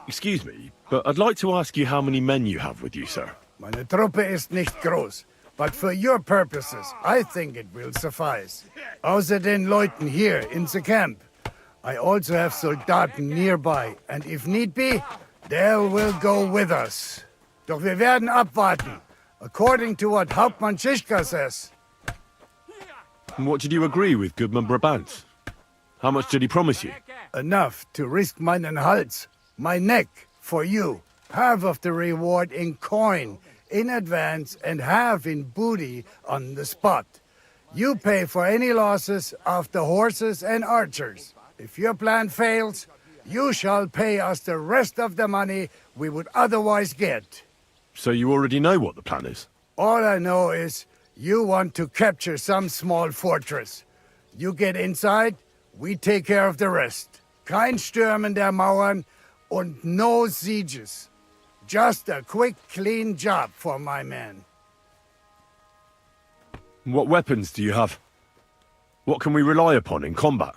Excuse me, but I'd like to ask you how many men you have with you, sir. Meine Truppe ist nicht groß, but for your purposes, I think it will suffice. Außer den Leuten here in the camp, I also have Soldaten nearby, and if need be, they will go with us. Doch wir werden abwarten, according to what Hauptmann Schischka says. And what did you agree with Goodman Brabant? How much did he promise you? Enough to risk meinen Hals, my neck, for you. Half of the reward in coin, in advance, and half in booty on the spot. You pay for any losses of the horses and archers. If your plan fails, you shall pay us the rest of the money we would otherwise get. So you already know what the plan is? All I know is you want to capture some small fortress. You get inside, we take care of the rest. Kein Stürmen der Mauern und no sieges. Just a quick, clean job for my men. What weapons do you have? What can we rely upon in combat?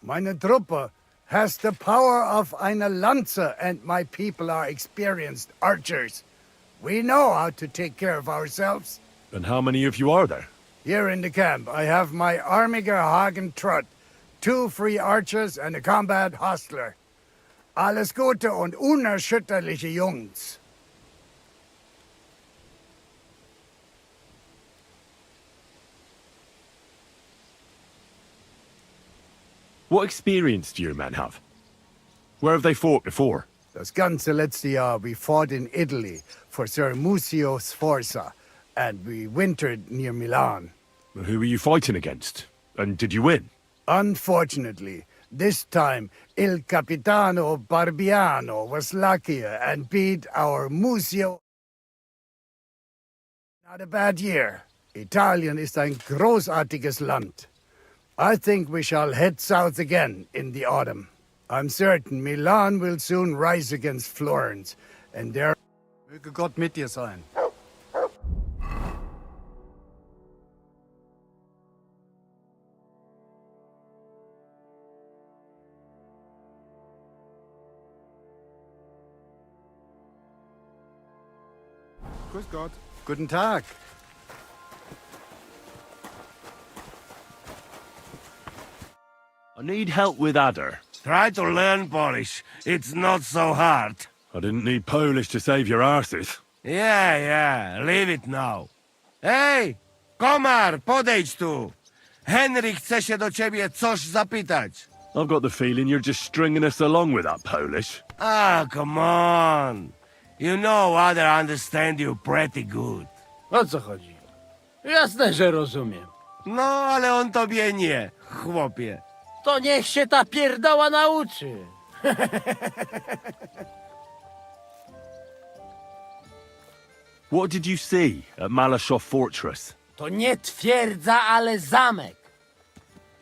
Meine Truppe has the power of eine Lanze, and my people are experienced archers. We know how to take care of ourselves. And how many of you are there? Here in the camp, I have my Armiger Hagen Trott, 2 free archers and a combat hostler. Alles Gute und unerschütterliche Jungs. What experience do your men have? Where have they fought before? Das ganze letzte Jahr we fought in Italy for Sir Musio Sforza, and we wintered near Milan. Who were you fighting against? And did you win? Unfortunately, this time Il Capitano Barbiano was luckier and beat our Musio. Not a bad year. Italien ist ein großartiges Land. I think we shall head south again in the autumn. I'm certain Milan will soon rise against Florence, and there... Möge Gott mit dir sein. Grüß Gott. Guten Tag. I need help with Adder. Try to learn Polish. It's not so hard. I didn't need Polish to save your arses. Yeah, leave it now. Hej, komar, podejdź tu. Henry chce się do ciebie coś zapytać. I've got the feeling you're just stringing us along with that Polish. Ah, come on. You know Other understand you pretty good. O co chodzi? Jasne, że rozumiem. No, ale on tobie nie, chłopie. To niech się ta pierdoła nauczy. What did you see at Malashoff Fortress? To nie twierdza, ale zamek.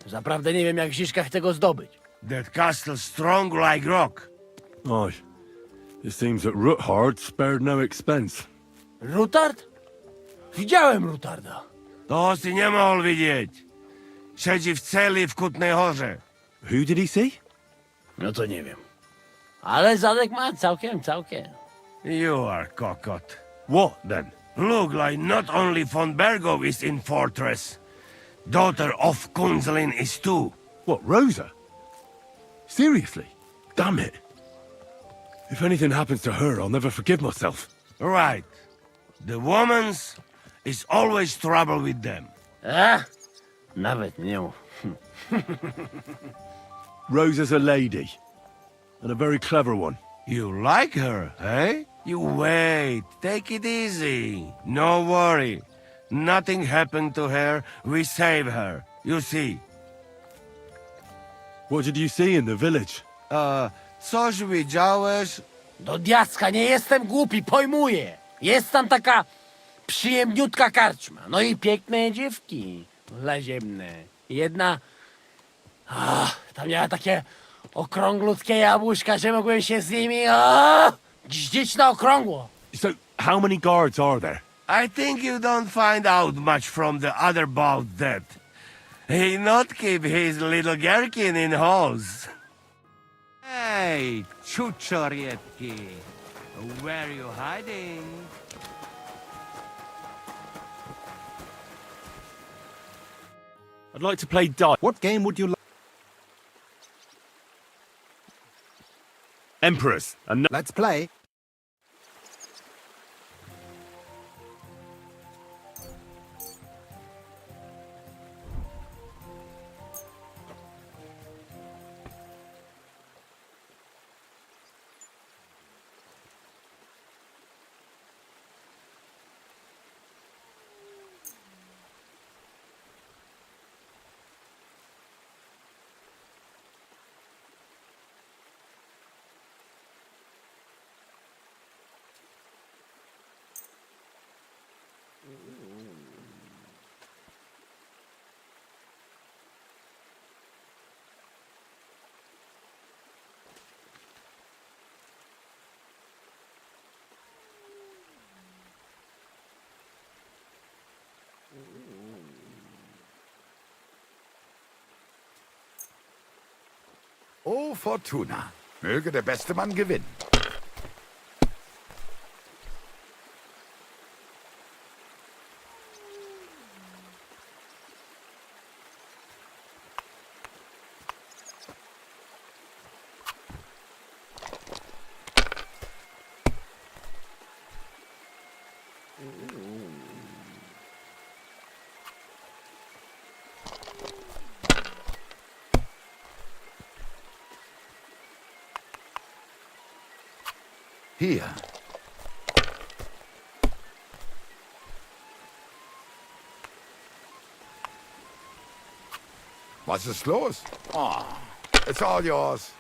Zaprawdę nie wiem, jak w Ziszkach tego zdobyć. That castle strong like rock. Aye. It seems that Ruthard spared no expense. Rutard? Widziałem Rutarda. To si nie mógł widzieć. Siedzi w celi w Kutnej Horze. Who did he see? No to nie wiem. Ale zadek ma całkiem. You are cockot. What, then? Look like not only von Bergow is in fortress. Daughter of Kunzelin is too. What, Rosa? Seriously? Damn it. If anything happens to her, I'll never forgive myself. Right. The woman's It's always trouble with them. Nawet nie mów. Rosa's a lady. And a very clever one. You like her, eh? You wait. Take it easy. No worry. Nothing happened to her. We save her. You see. What did you see in the village? Coś widziałeś? Do diaska, nie jestem głupi, pojmuję. Jest tam taka przyjemniutka karczma. No i piękne dziewki. Laziemne. Jedna... tam miała takie okrąglutkie jabłuszka, że mogłem się z nimi... Gździć na okrągło. So, how many guards are there? I think you don't find out much from the other about that. He not keep his little gherkin in halls. Hey, chuchorietki. Where are you hiding? I'd like to play dice. What game would you like? Emperors. And Let's play. Oh, Fortuna. Möge der beste Mann gewinnen. Hier. Was ist los? Oh, it's all yours.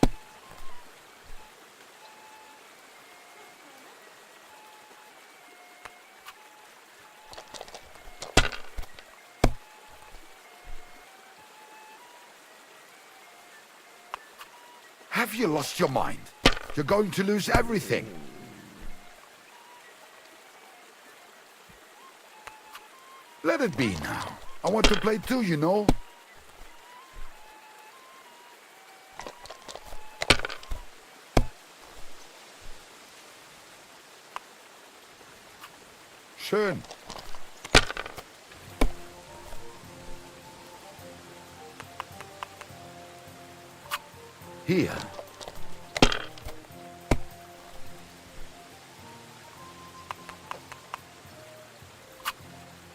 Have you lost your mind? You're going to lose everything. Let it be now. I want to play too, you know. Schön. Hier.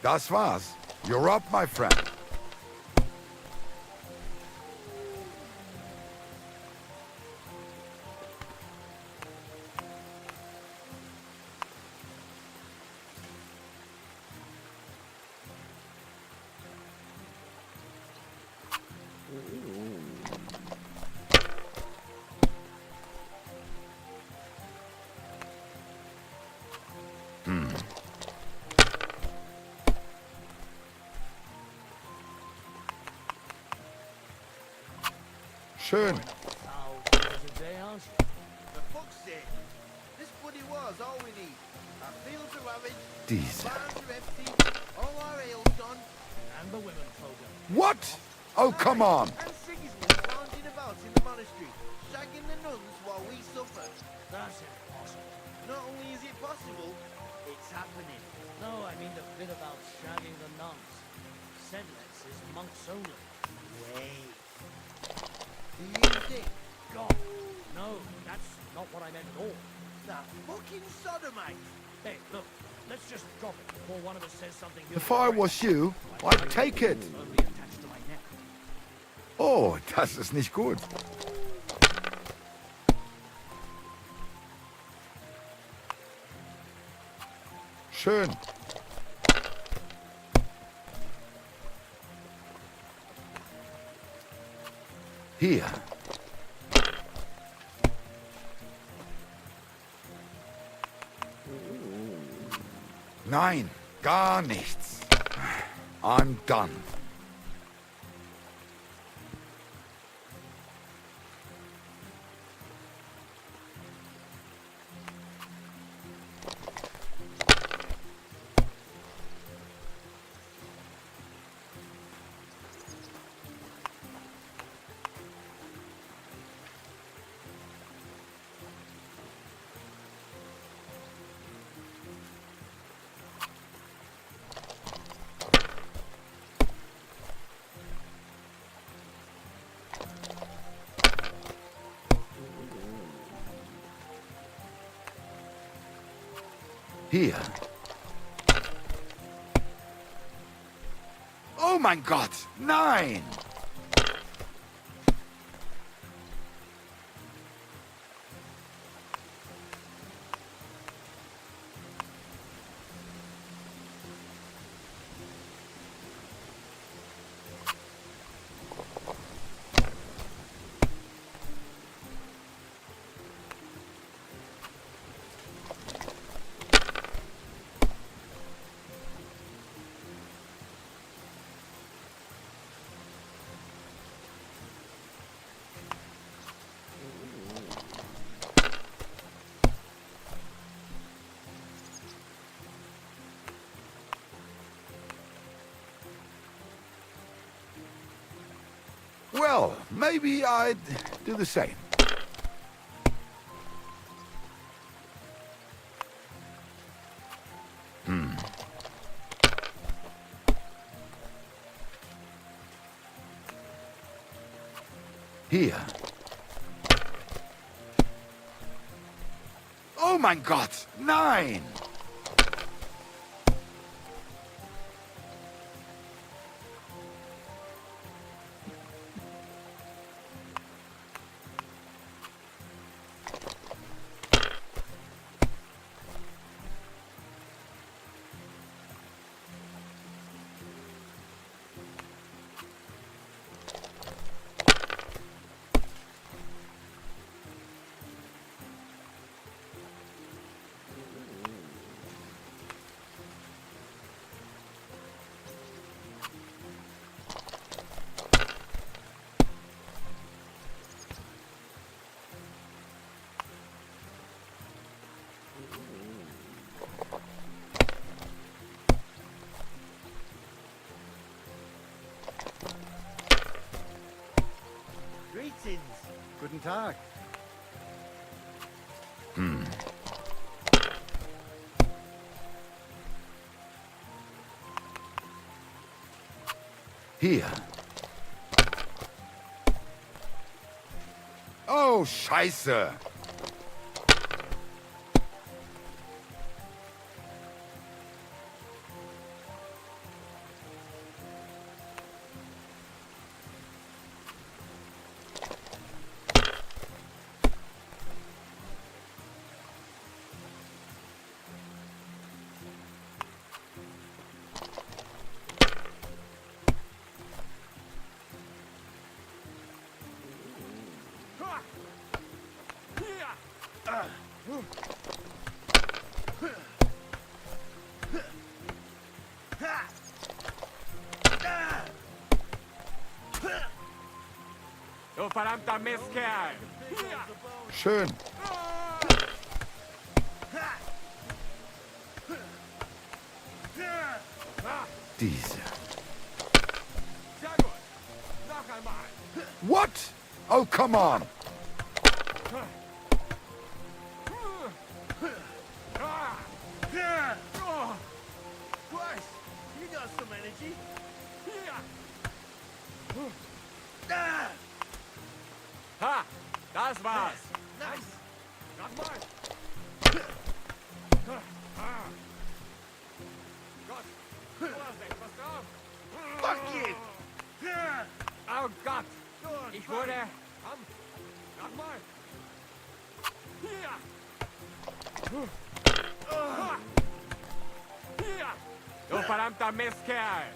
Das war's. You're up, my friend. Schön. For fuck's sake. This bloody war's all we need. Our fields are ravaged, Diese. barns are empty, all our ale's gone, and the women program. What? Oh, come on. And Sigismund lounging about in the monastery, shagging the nuns while we suffer. That's impossible. Not only is it possible, it's happening. No, I mean the bit about shagging the nuns. Sedlets is monks only. Wait. Do you think? God, no, that's not what I meant at all. That fucking sodomite! Hey, look, Let's just drop it before one of us says something. If I was you, I'd take it. Oh, das ist nicht gut. Schön. Hier. Nein, gar nichts. I'm done. Hier. Oh mein Gott, nein! Well, maybe I'd do the same. Hier. Oh mein Gott, nein! Greetings. Guten Tag. Hier. Oh, Scheiße! Du verdammter Mistkerl! Schön. Diese. What? Oh, come on! Christ, you got some energy. Ha! Das war's! Nice. Not mine. Fuck you! Oh Gott! Ich wurde... Sag mal! Du verdammter Mistkerl!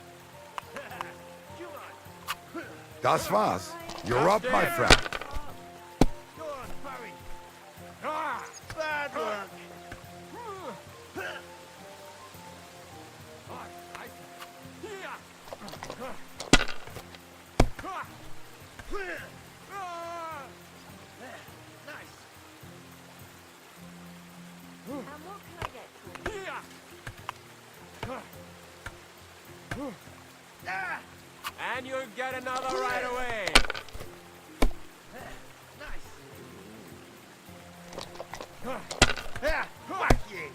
Das war's. You're up, my friend. Bad luck! And you'll get another right away! Yeah, fuck you!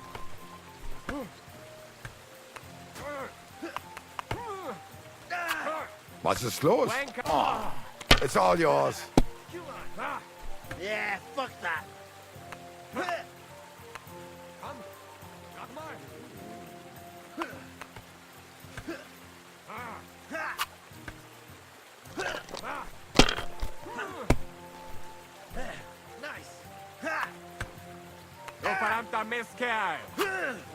Was ist los? Oh, it's all yours. Yeah, fuck that! Du verdammter Mistkerl!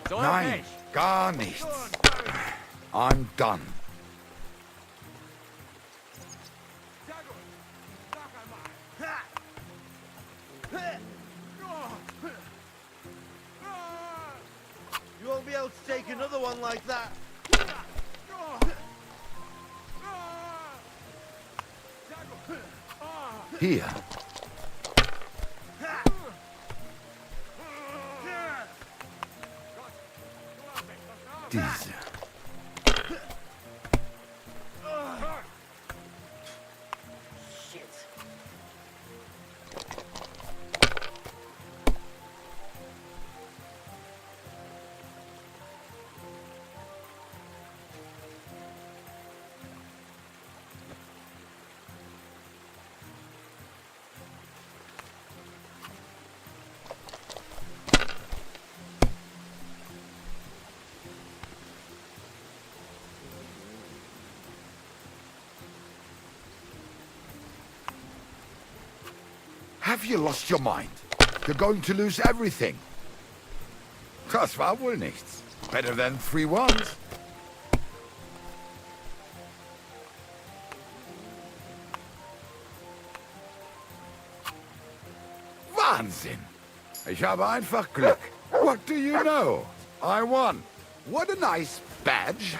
So Nein, nicht! gar nichts. I'm done. You won't be able to take another one like that. Hier. Diese. Have you lost your mind? You're going to lose everything. Das war wohl nichts. Better than 3 ones. Wahnsinn! Ich habe einfach Glück. What do you know? I won. What a nice badge.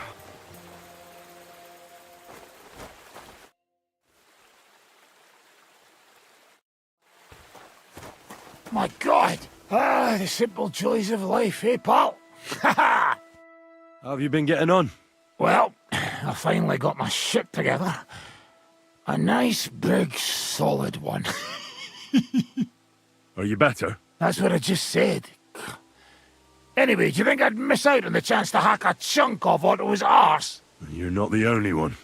My God! Ah, the simple joys of life, eh, pal? How have you been getting on? Well, I finally got my shit together. A nice, big, solid one. Are you better? That's what I just said. Anyway, do you think I'd miss out on the chance to hack a chunk off Otto's arse? You're not the only one.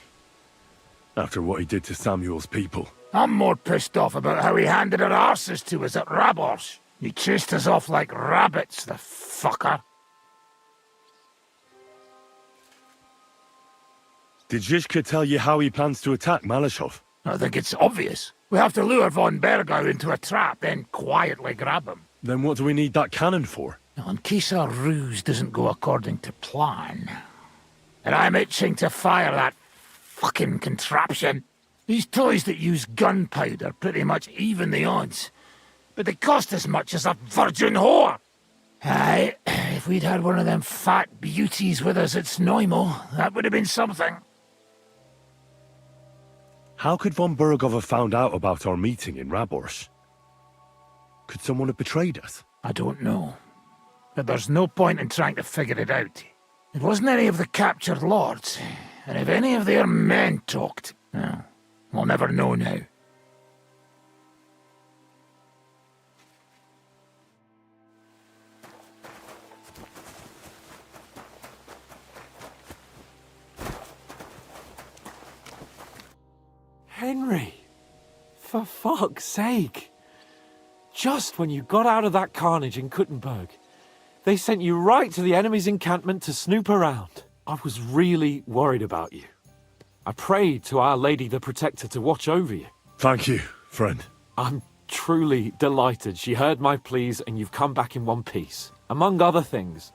After what he did to Samuel's people. I'm more pissed off about how he handed our arses to us at Rabos. He chased us off like rabbits, the fucker. Did Zizka tell you how he plans to attack Malashov? I think it's obvious. We have to lure von Bergau into a trap, then quietly grab him. Then what do we need that cannon for? In case our ruse doesn't go according to plan. And I'm itching to fire that fucking contraption. These toys that use gunpowder pretty much even the odds. But they cost as much as a virgin whore. Aye, if we'd had one of them fat beauties with us at Snoimo, that would have been something. How could von Bergov have found out about our meeting in Rabors? Could someone have betrayed us? I don't know. But there's no point in trying to figure it out. It wasn't any of the captured lords. And if any of their men talked, well, we'll never know now. Henry! For fuck's sake! Just when you got out of that carnage in Kuttenberg, they sent you right to the enemy's encampment to snoop around. I was really worried about you. I prayed to Our Lady the Protector to watch over you. Thank you, friend. I'm truly delighted she heard my pleas and you've come back in one piece. Among other things,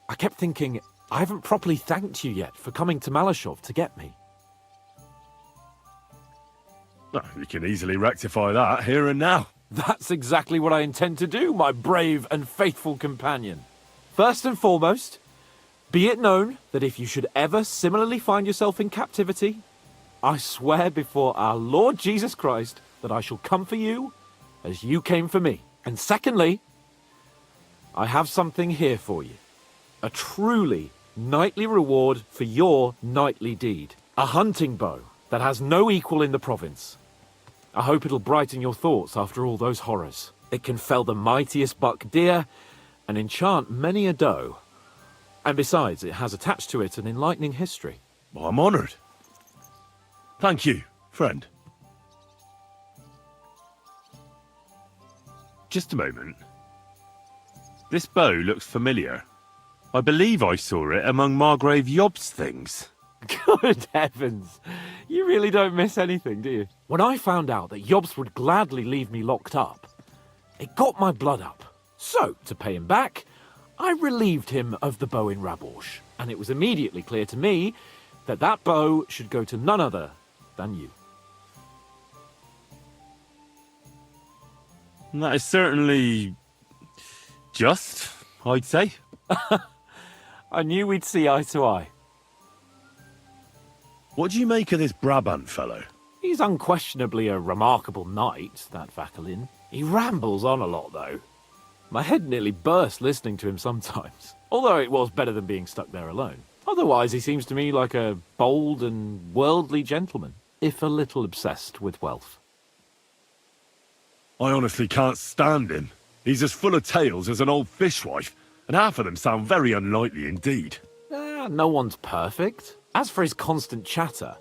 I kept thinking, I haven't properly thanked you yet for coming to Malashov to get me. Well, you can easily rectify that here and now. That's exactly what I intend to do, my brave and faithful companion. First and foremost, be it known that if you should ever similarly find yourself in captivity, I swear before our Lord Jesus Christ that I shall come for you as you came for me. And secondly, I have something here for you. A truly knightly reward for your knightly deed. A hunting bow that has no equal in the province. I hope it'll brighten your thoughts after all those horrors. It can fell the mightiest buck deer and enchant many a doe. And besides, it has attached to it an enlightening history. Well, I'm honoured. Thank you, friend. Just a moment. This bow looks familiar. I believe I saw it among Margrave Yob's things. Good heavens. You really don't miss anything, do you? When I found out that Yobs would gladly leave me locked up, it got my blood up. So, to pay him back, I relieved him of the bow in Raborsh, and it was immediately clear to me that that bow should go to none other than you. And that is certainly just, I'd say. I knew we'd see eye to eye. What do you make of this Brabant fellow? He's unquestionably a remarkable knight, that Vakalin. He rambles on a lot, though. My head nearly burst listening to him sometimes. Although it was better than being stuck there alone. Otherwise, he seems to me like a bold and worldly gentleman, if a little obsessed with wealth. I honestly can't stand him. He's as full of tales as an old fishwife, and half of them sound very unlikely indeed. No one's perfect. As for his constant chatter,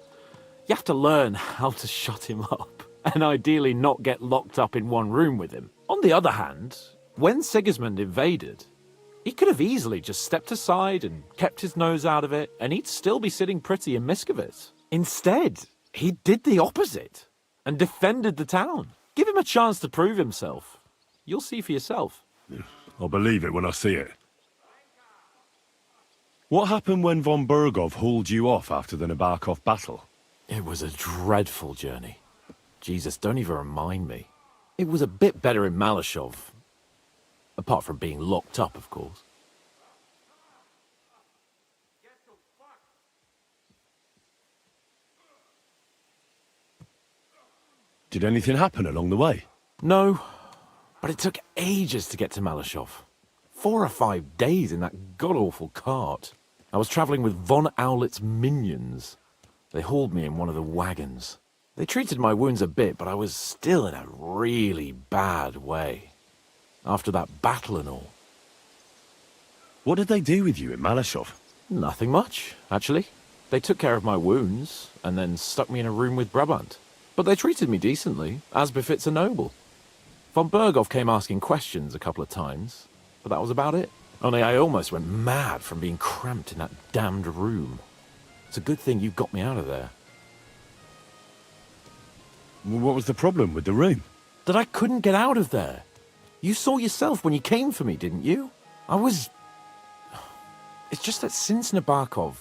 you have to learn how to shut him up, and ideally not get locked up in one room with him. On the other hand, when Sigismund invaded, he could have easily just stepped aside and kept his nose out of it, and he'd still be sitting pretty in Miskovitz. Instead, he did the opposite, and defended the town. Give him a chance to prove himself. You'll see for yourself. I'll believe it when I see it. What happened when von Bergov hauled you off after the Nabokov battle? It was a dreadful journey. Jesus, don't even remind me. It was a bit better in Malashov. Apart from being locked up, of course. Did anything happen along the way? No, but it took ages to get to Malashov. 4 or 5 days in that god-awful cart. I was travelling with von Owlet's minions. They hauled me in one of the wagons. They treated my wounds a bit, but I was still in a really bad way. After that battle and all. What did they do with you in Malashov? Nothing much, actually. They took care of my wounds, and then stuck me in a room with Brabant. But they treated me decently, as befits a noble. Von Bergov came asking questions a couple of times, but that was about it. Only I almost went mad from being cramped in that damned room. It's a good thing you got me out of there. What was the problem with the room? That I couldn't get out of there. You saw yourself when you came for me, didn't you? It's just that since Nabokov,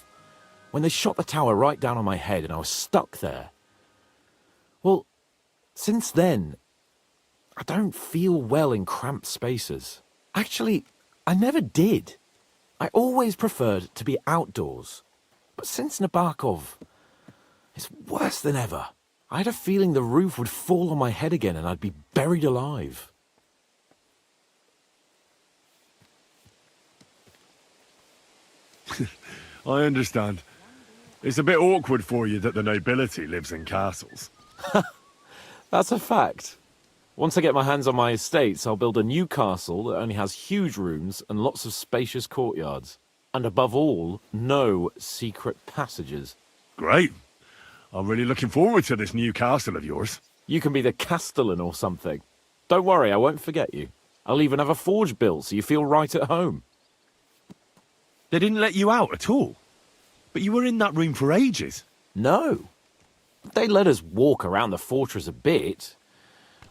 when they shot the tower right down on my head and I was stuck there. Well, since then, I don't feel well in cramped spaces. Actually, I never did. I always preferred to be outdoors. But since Nabokov, it's worse than ever. I had a feeling the roof would fall on my head again and I'd be buried alive. I understand. It's a bit awkward for you that the nobility lives in castles. That's a fact. Once I get my hands on my estates, I'll build a new castle that only has huge rooms and lots of spacious courtyards. And above all, no secret passages. Great. I'm really looking forward to this new castle of yours. You can be the castellan or something. Don't worry, I won't forget you. I'll even have a forge built so you feel right at home. They didn't let you out at all? But you were in that room for ages. No. They let us walk around the fortress a bit.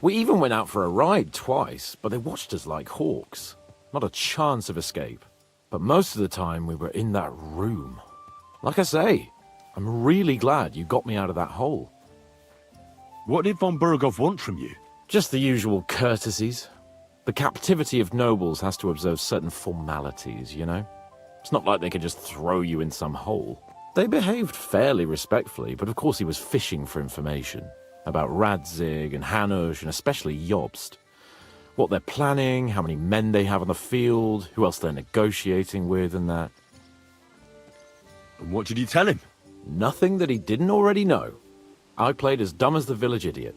We even went out for a ride twice, but they watched us like hawks. Not a chance of escape. But most of the time we were in that room. Like I say, I'm really glad you got me out of that hole. What did von Burgov want from you? Just the usual courtesies. The captivity of nobles has to observe certain formalities, you know? It's not like they could just throw you in some hole. They behaved fairly respectfully, but of course he was fishing for information. About Radzig and Hanush and especially Jobst. What they're planning, how many men they have on the field, who else they're negotiating with and that. And what did you tell him? Nothing that he didn't already know. I played as dumb as the village idiot.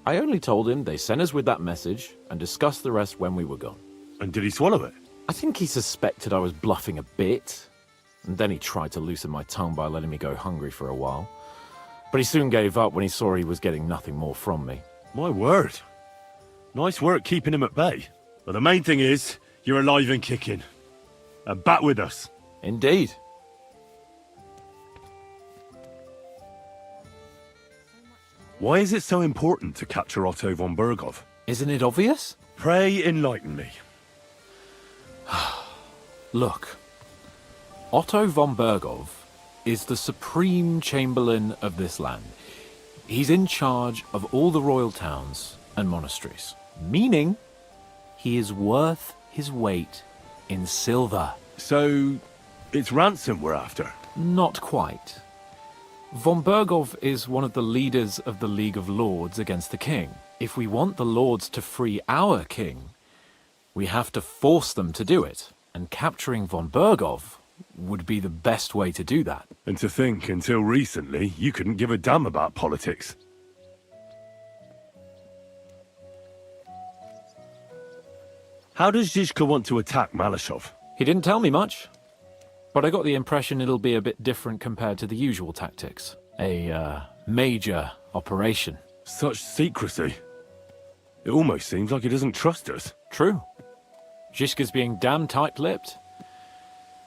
I only told him they sent us with that message and discussed the rest when we were gone. And did he swallow it? I think he suspected I was bluffing a bit. And then he tried to loosen my tongue by letting me go hungry for a while. But he soon gave up when he saw he was getting nothing more from me. My word. Nice work keeping him at bay. But the main thing is, you're alive and kicking. And back with us. Indeed. Why is it so important to capture Otto von Burgov? Isn't it obvious? Pray enlighten me. Look, Otto von Burgov is the supreme chamberlain of this land. He's in charge of all the royal towns and monasteries, meaning he is worth his weight in silver. So, it's ransom we're after? Not quite. Von Burgov is one of the leaders of the League of Lords against the king. If we want the lords to free our king, we have to force them to do it. And capturing von Burgov would be the best way to do that. And to think, until recently, you couldn't give a damn about politics. How does Zizka want to attack Malashov? He didn't tell me much, but I got the impression it'll be a bit different compared to the usual tactics. A major operation. Such secrecy. It almost seems like he doesn't trust us. True. Zizka's being damn tight-lipped.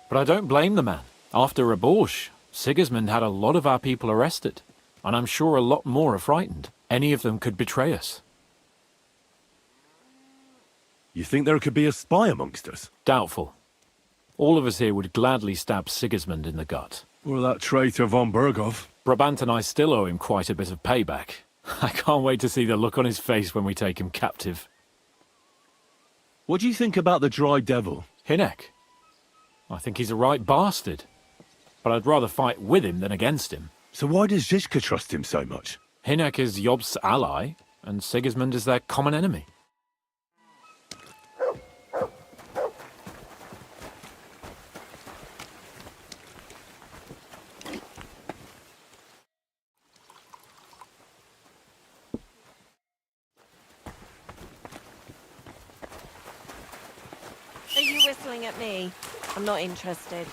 But I don't blame the man. After Raborsh, Sigismund had a lot of our people arrested, and I'm sure a lot more are frightened. Any of them could betray us. You think there could be a spy amongst us? Doubtful. All of us here would gladly stab Sigismund in the gut. Or that traitor von Burgov. Brabant and I still owe him quite a bit of payback. I can't wait to see the look on his face when we take him captive. What do you think about the Dry Devil? Hinek? I think he's a right bastard. But I'd rather fight with him than against him. So why does Zizka trust him so much? Hinek is Jobst's ally, and Sigismund is their common enemy. Are you whistling at me? I'm not interested.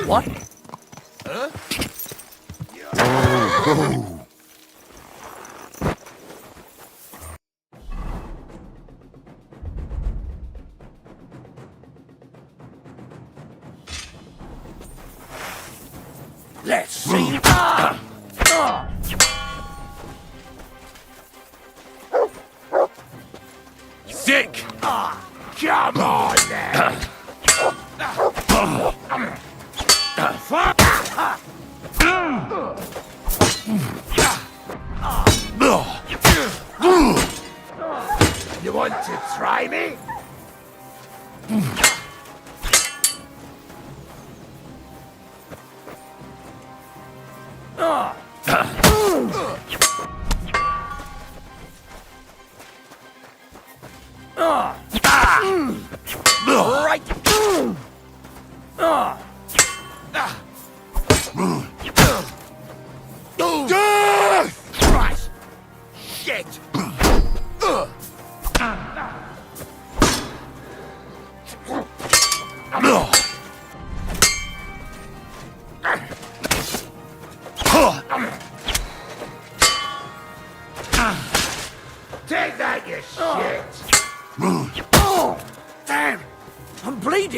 What? Huh? Let's see. Sick! Come on, then. You want to try me?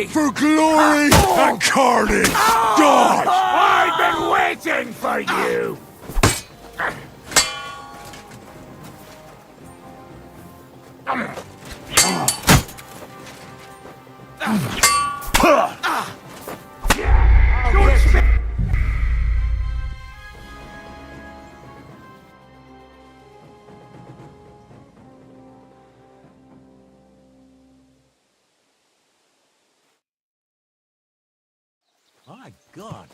looking? For glory and carnage! Dodge! I've been waiting for you! My God.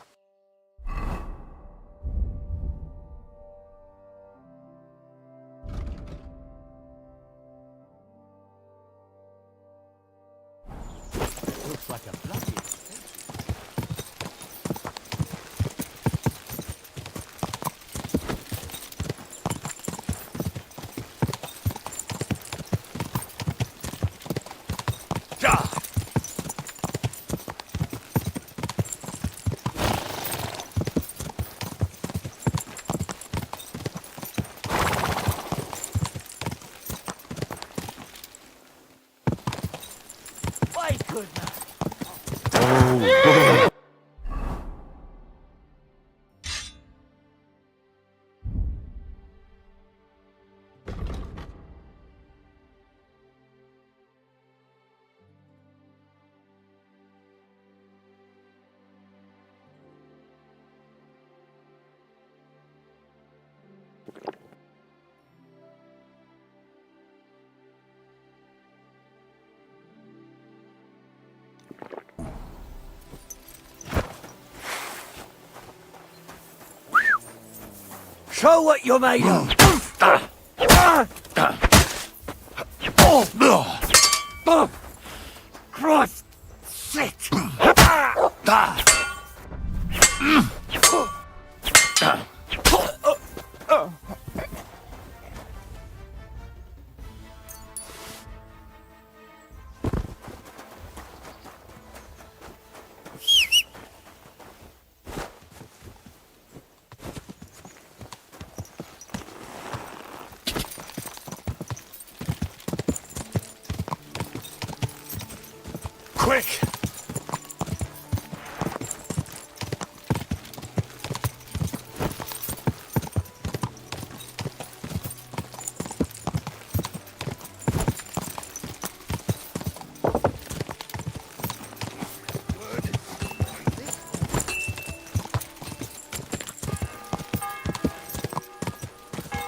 Looks like a bloody My goodness. Show what you're made of! Christ! Shit! Quick!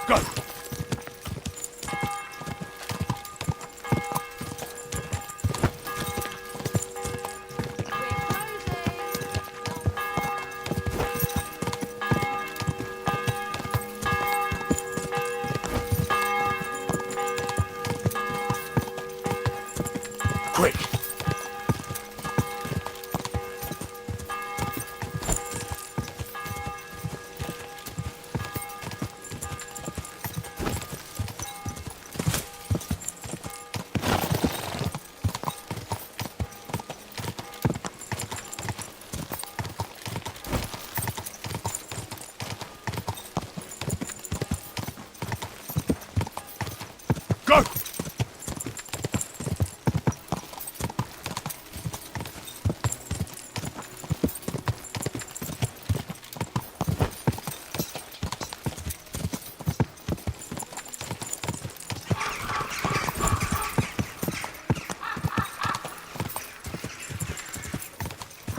Go! Quick! Go!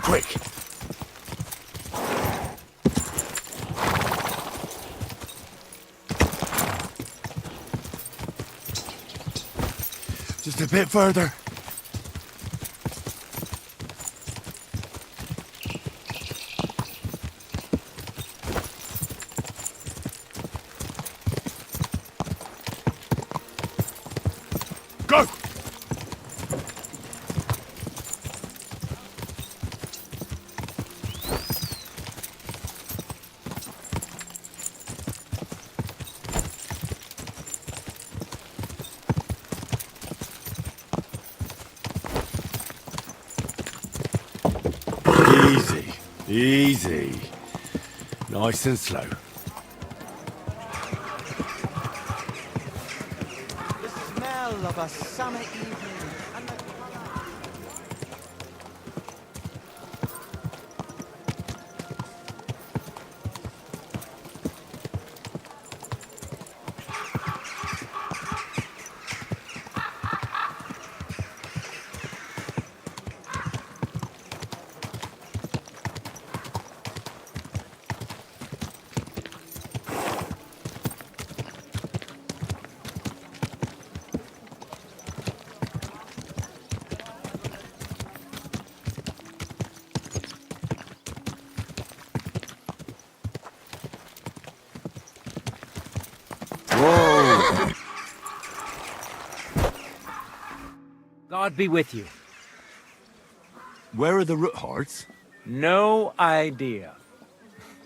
Quick! Just a bit further. Go! Easy, easy. Nice and slow. The smell of a summer evening and the God be with you. Where are the Roothards? No idea.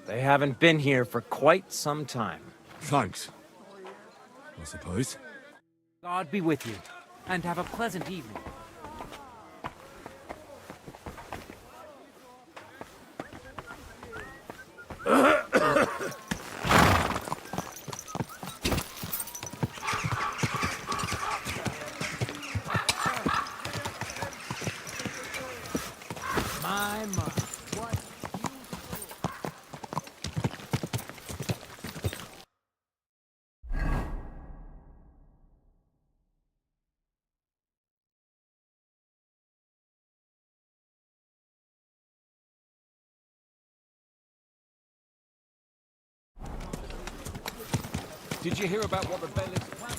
They haven't been here for quite some time. Thanks. I suppose. God be with you, and have a pleasant evening. My. What? Did you hear about what the bailiff's plan?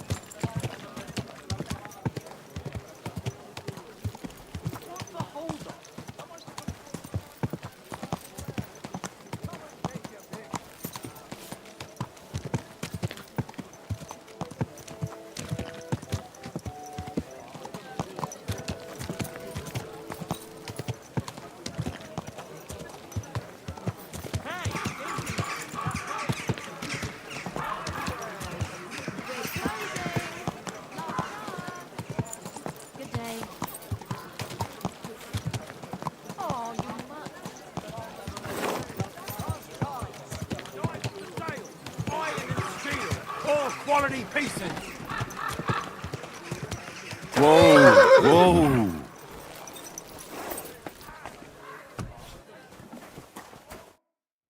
Good day. Oh, you mutt. Iron and steel, all quality pieces. Whoa! Whoa!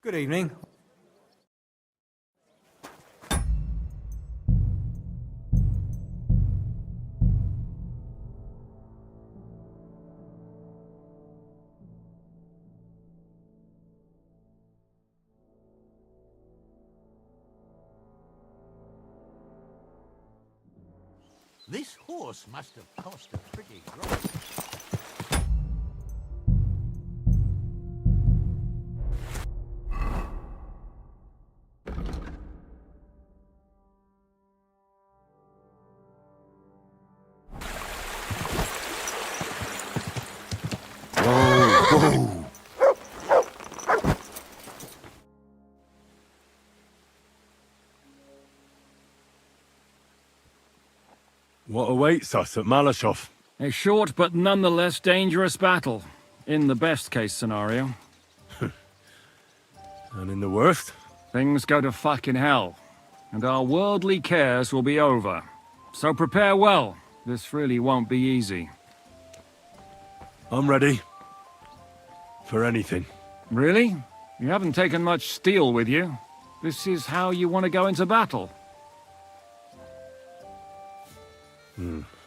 Good evening. This horse must have cost a pretty grot. Whoa! What awaits us at Malashov? A short but nonetheless dangerous battle, in the best case scenario. And in the worst? Things go to fucking hell, and our worldly cares will be over. So prepare well. This really won't be easy. I'm ready. For anything. Really? You haven't taken much steel with you. This is how you want to go into battle.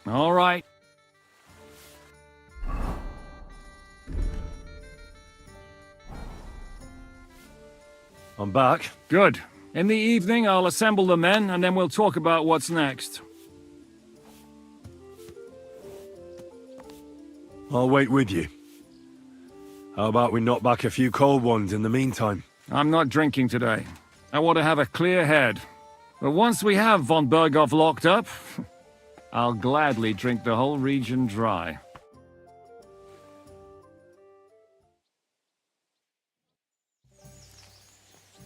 All right. I'm back. Good. In the evening, I'll assemble the men, and then we'll talk about what's next. I'll wait with you. How about we knock back a few cold ones in the meantime? I'm not drinking today. I want to have a clear head. But once we have von Berghoff locked up, I'll gladly drink the whole region dry.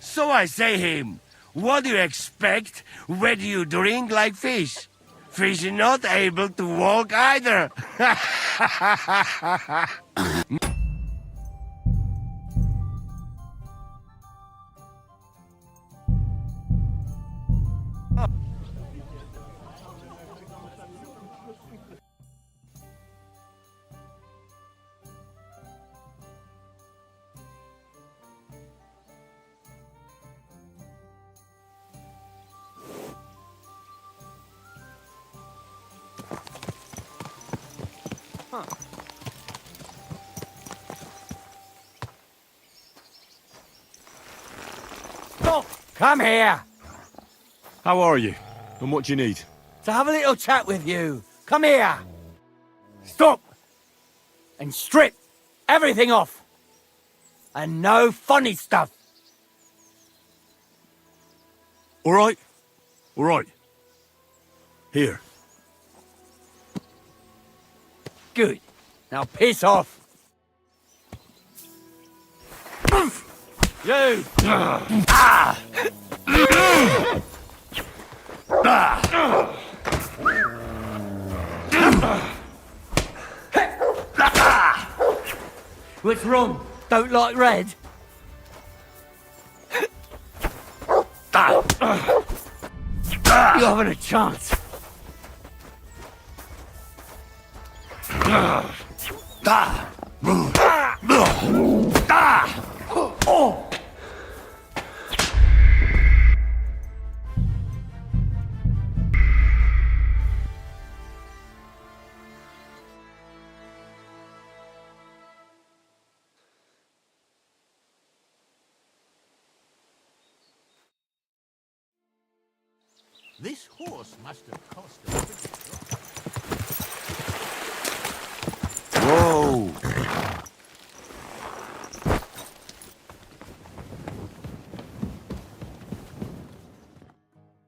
So I say him, what do you expect when you drink like fish? Fish are not able to walk either. Stop! Come here! How are you? And what do you need? To have a little chat with you. Come here! Stop! And strip everything off! And no funny stuff! All right. All right. Here. Good. Now piss off. You! Ah! What's wrong? Don't like red? You're having a chance. This horse must have cost a pretty lot. Whoa!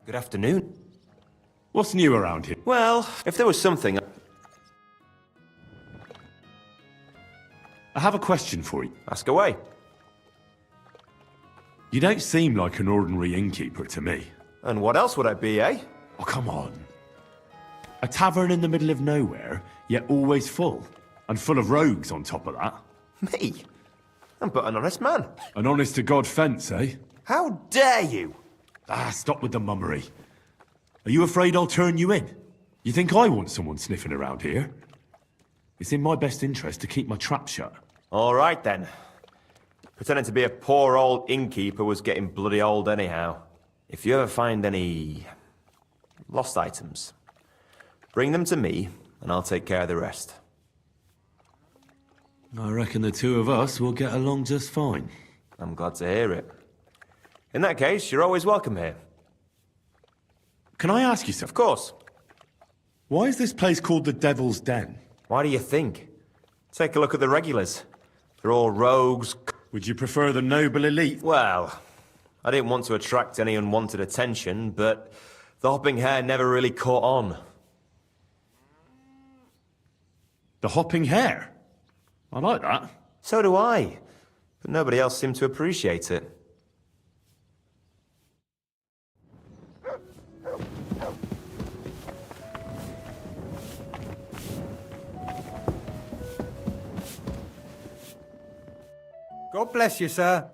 Good afternoon. What's new around here? Well, if there was something... I have a question for you. Ask away. You don't seem like an ordinary innkeeper to me. And what else would I be, eh? Oh, come on. A tavern in the middle of nowhere, yet always full. And full of rogues on top of that. Me? I'm but an honest man. An honest-to-God fence, eh? How dare you? Ah, stop with the mummery. Are you afraid I'll turn you in? You think I want someone sniffing around here? It's in my best interest to keep my trap shut. All right, then. Pretending to be a poor old innkeeper was getting bloody old anyhow. If you ever find any... lost items, bring them to me, and I'll take care of the rest. I reckon the two of us will get along just fine. I'm glad to hear it. In that case, you're always welcome here. Can I ask you something? Of course. Why is this place called the Devil's Den? Why do you think? Take a look at the regulars. They're all rogues. Would you prefer the noble elite? Well, I didn't want to attract any unwanted attention, but the hopping hare never really caught on. The hopping hare? I like that. So do I. But nobody else seemed to appreciate it. God bless you, sir.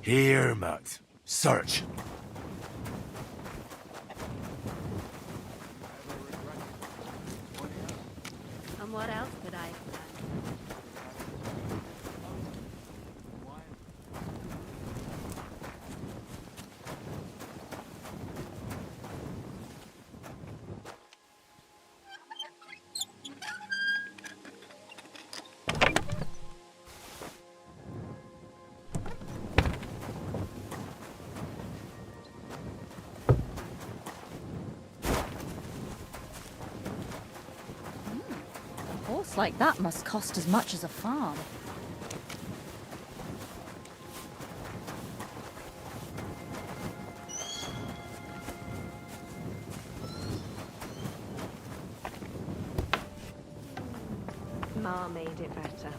Here, Matt. Search. And what else could I have done? A horse like that must cost as much as a farm. Ma made it better.